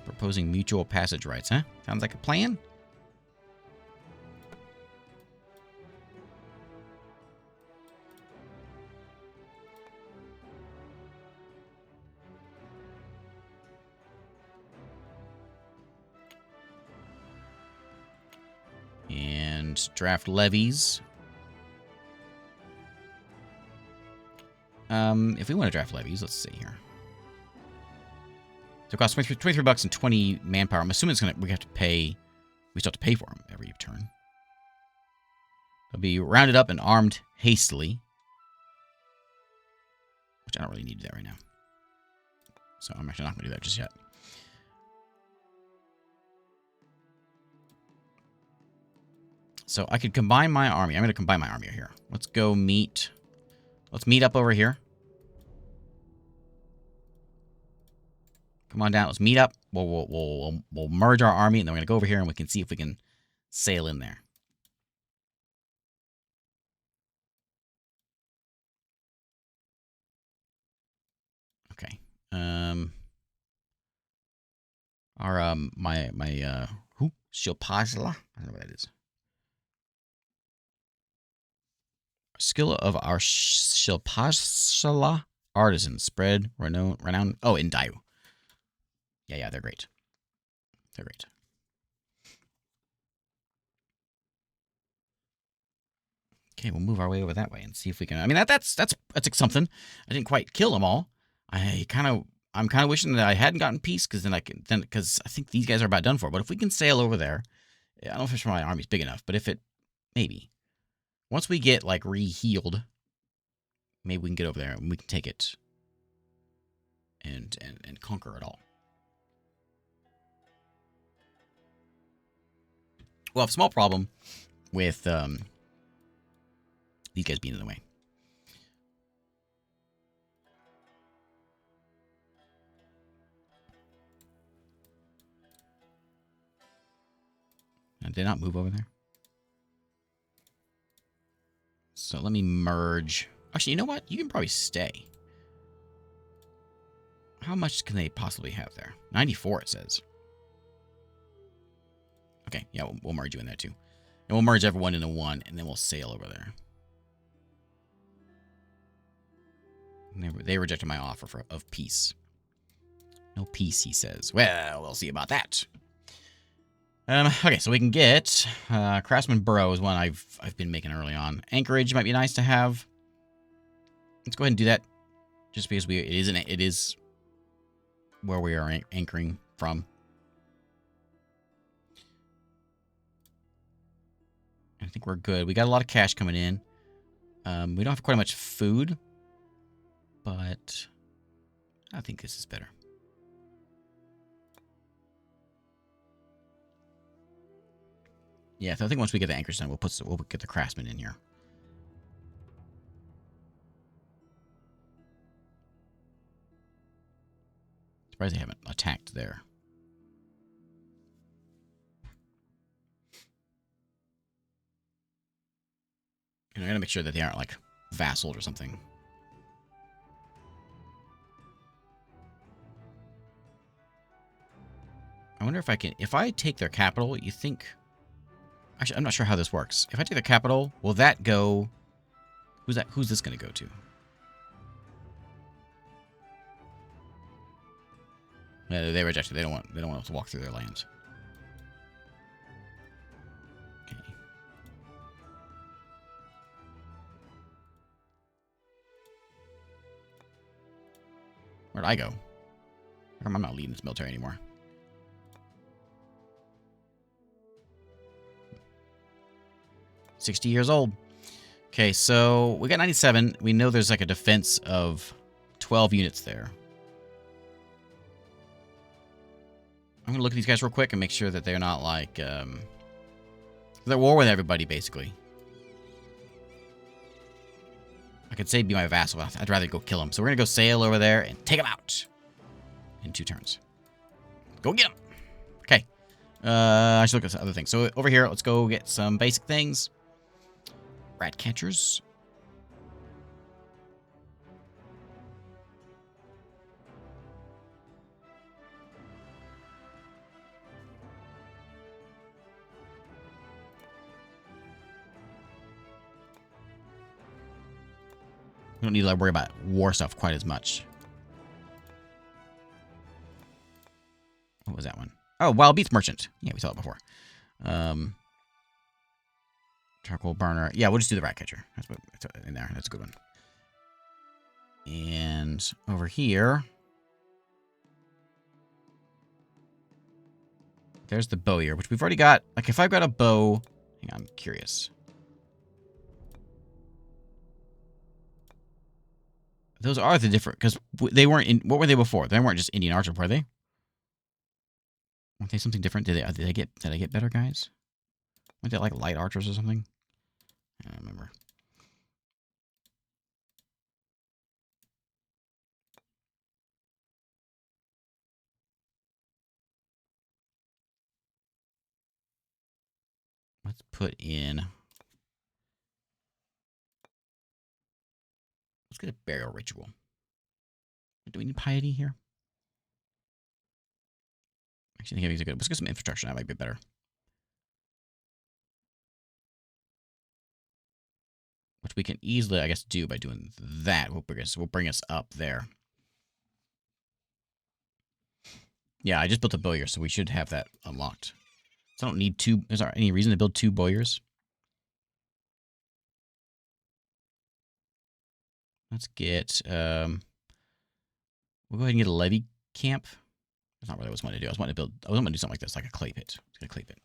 A: Proposing mutual passage rights, huh? Sounds like a plan? And draft levies. If we want to draft levies, let's see here. So it costs 23 bucks and 20 manpower. I'm assuming we still have to pay for them every turn. They'll be rounded up and armed hastily. Which I don't really need to do that right now. So I'm actually not going to do that just yet. So I could combine my army. I'm going to combine my army here. Let's go meet. Let's meet up over here. Come on down. Let's meet up. We'll merge our army, and then we're going to go over here, and we can see if we can sail in there. Okay. Who? Shilpazla? I don't know what that is. Skill of our Shilpazla artisans spread renown. Oh, in Dayu. Yeah, they're great. They're great. Okay, we'll move our way over that way and see if we can. I mean, that's something. I didn't quite kill them all. I'm kind of wishing that I hadn't gotten peace because because I think these guys are about done for. But if we can sail over there, I don't know if my army's big enough, but maybe once we get like re-healed, maybe we can get over there and we can take it and conquer it all. Well, I have a small problem with these guys being in the way. Did they not move over there? So let me merge. Actually, you know what? You can probably stay. How much can they possibly have there? 94, it says. Okay, yeah, we'll merge you in there too. And we'll merge everyone into one, and then we'll sail over there. And they rejected my offer of peace. No peace, he says. Well, we'll see about that. Okay, so we can get Craftsman Burrow is one I've been making early on. Anchorage might be nice to have. Let's go ahead and do that, just because it is where we are anchoring from. I think we're good. We got a lot of cash coming in. We don't have quite much food, but I think this is better. Yeah, so I think once we get the anchors done, we'll get the craftsman in here. Surprised they haven't attacked there. And I gotta make sure that they aren't like vassaled or something. I wonder if I can, if I take their capital, you think, actually, I'm not sure how this works. If I take their capital, will that go, who's this going to go to? They rejected. They don't want us to walk through their lands. Okay. Where'd I go? How come I'm not leading this military anymore? $60 years old. Okay, so we got 97. We know there's like a defense of 12 units there. I'm gonna look at these guys real quick and make sure that they're not like they're at war with everybody basically. I could say be my vassal. I'd rather go kill him. So we're gonna go sail over there and take him out in 2 turns. Go get him. Okay. I should look at some other things. So over here, let's go get some basic things. Rat catchers. We don't need to worry about war stuff quite as much. What was that one? Oh, Wild Beast Merchant. Yeah, we saw it before. Charcoal burner. Yeah, we'll just do the rat catcher. That's what it's in there. That's a good one. And over here, there's the bowyer, which we've already got. Like, if I've got a bow, hang on, I'm curious. Those are the different, because they weren't in. What were they before? They weren't just Indian archer, were they? Weren't they something different? Did I get better guys? Weren't they like light archers or something? I don't remember. Let's put in. Let's get a burial ritual. Do we need piety here? Actually, I think these are good. Let's get some infrastructure. That might be better. Which we can easily, I guess, do by doing that. Will bring us up there. Yeah, I just built a bowyer, so we should have that unlocked. So I don't need 2. Is there any reason to build 2 bowyers? Let's get, we'll go ahead and get a levy camp. That's not what I was wanting to do. I was wanting to do something like this, like a clay pit. Let's get a clay pit.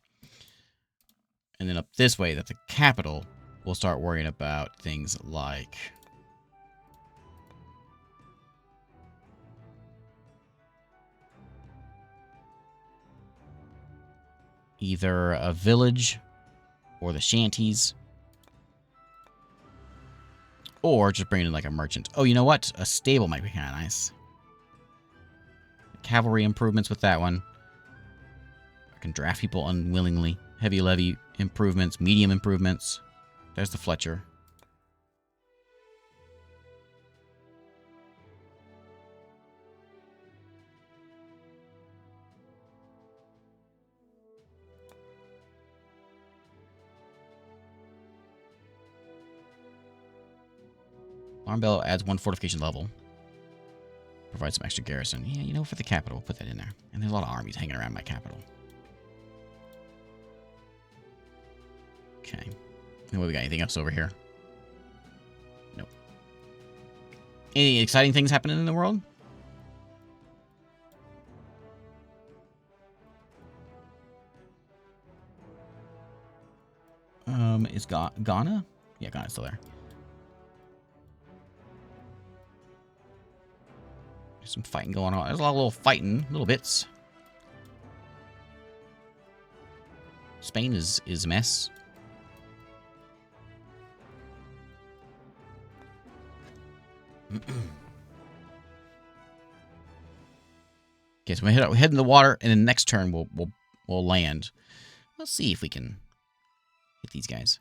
A: And then up this way, that's the capital, we'll start worrying about things like either a village or the shanties, or just bringing in like a merchant. Oh, you know what? A stable might be kind of nice. Cavalry improvements with that one. I can draft people unwillingly. Heavy levy improvements, medium improvements. There's the Fletcher. Alarm bell adds 1 fortification level. Provide some extra garrison. Yeah, you know, for the capital, we'll put that in there. And there's a lot of armies hanging around my capital. Okay. And what we got? Anything else over here? Nope. Any exciting things happening in the world? Is Ghana? Yeah, Ghana's still there. There's some fighting going on. There's a lot of little fighting, little bits. Spain is a mess. Okay, so we head in the water, and then next turn we'll land. Let's see if we can hit these guys.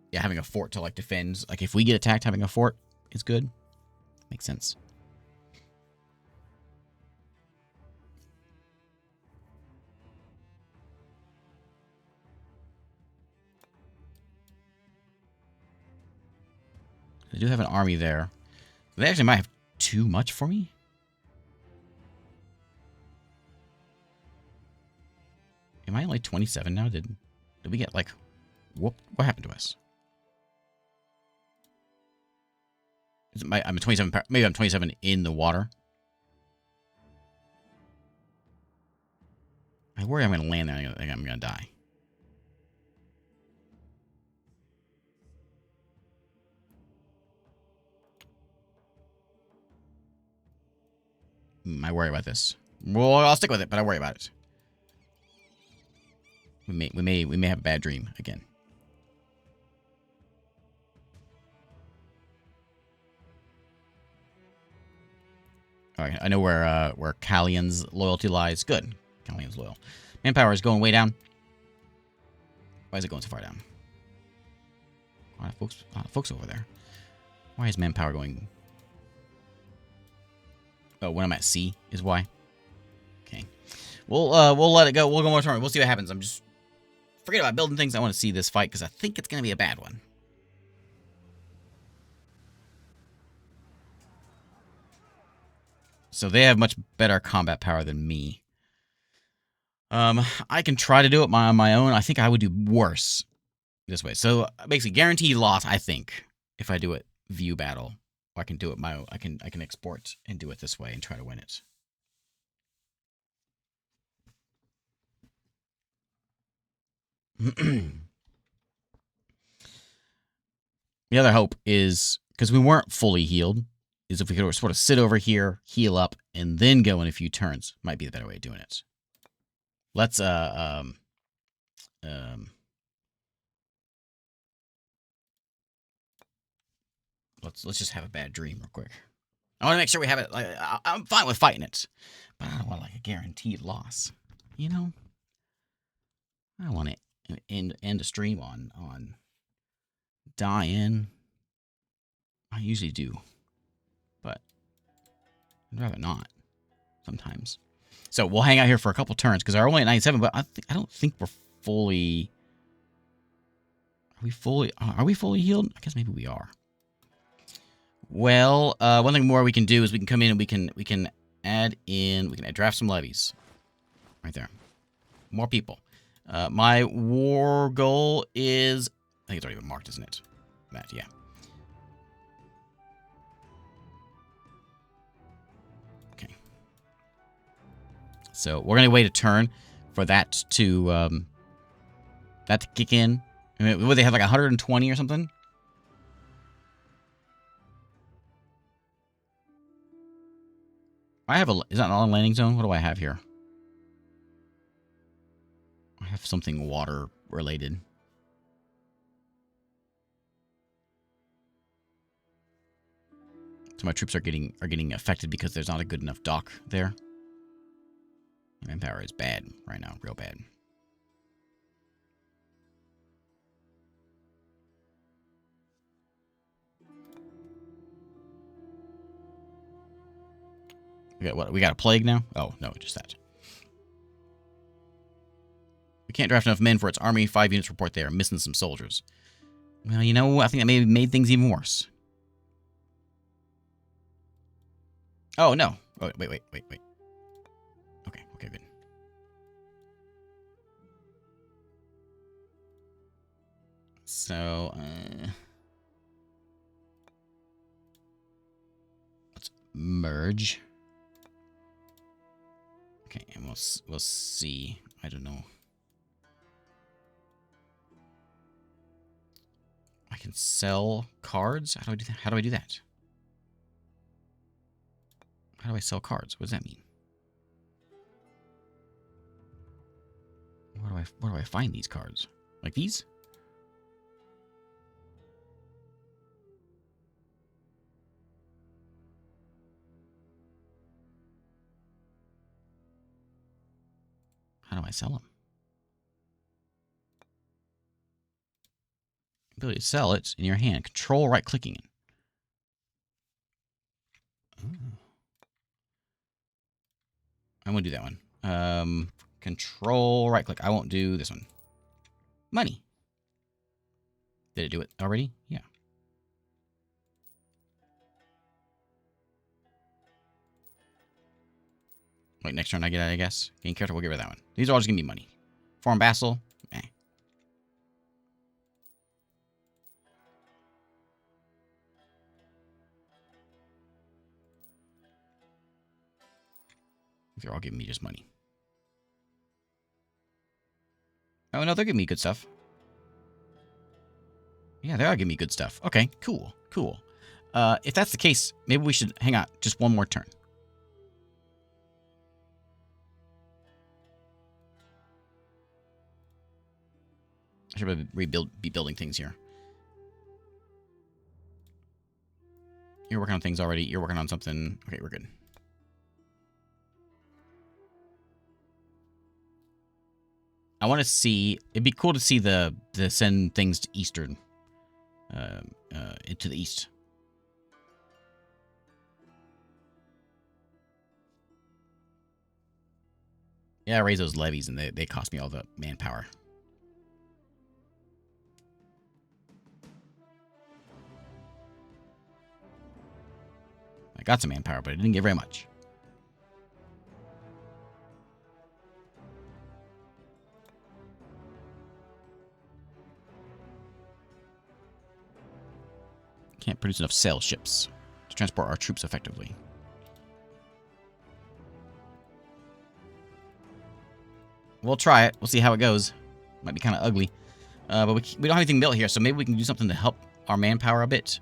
A: Yeah, having a fort to like defend. Like if we get attacked, having a fort is good. Makes sense. I do have an army there. They actually might have too much for me. Am I only 27 now? Did we get like what happened to us? I'm 27. Maybe I'm 27 in the water. I worry I'm going to land there and I'm going to die. I worry about this. Well, I'll stick with it, but I worry about it. We may have a bad dream again. All right, I know where Callian's loyalty lies. Good, Callian's loyal. Manpower is going way down. Why is it going so far down? A lot of folks over there. Why is manpower going? Oh, when I'm at sea is why. Okay, we'll let it go. We'll go more turn. We'll see what happens. I'm just forget about building things. I want to see this fight because I think it's gonna be a bad one. So they have much better combat power than me. I can try to do it on my own. I think I would do worse this way. So basically, guaranteed loss. I think if I do it view battle, or I can do it my own. I can export and do it this way and try to win it. The other hope is because we weren't fully healed. Is if we could sort of sit over here, heal up, and then go in a few turns. Might be the better way of doing it. Let's let's just have a bad dream real quick. I want to make sure we have it. Like, I'm fine with fighting it, but I don't want like a guaranteed loss. You know, I don't want to end a stream on dying. I usually do, but I'd rather not. Sometimes. So we'll hang out here for a couple turns because we're only at 97, but I don't think we're fully. Are we fully healed? I guess maybe we are. Well, one thing more we can do is we can come in and we can add draft some levies. Right there. More people. My war goal is I think it's already been marked, isn't it? That, yeah. Okay. So we're gonna wait a turn for that to kick in. I mean, would they have like 120 or something? I have is that an on landing zone? What do I have here? I have something water related. So my troops are getting affected because there's not a good enough dock there. Manpower is bad right now, real bad. We got a plague now? Oh, no, just that. We can't draft enough men for its army. 5 units report they are missing some soldiers. Well, you know, I think that may have made things even worse. Oh, no. Oh, wait. Okay, good. So, let's merge. Okay, and we'll see. I don't know. I can sell cards? How do I do that? How do I do that? How do I sell cards? What does that mean? Where do I find these cards? Like these? How do I sell them? Ability to sell it in your hand. Control right-clicking it. I'm going to do that one. Control right-click. I won't do this one. Money. Did it do it already? Yeah. Wait, next turn I get it, I guess. Gain character, we'll give her that one. These are all just going to be money. Foreign vassal. Eh. They're all giving me just money. Oh, no, they're giving me good stuff. Yeah, they are giving me good stuff. Okay, cool, cool. If that's the case, maybe we should hang out just one more turn. I should be building things here. You're working on things already. You're working on something. Okay, we're good. I want to see. It'd be cool to see the send things to eastern, into the east. Yeah, I raise those levies, and they cost me all the manpower. I got some manpower, but I didn't get very much. Can't produce enough sail ships to transport our troops effectively. We'll try it. We'll see how it goes. Might be kind of ugly. But we don't have anything built here, so maybe we can do something to help our manpower a bit.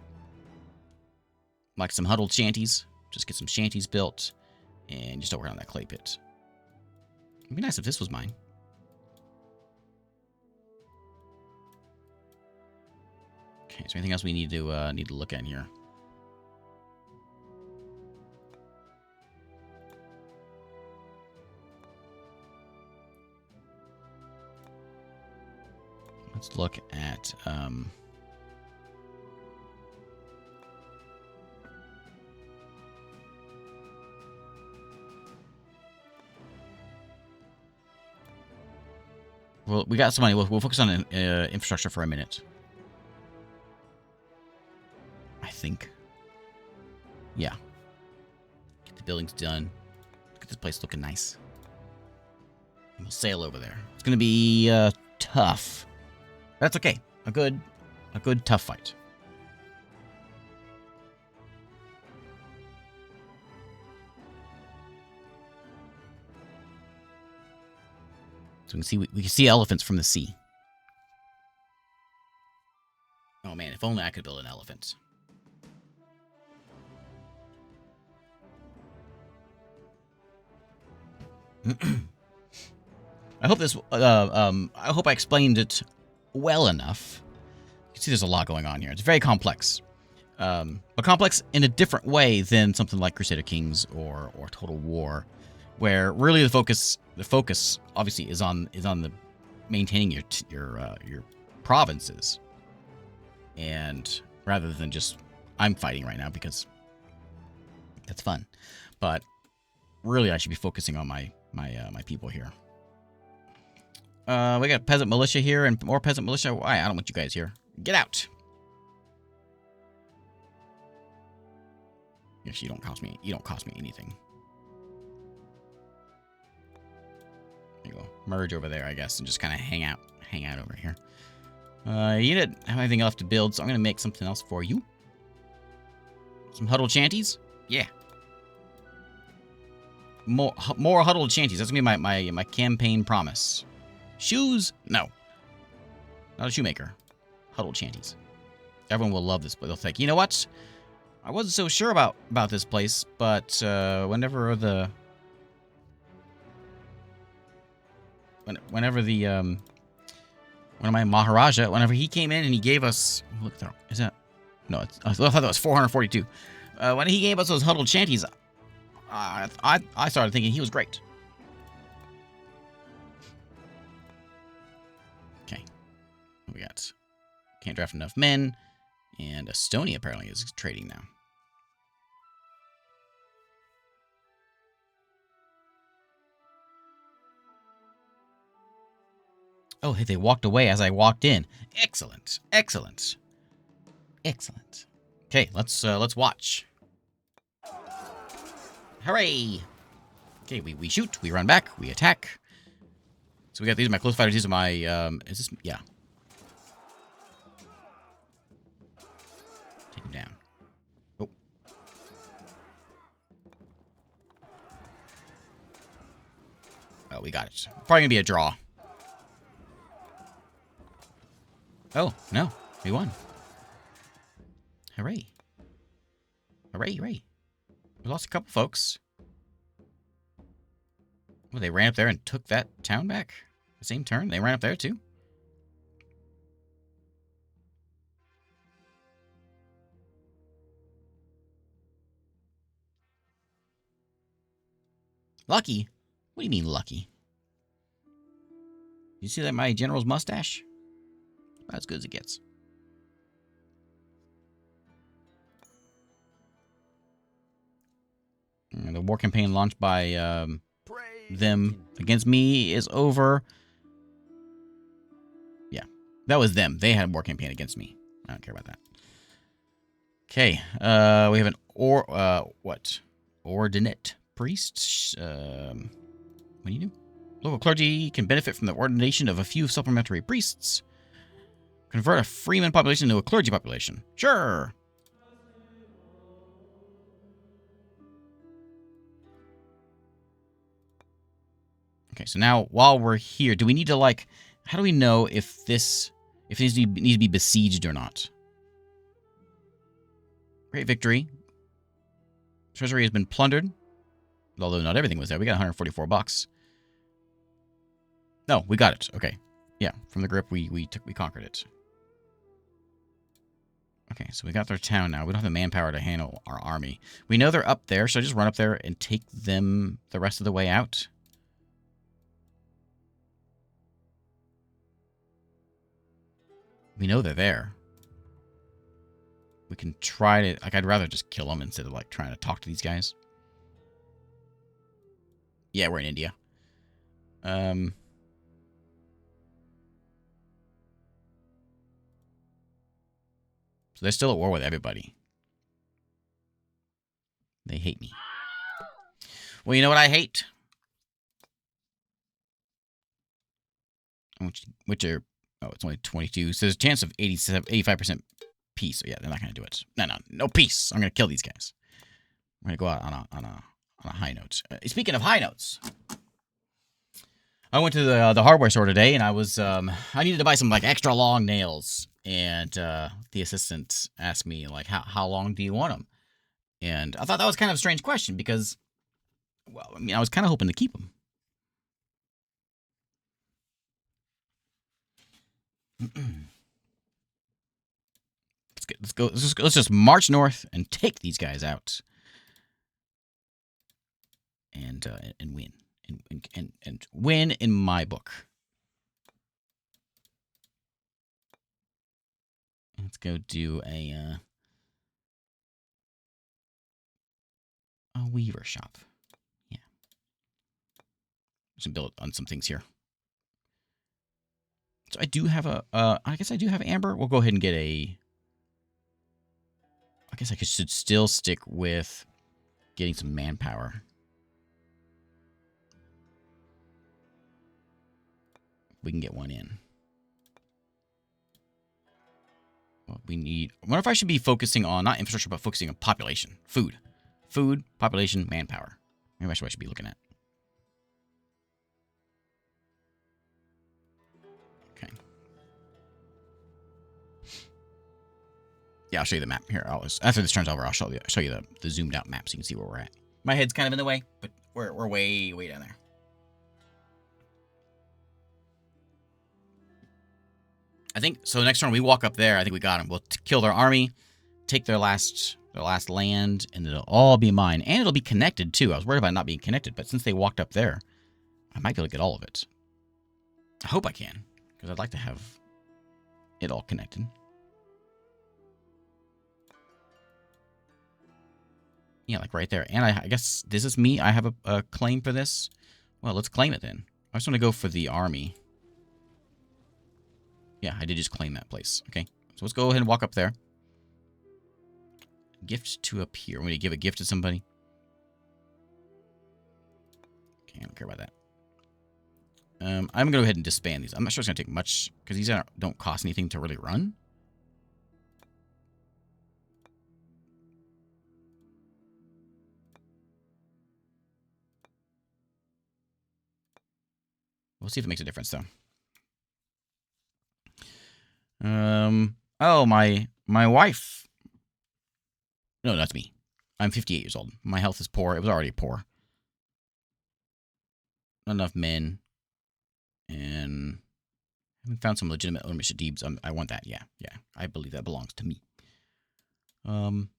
A: Like some huddled shanties. Just get some shanties built. And just work on that clay pit. It'd be nice if this was mine. Okay, is there anything else we need to look at here? Let's look at well, we got some money. We'll focus on infrastructure for a minute. I think. Yeah. Get the buildings done. Look at this place looking nice. And we'll sail over there. It's gonna be tough. That's okay. A good tough fight. So we can see elephants from the sea. Oh man, if only I could build an elephant. I hope this. I hope I explained it well enough. You can see there's a lot going on here. It's very complex, but complex in a different way than something like Crusader Kings or Total War, where really the focus obviously is on the maintaining your provinces, and rather than just I'm fighting right now because that's fun, but really I should be focusing on my people here. We got peasant militia here and more peasant militia. Why? I don't want you guys here. Get out. Yes, you don't cost me anything. There you go. Merge over there, I guess, and just kind of hang out over here. You didn't have anything left to build, so I'm gonna make something else for you. Some huddled shanties. Yeah. More huddled shanties. That's gonna be my campaign promise. Shoes? No. Not a shoemaker. Huddled shanties. Everyone will love this, but they'll think, you know what? I wasn't so sure about this place, but whenever the one of my Maharaja, whenever he came in and he gave us, look at that, is that, no, I thought that was 442. When he gave us those huddled shanties, I started thinking he was great. Okay, we got can't draft enough men, and Estonia apparently is trading now. Oh, hey, they walked away as I walked in. Excellent, excellent, excellent. Okay, let's watch. Hooray! Okay, we shoot, we run back, we attack. So we got these are my close fighters. These are my is this yeah? Take him down. Oh. Oh, we got it. Probably gonna be a draw. Oh, no. We won. Hooray. Hooray, hooray. We lost a couple folks. Well, they ran up there and took that town back? The same turn? They ran up there, too? Lucky? What do you mean, lucky? You see that my general's mustache? About as good as it gets. The war campaign launched by them against me is over. Yeah, that was them. They had a war campaign against me. I don't care about that. Okay, we have an ordinate priest. What do you do? Local clergy can benefit from the ordination of a few supplementary priests. Convert a freeman population into a clergy population. Sure. Okay, so now while we're here, do we need to like? How do we know if it needs to be besieged or not? Great victory. Treasury has been plundered, although not everything was there. We got 144 bucks. No, we got it. Okay, yeah, from the grip we conquered it. Okay, so we got their town now. We don't have the manpower to handle our army. We know they're up there. Should I just run up there and take them the rest of the way out? We know they're there. We can try to... Like, I'd rather just kill them instead of, like, trying to talk to these guys. Yeah, we're in India. So they're still at war with everybody. They hate me. Well, you know what I hate? Which are... Oh, it's only 22. So there's a chance of 85% peace. So yeah, they're not going to do it. No peace. I'm going to kill these guys. I'm going to go out on a high note. Speaking of high notes, I went to the hardware store today, and I needed to buy some like extra long nails, and the assistant asked me like, how long do you want them? And I thought that was kind of a strange question because, well, I mean, I was kind of hoping to keep them. Let's go. Let's just march north and take these guys out, and win, and win in my book. Let's go do a weaver shop. Yeah, just build on some things here. So I do have I guess I do have amber. We'll go ahead and get a. I guess I should still stick with getting some manpower. We can get one in. What we need... I wonder if I should be focusing on, not infrastructure, but focusing on population. Food. Food, population, manpower. Maybe that's what I should be looking at. Okay. Yeah, I'll show you the map here. After this turns over, I'll show you the zoomed out map so you can see where we're at. My head's kind of in the way, but we're way down there. I think so. Next turn we walk up there. I think we got them. We'll kill their army, take their last land, and it'll all be mine. And it'll be connected too. I was worried about it not being connected, but since they walked up there, I might be able to get all of it. I hope I can, because I'd like to have it all connected. Yeah, like right there. And I guess this is me. I have a claim for this. Well, let's claim it then. I just want to go for the army. Yeah, I did just claim that place. Okay, so let's go ahead and walk up there. Gift to appear. I'm going to give a gift to somebody. Okay, I don't care about that. I'm going to go ahead and disband these. I'm not sure it's going to take much, because these don't cost anything to really run. We'll see if it makes a difference, though. Oh, my wife. No, that's me. I'm 58 years old. My health is poor. It was already poor. Not enough men. And I haven't found some legitimate ownership deeds. I want that. Yeah. I believe that belongs to me. In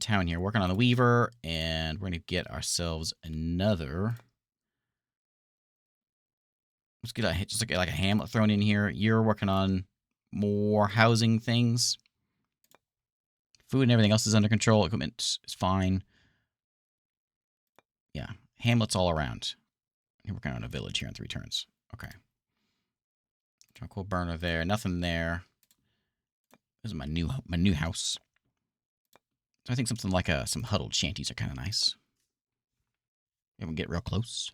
A: town here, working on the Weaver, and we're going to get ourselves another. Let's get like a hamlet thrown in here. You're working on more housing things. Food and everything else is under control. Equipment is fine. Yeah, hamlets all around. You're working on a village here in 3 turns. Okay. Charcoal burner there. Nothing there. This is my new house. So I think something like some huddled shanties are kind of nice. You can get real close.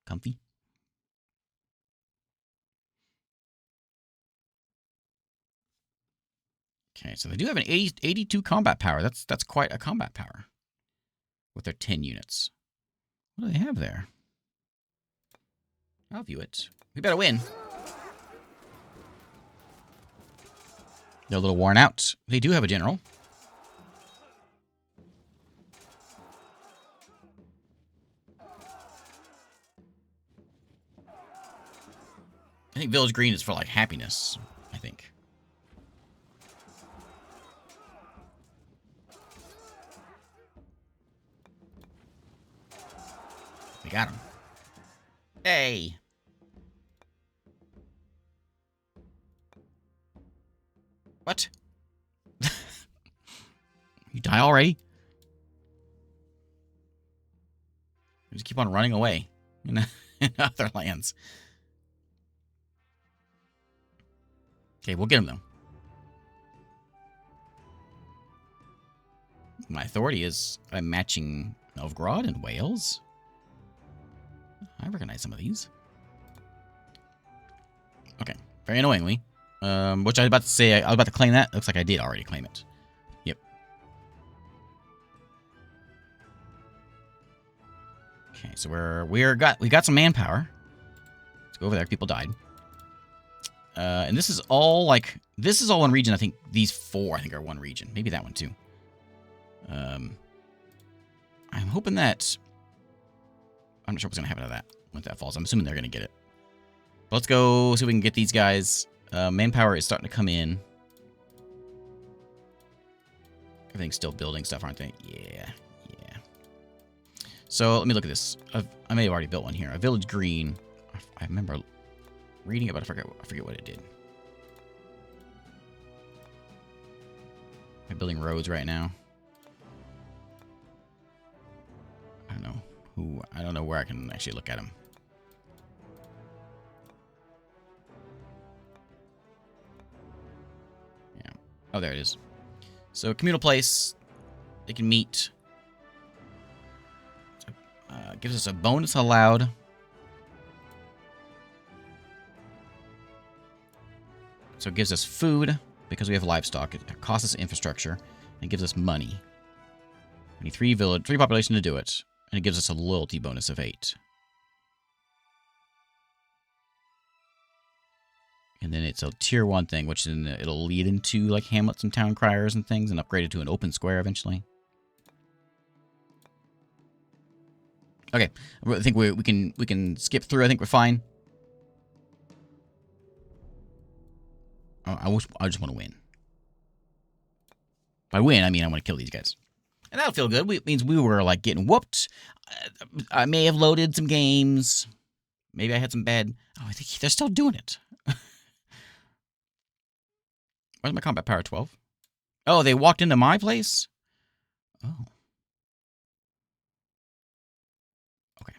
A: Comfy. Okay, so they do have an 82 combat power. That's quite a combat power. With their 10 units. What do they have there? I'll view it. We better win. They're a little worn out. They do have a general. I think Village Green is for, like, happiness, I think. We got him. Hey! What? You die already? You just keep on running away in other lands. Okay, we'll get him, though. My authority is matching Novgorod and Wales. I recognize some of these. Okay, very annoyingly. Which I was about to say, I was about to claim that. Looks like I did already claim it. Yep. Okay, so we got some manpower. Let's go over there. People died. And this is all one region. I think these 4, I think, are one region. Maybe that one too. I'm hoping that. I'm not sure what's gonna happen to that when that falls. I'm assuming they're gonna get it. But let's go see if we can get these guys. Manpower is starting to come in. Everything's still building stuff, aren't they? Yeah. So let me look at this. I may have already built one here. A village green. I remember reading it, but I forget what it did. I'm building roads right now. I don't know where I can actually look at them. Yeah. Oh, there it is. So, communal place. They can meet. Gives us a bonus allowed. So, it gives us food because we have livestock. It costs us infrastructure. And it gives us money. We need 3 population to do it. And it gives us a loyalty bonus of 8. And then it's a tier 1 thing, which then it'll lead into like hamlets and town criers and things, and upgrade it to an open square eventually. Okay, I think we can skip through. I think we're fine. I just want to win. By win, I mean I want to kill these guys. And that'll feel good. It means we were, like, getting whooped. I may have loaded some games. Maybe I had some bad... Oh, I think they're still doing it. Where's my combat power? 12? Oh, they walked into my place? Oh. Okay.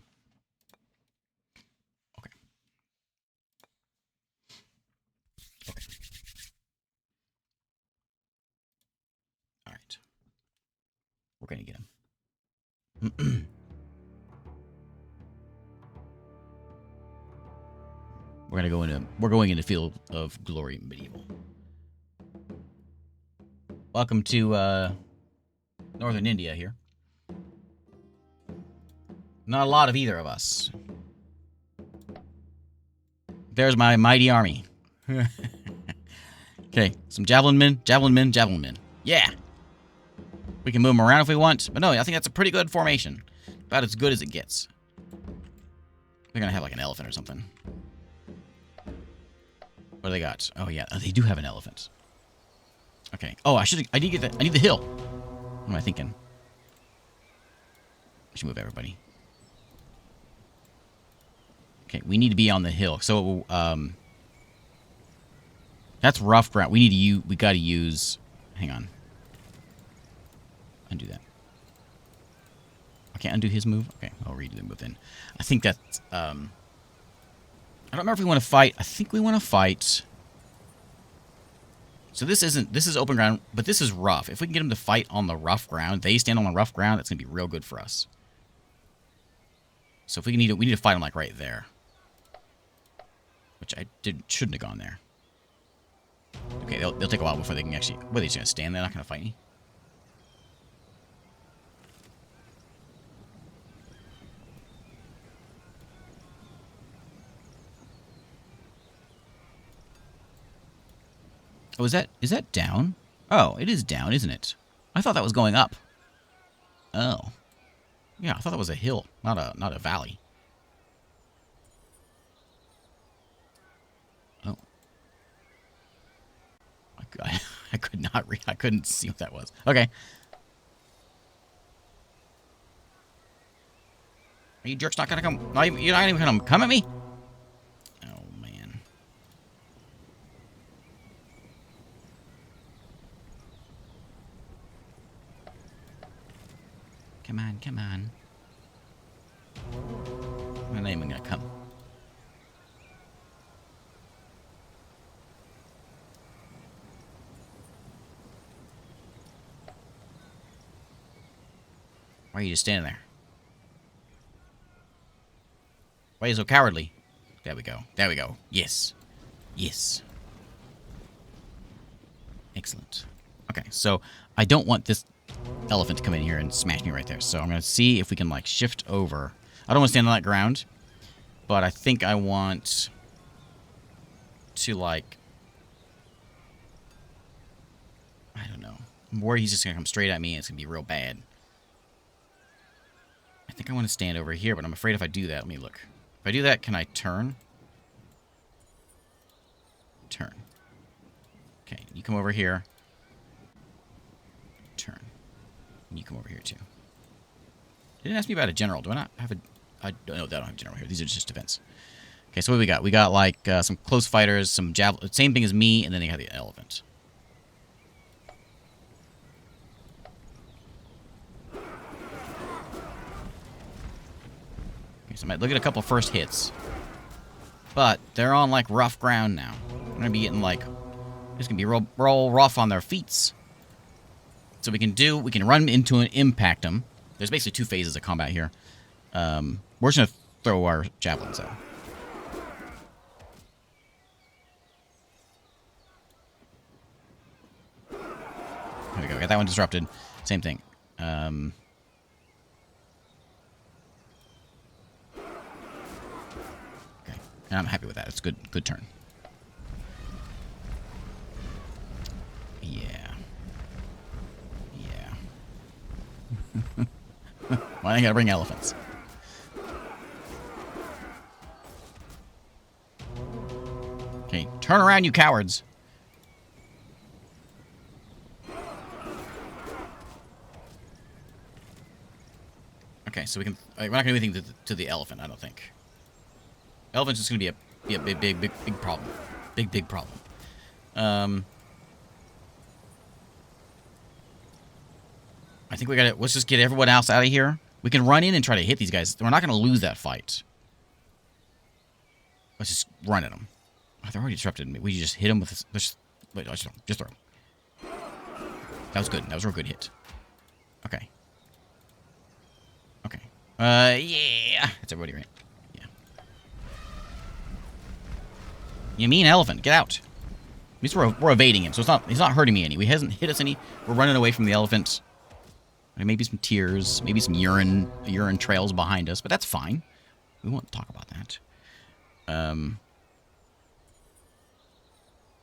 A: Okay. Okay. All right. We're going to get him. We're going into Field of Glory Medieval. Welcome to Northern India here. Not a lot of either of us. There's my mighty army. Okay, some javelin men, javelin men, javelin men. Yeah! We can move them around if we want, but no, I think that's a pretty good formation. About as good as it gets. They're gonna have like an elephant or something. What do they got? Oh yeah, they do have an elephant. Okay. Oh, I need to get I need the hill. What am I thinking? I should move everybody. Okay, we need to be on the hill. So, that's rough ground. We gotta use... Hang on. Undo that. I can't undo his move? Okay, I'll redo the move then. I think that's, I don't remember if we want to fight. I think we want to fight... So this is open ground, but this is rough. If we can get them to fight on the rough ground, they stand on the rough ground, that's going to be real good for us. So if we need to fight them like right there. Which shouldn't have gone there. Okay, they'll take a while before they can actually... What, are they just going to stand there? They're not going to fight me? Oh, is that down? Oh, it is down, isn't it? I thought that was going up. Oh. Yeah, I thought that was a hill, not a valley. Oh. I could not read. I couldn't see what that was. Okay. Are you jerks not gonna come? You're not even gonna come at me? Oh man. Come on, come on. I'm not even gonna come. Why are you just standing there? Why are you so cowardly? There we go. There we go. Yes. Yes. Excellent. Okay, so I don't want this elephant to come in here and smash me right there. So I'm going to see if we can, like, shift over. I don't want to stand on that ground, but I think I want to, like... I don't know. I'm worried he's just going to come straight at me and it's going to be real bad. I think I want to stand over here, but I'm afraid if I do that... Let me look. If I do that, can I turn? Turn. Okay, you come over here. Turn. And you come over here, too. It didn't ask me about a general. Do I not have a... I don't know, I don't have a general here. These are just defense. Okay, so what do we got? We got, like, some close fighters, some javelin... Same thing as me, and then they have the elephant. Okay, so I might look at a couple first hits. But they're on, like, rough ground now. We're going to be getting, like... It's going to be real rough on their feet. So we can run into and impact them. There's basically two phases of combat here. We're just going to throw our javelins out. There we go. Got that one disrupted. Same thing. Okay. And I'm happy with that. It's a good turn. Why do I gotta bring elephants? Okay, turn around, you cowards. Okay, so we can. We're not gonna do anything to the elephant, I don't think. Elephant's just gonna be a big problem. Big problem. I think we gotta. Let's just get everyone else out of here. We can run in and try to hit these guys. We're not gonna lose that fight. Let's just run at them. Oh, they're already disrupted me. We just hit them with. Wait, just throw. That was good. That was a real good hit. Okay. Okay. Yeah. That's everybody, right? Yeah. You mean elephant? Get out. At least we're evading him, so he's not hurting me any. He hasn't hit us any. We're running away from the elephant. Maybe some tears, maybe some urine trails behind us, but that's fine. We won't talk about that. I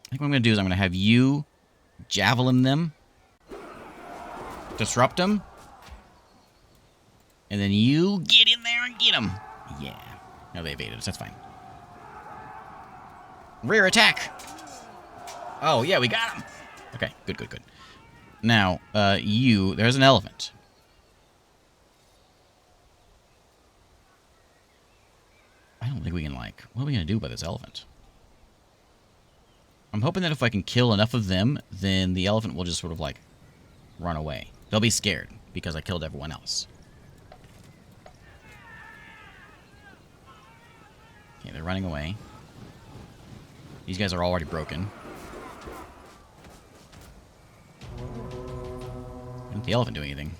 A: think what I'm going to do is I'm going to have you javelin them, disrupt them, and then you get in there and get them. Yeah. No, they evaded us. That's fine. Rear attack. Oh, yeah, we got him. Okay, good. Now, there's an elephant. I don't think we can, what are we going to do about this elephant? I'm hoping that if I can kill enough of them, then the elephant will just sort of, run away. They'll be scared because I killed everyone else. Okay, they're running away. These guys are already broken. Didn't the elephant do anything?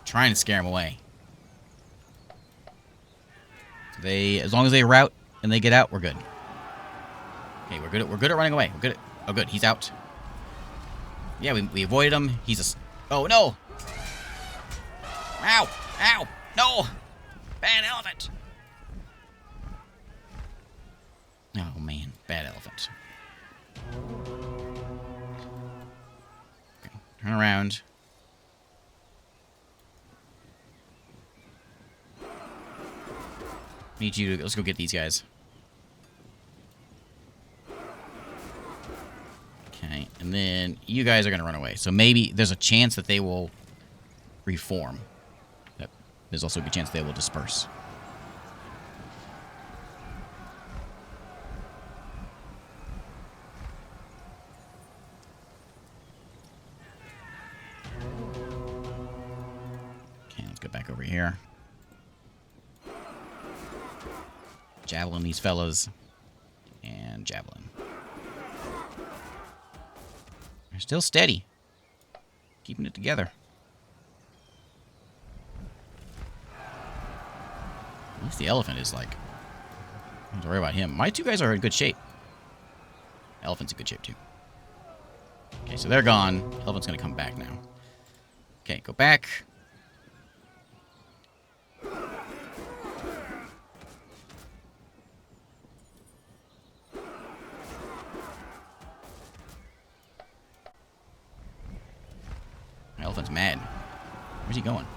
A: Trying to scare him away. As long as they rout and they get out, we're good. Okay, we're good at running away. We're good at, oh good, he's out. Yeah, we avoided him. Oh no! Ow! Ow! No! Bad elephant! Oh man, bad elephant. Okay, turn around. Need you to, let's go get these guys. Okay, and then you guys are going to run away. So maybe there's a chance that they will reform. There's also a good chance they will disperse. Okay, let's go back over here. Javelin these fellas. And javelin. They're still steady. Keeping it together. At least the elephant is I don't have to worry about him. My two guys are in good shape. Elephant's in good shape too. Okay, so they're gone. Elephant's gonna come back now. Okay, go back. Elephant's mad. Where's he going?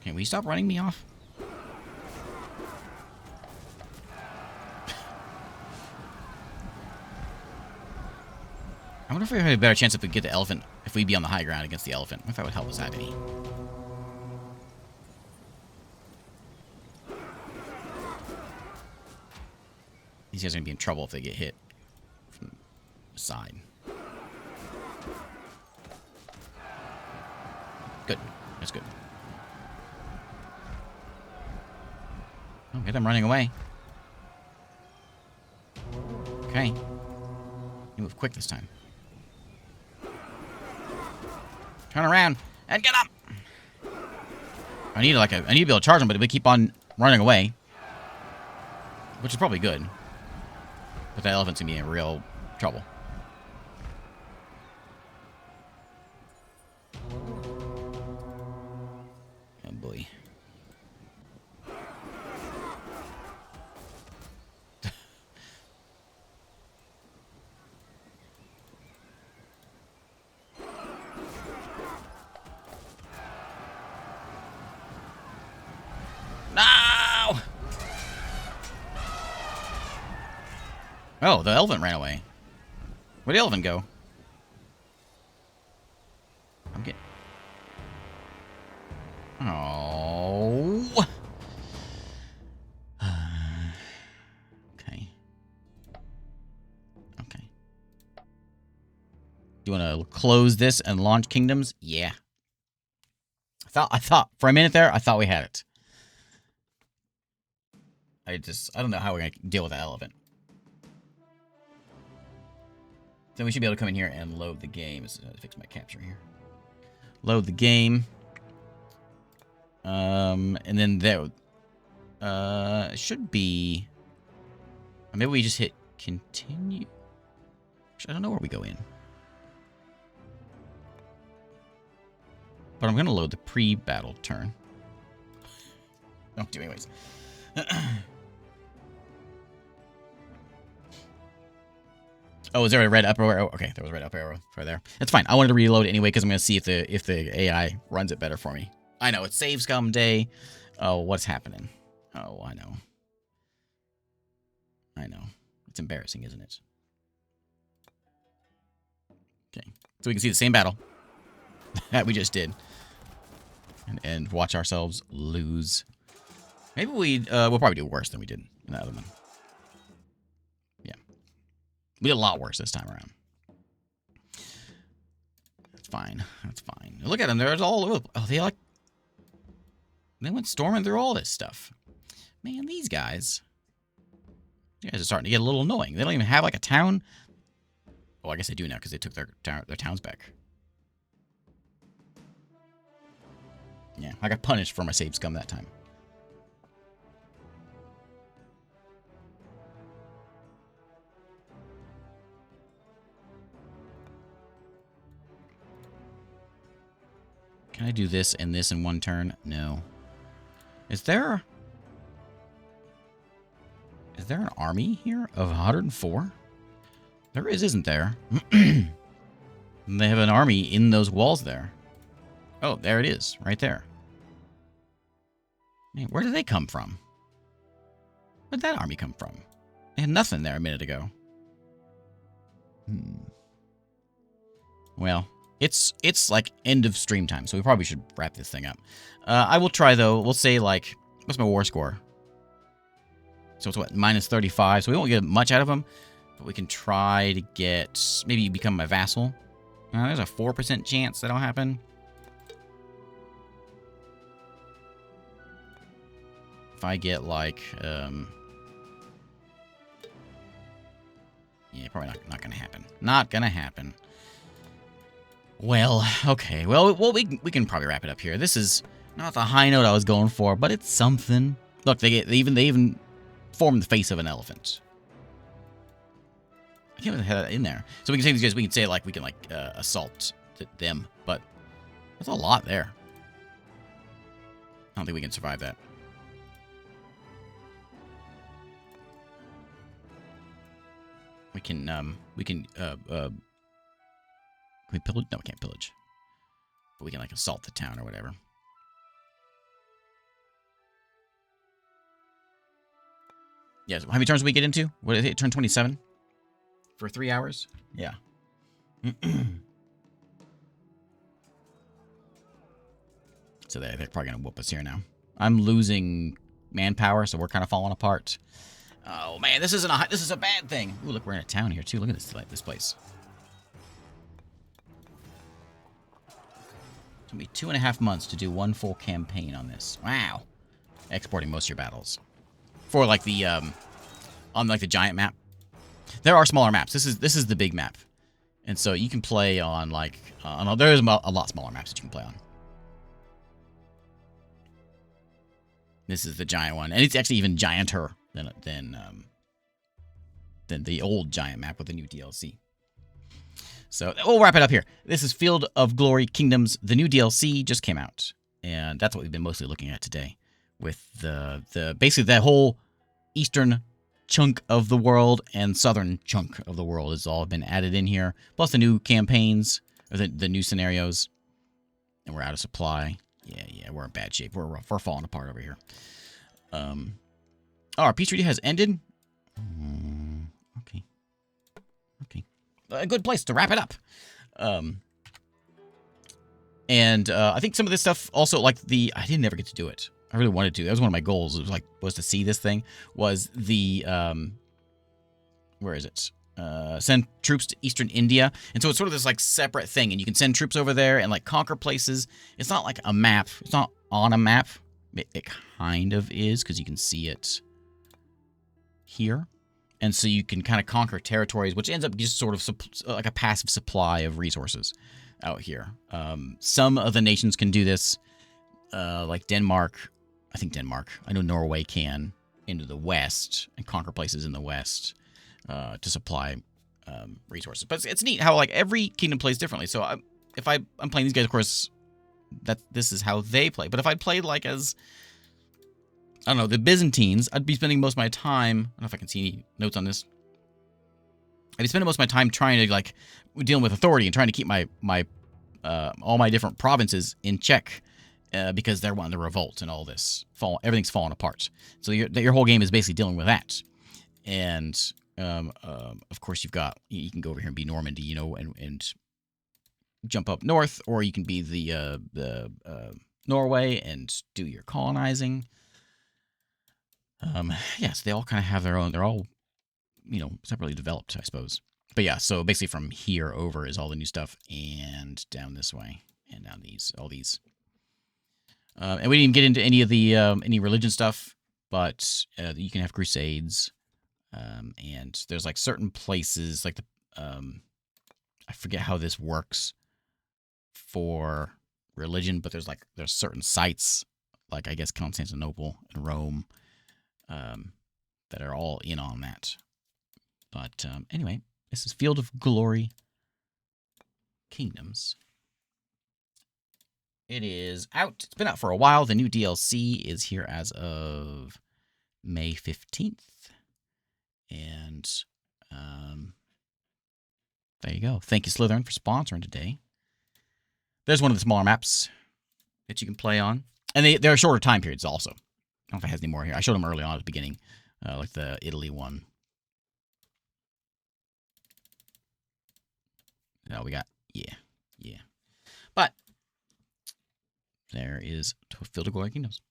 A: Okay, will you stop running me off? I wonder if we have a better chance if we get the elephant, if we'd be on the high ground against the elephant. If that would help us out any. These guys are going to be in trouble if they get hit from the side. Good. That's good. Oh, get them running away. Okay. You move quick this time. Turn around and get up. I need to be able to charge them, but we keep on running away, which is probably good. But that elephant's gonna be in real trouble. Oh boy. No! Oh, the elephant ran away. Where'd the elephant go? I'm getting... Oh. Okay. Okay. Do you want to close this and launch kingdoms? Yeah. I thought for a minute there, I thought we had it. I don't know how we're gonna deal with that elephant. Then we should be able to come in here and load the game. Fix my capture here. Load the game. And then there, it should be. Maybe we just hit continue. I don't know where we go in. But I'm gonna load the pre-battle turn. Don't do anyways. Oh, is there a red up arrow? Okay, there was a red up arrow right there. That's fine. I wanted to reload it anyway because I'm going to see if the AI runs it better for me. I know, it's save scum day. Oh, what's happening? Oh, I know. I know. It's embarrassing, isn't it? Okay, so we can see the same battle that we just did. And watch ourselves lose. Maybe we'll probably do worse than we did in that other one. We did a lot worse this time around. That's fine. That's fine. Look at them. They're all over. Oh, they went storming through all this stuff. Man, these guys. You guys are starting to get a little annoying. They don't even have like a town. Well, I guess they do now because they took their towns back. Yeah, I got punished for my save scum that time. Can I do this and this in one turn? No. Is there an army here of 104? There is, isn't there? They have an army in those walls there. Oh, there it is, right there. Man, where did they come from? Where'd that army come from? They had nothing there a minute ago. Well, it's like end of stream time, so we probably should wrap this thing up. I will try, though. We'll say, like, what's my war score? So it's what, -35, so we won't get much out of them, but we can try to get, maybe become my vassal. There's a 4% chance that'll happen. If I get, like, yeah, probably not gonna happen. Not gonna happen. Well, okay. Well, we can probably wrap it up here. This is not the high note I was going for, but it's something. Look, they even form the face of an elephant. I can't even have that in there. So we can say these guys. We can say like we can assault them, but that's a lot there. I don't think we can survive that. Can we pillage? No, we can't pillage. But we can, like, assault the town or whatever. Yes. How many turns do we get into? What is it? Turn 27? For 3 hours? Yeah. So they're probably going to whoop us here now. I'm losing manpower, so we're kind of falling apart. Oh, man, this is a bad thing. Ooh, look, we're in a town here, too. Look at this place. It's going to be 2.5 months to do one full campaign on this. Wow. Exporting most of your battles. For, like, the, on, like, the giant map. There are smaller maps. This is the big map. And so you can play on like there's a lot smaller maps that you can play on. This is the giant one, and it's actually even gianter than the old giant map with the new DLC. So we'll wrap it up here. This is Field of Glory Kingdoms. The new DLC just came out, and that's what we've been mostly looking at today. With the basically that whole eastern chunk of the world and southern chunk of the world has all been added in here, plus the new campaigns, or the new scenarios. And we're out of supply. Yeah, we're in bad shape. We're falling apart over here. Our peace treaty has ended. Okay. A good place to wrap it up. And I think some of this stuff also, like I didn't ever get to do it. I really wanted to. That was one of my goals. It was to see this thing. Was the where is it? Send troops to Eastern India, and so it's sort of this like separate thing, and you can send troops over there and like conquer places. It's not like a map. It's not on a map. It kind of is because you can see it here, and so you can kind of conquer territories, which ends up just sort of like a passive supply of resources out here. Some of the nations can do this, like Denmark. I think Denmark. I know Norway can into the west and conquer places in the west to supply resources. But it's neat how like every kingdom plays differently. So if I'm playing these guys, of course, this is how they play. But if I played like as I don't know the Byzantines, I'd be spending most of my time. I don't know if I can see any notes on this. I'd be spending most of my time trying to like dealing with authority and trying to keep my all my different provinces in check. Because they're wanting to revolt and all this. Everything's falling apart. So your whole game is basically dealing with that. And, of course, you can go over here and be Normandy, you know, and jump up north, or you can be the Norway and do your colonizing. Yeah, so they all kind of have their own. They're all, you know, separately developed, I suppose. But yeah, so basically from here over is all the new stuff, and down this way, and down all these. And we didn't even get into any of the any religion stuff, but you can have crusades, and there's like certain places like I forget how this works for religion, but there's certain sites like I guess Constantinople and Rome that are all in on that. But anyway, this is Field of Glory Kingdoms. It is out. It's been out for a while. The new DLC is here as of May 15th. And there you go. Thank you, Slytherin, for sponsoring today. There's one of the smaller maps that you can play on. And there are shorter time periods also. I don't know if it has any more here. I showed them early on at the beginning, like the Italy one. Now we got, yeah. But there is Field of Glory Kingdoms.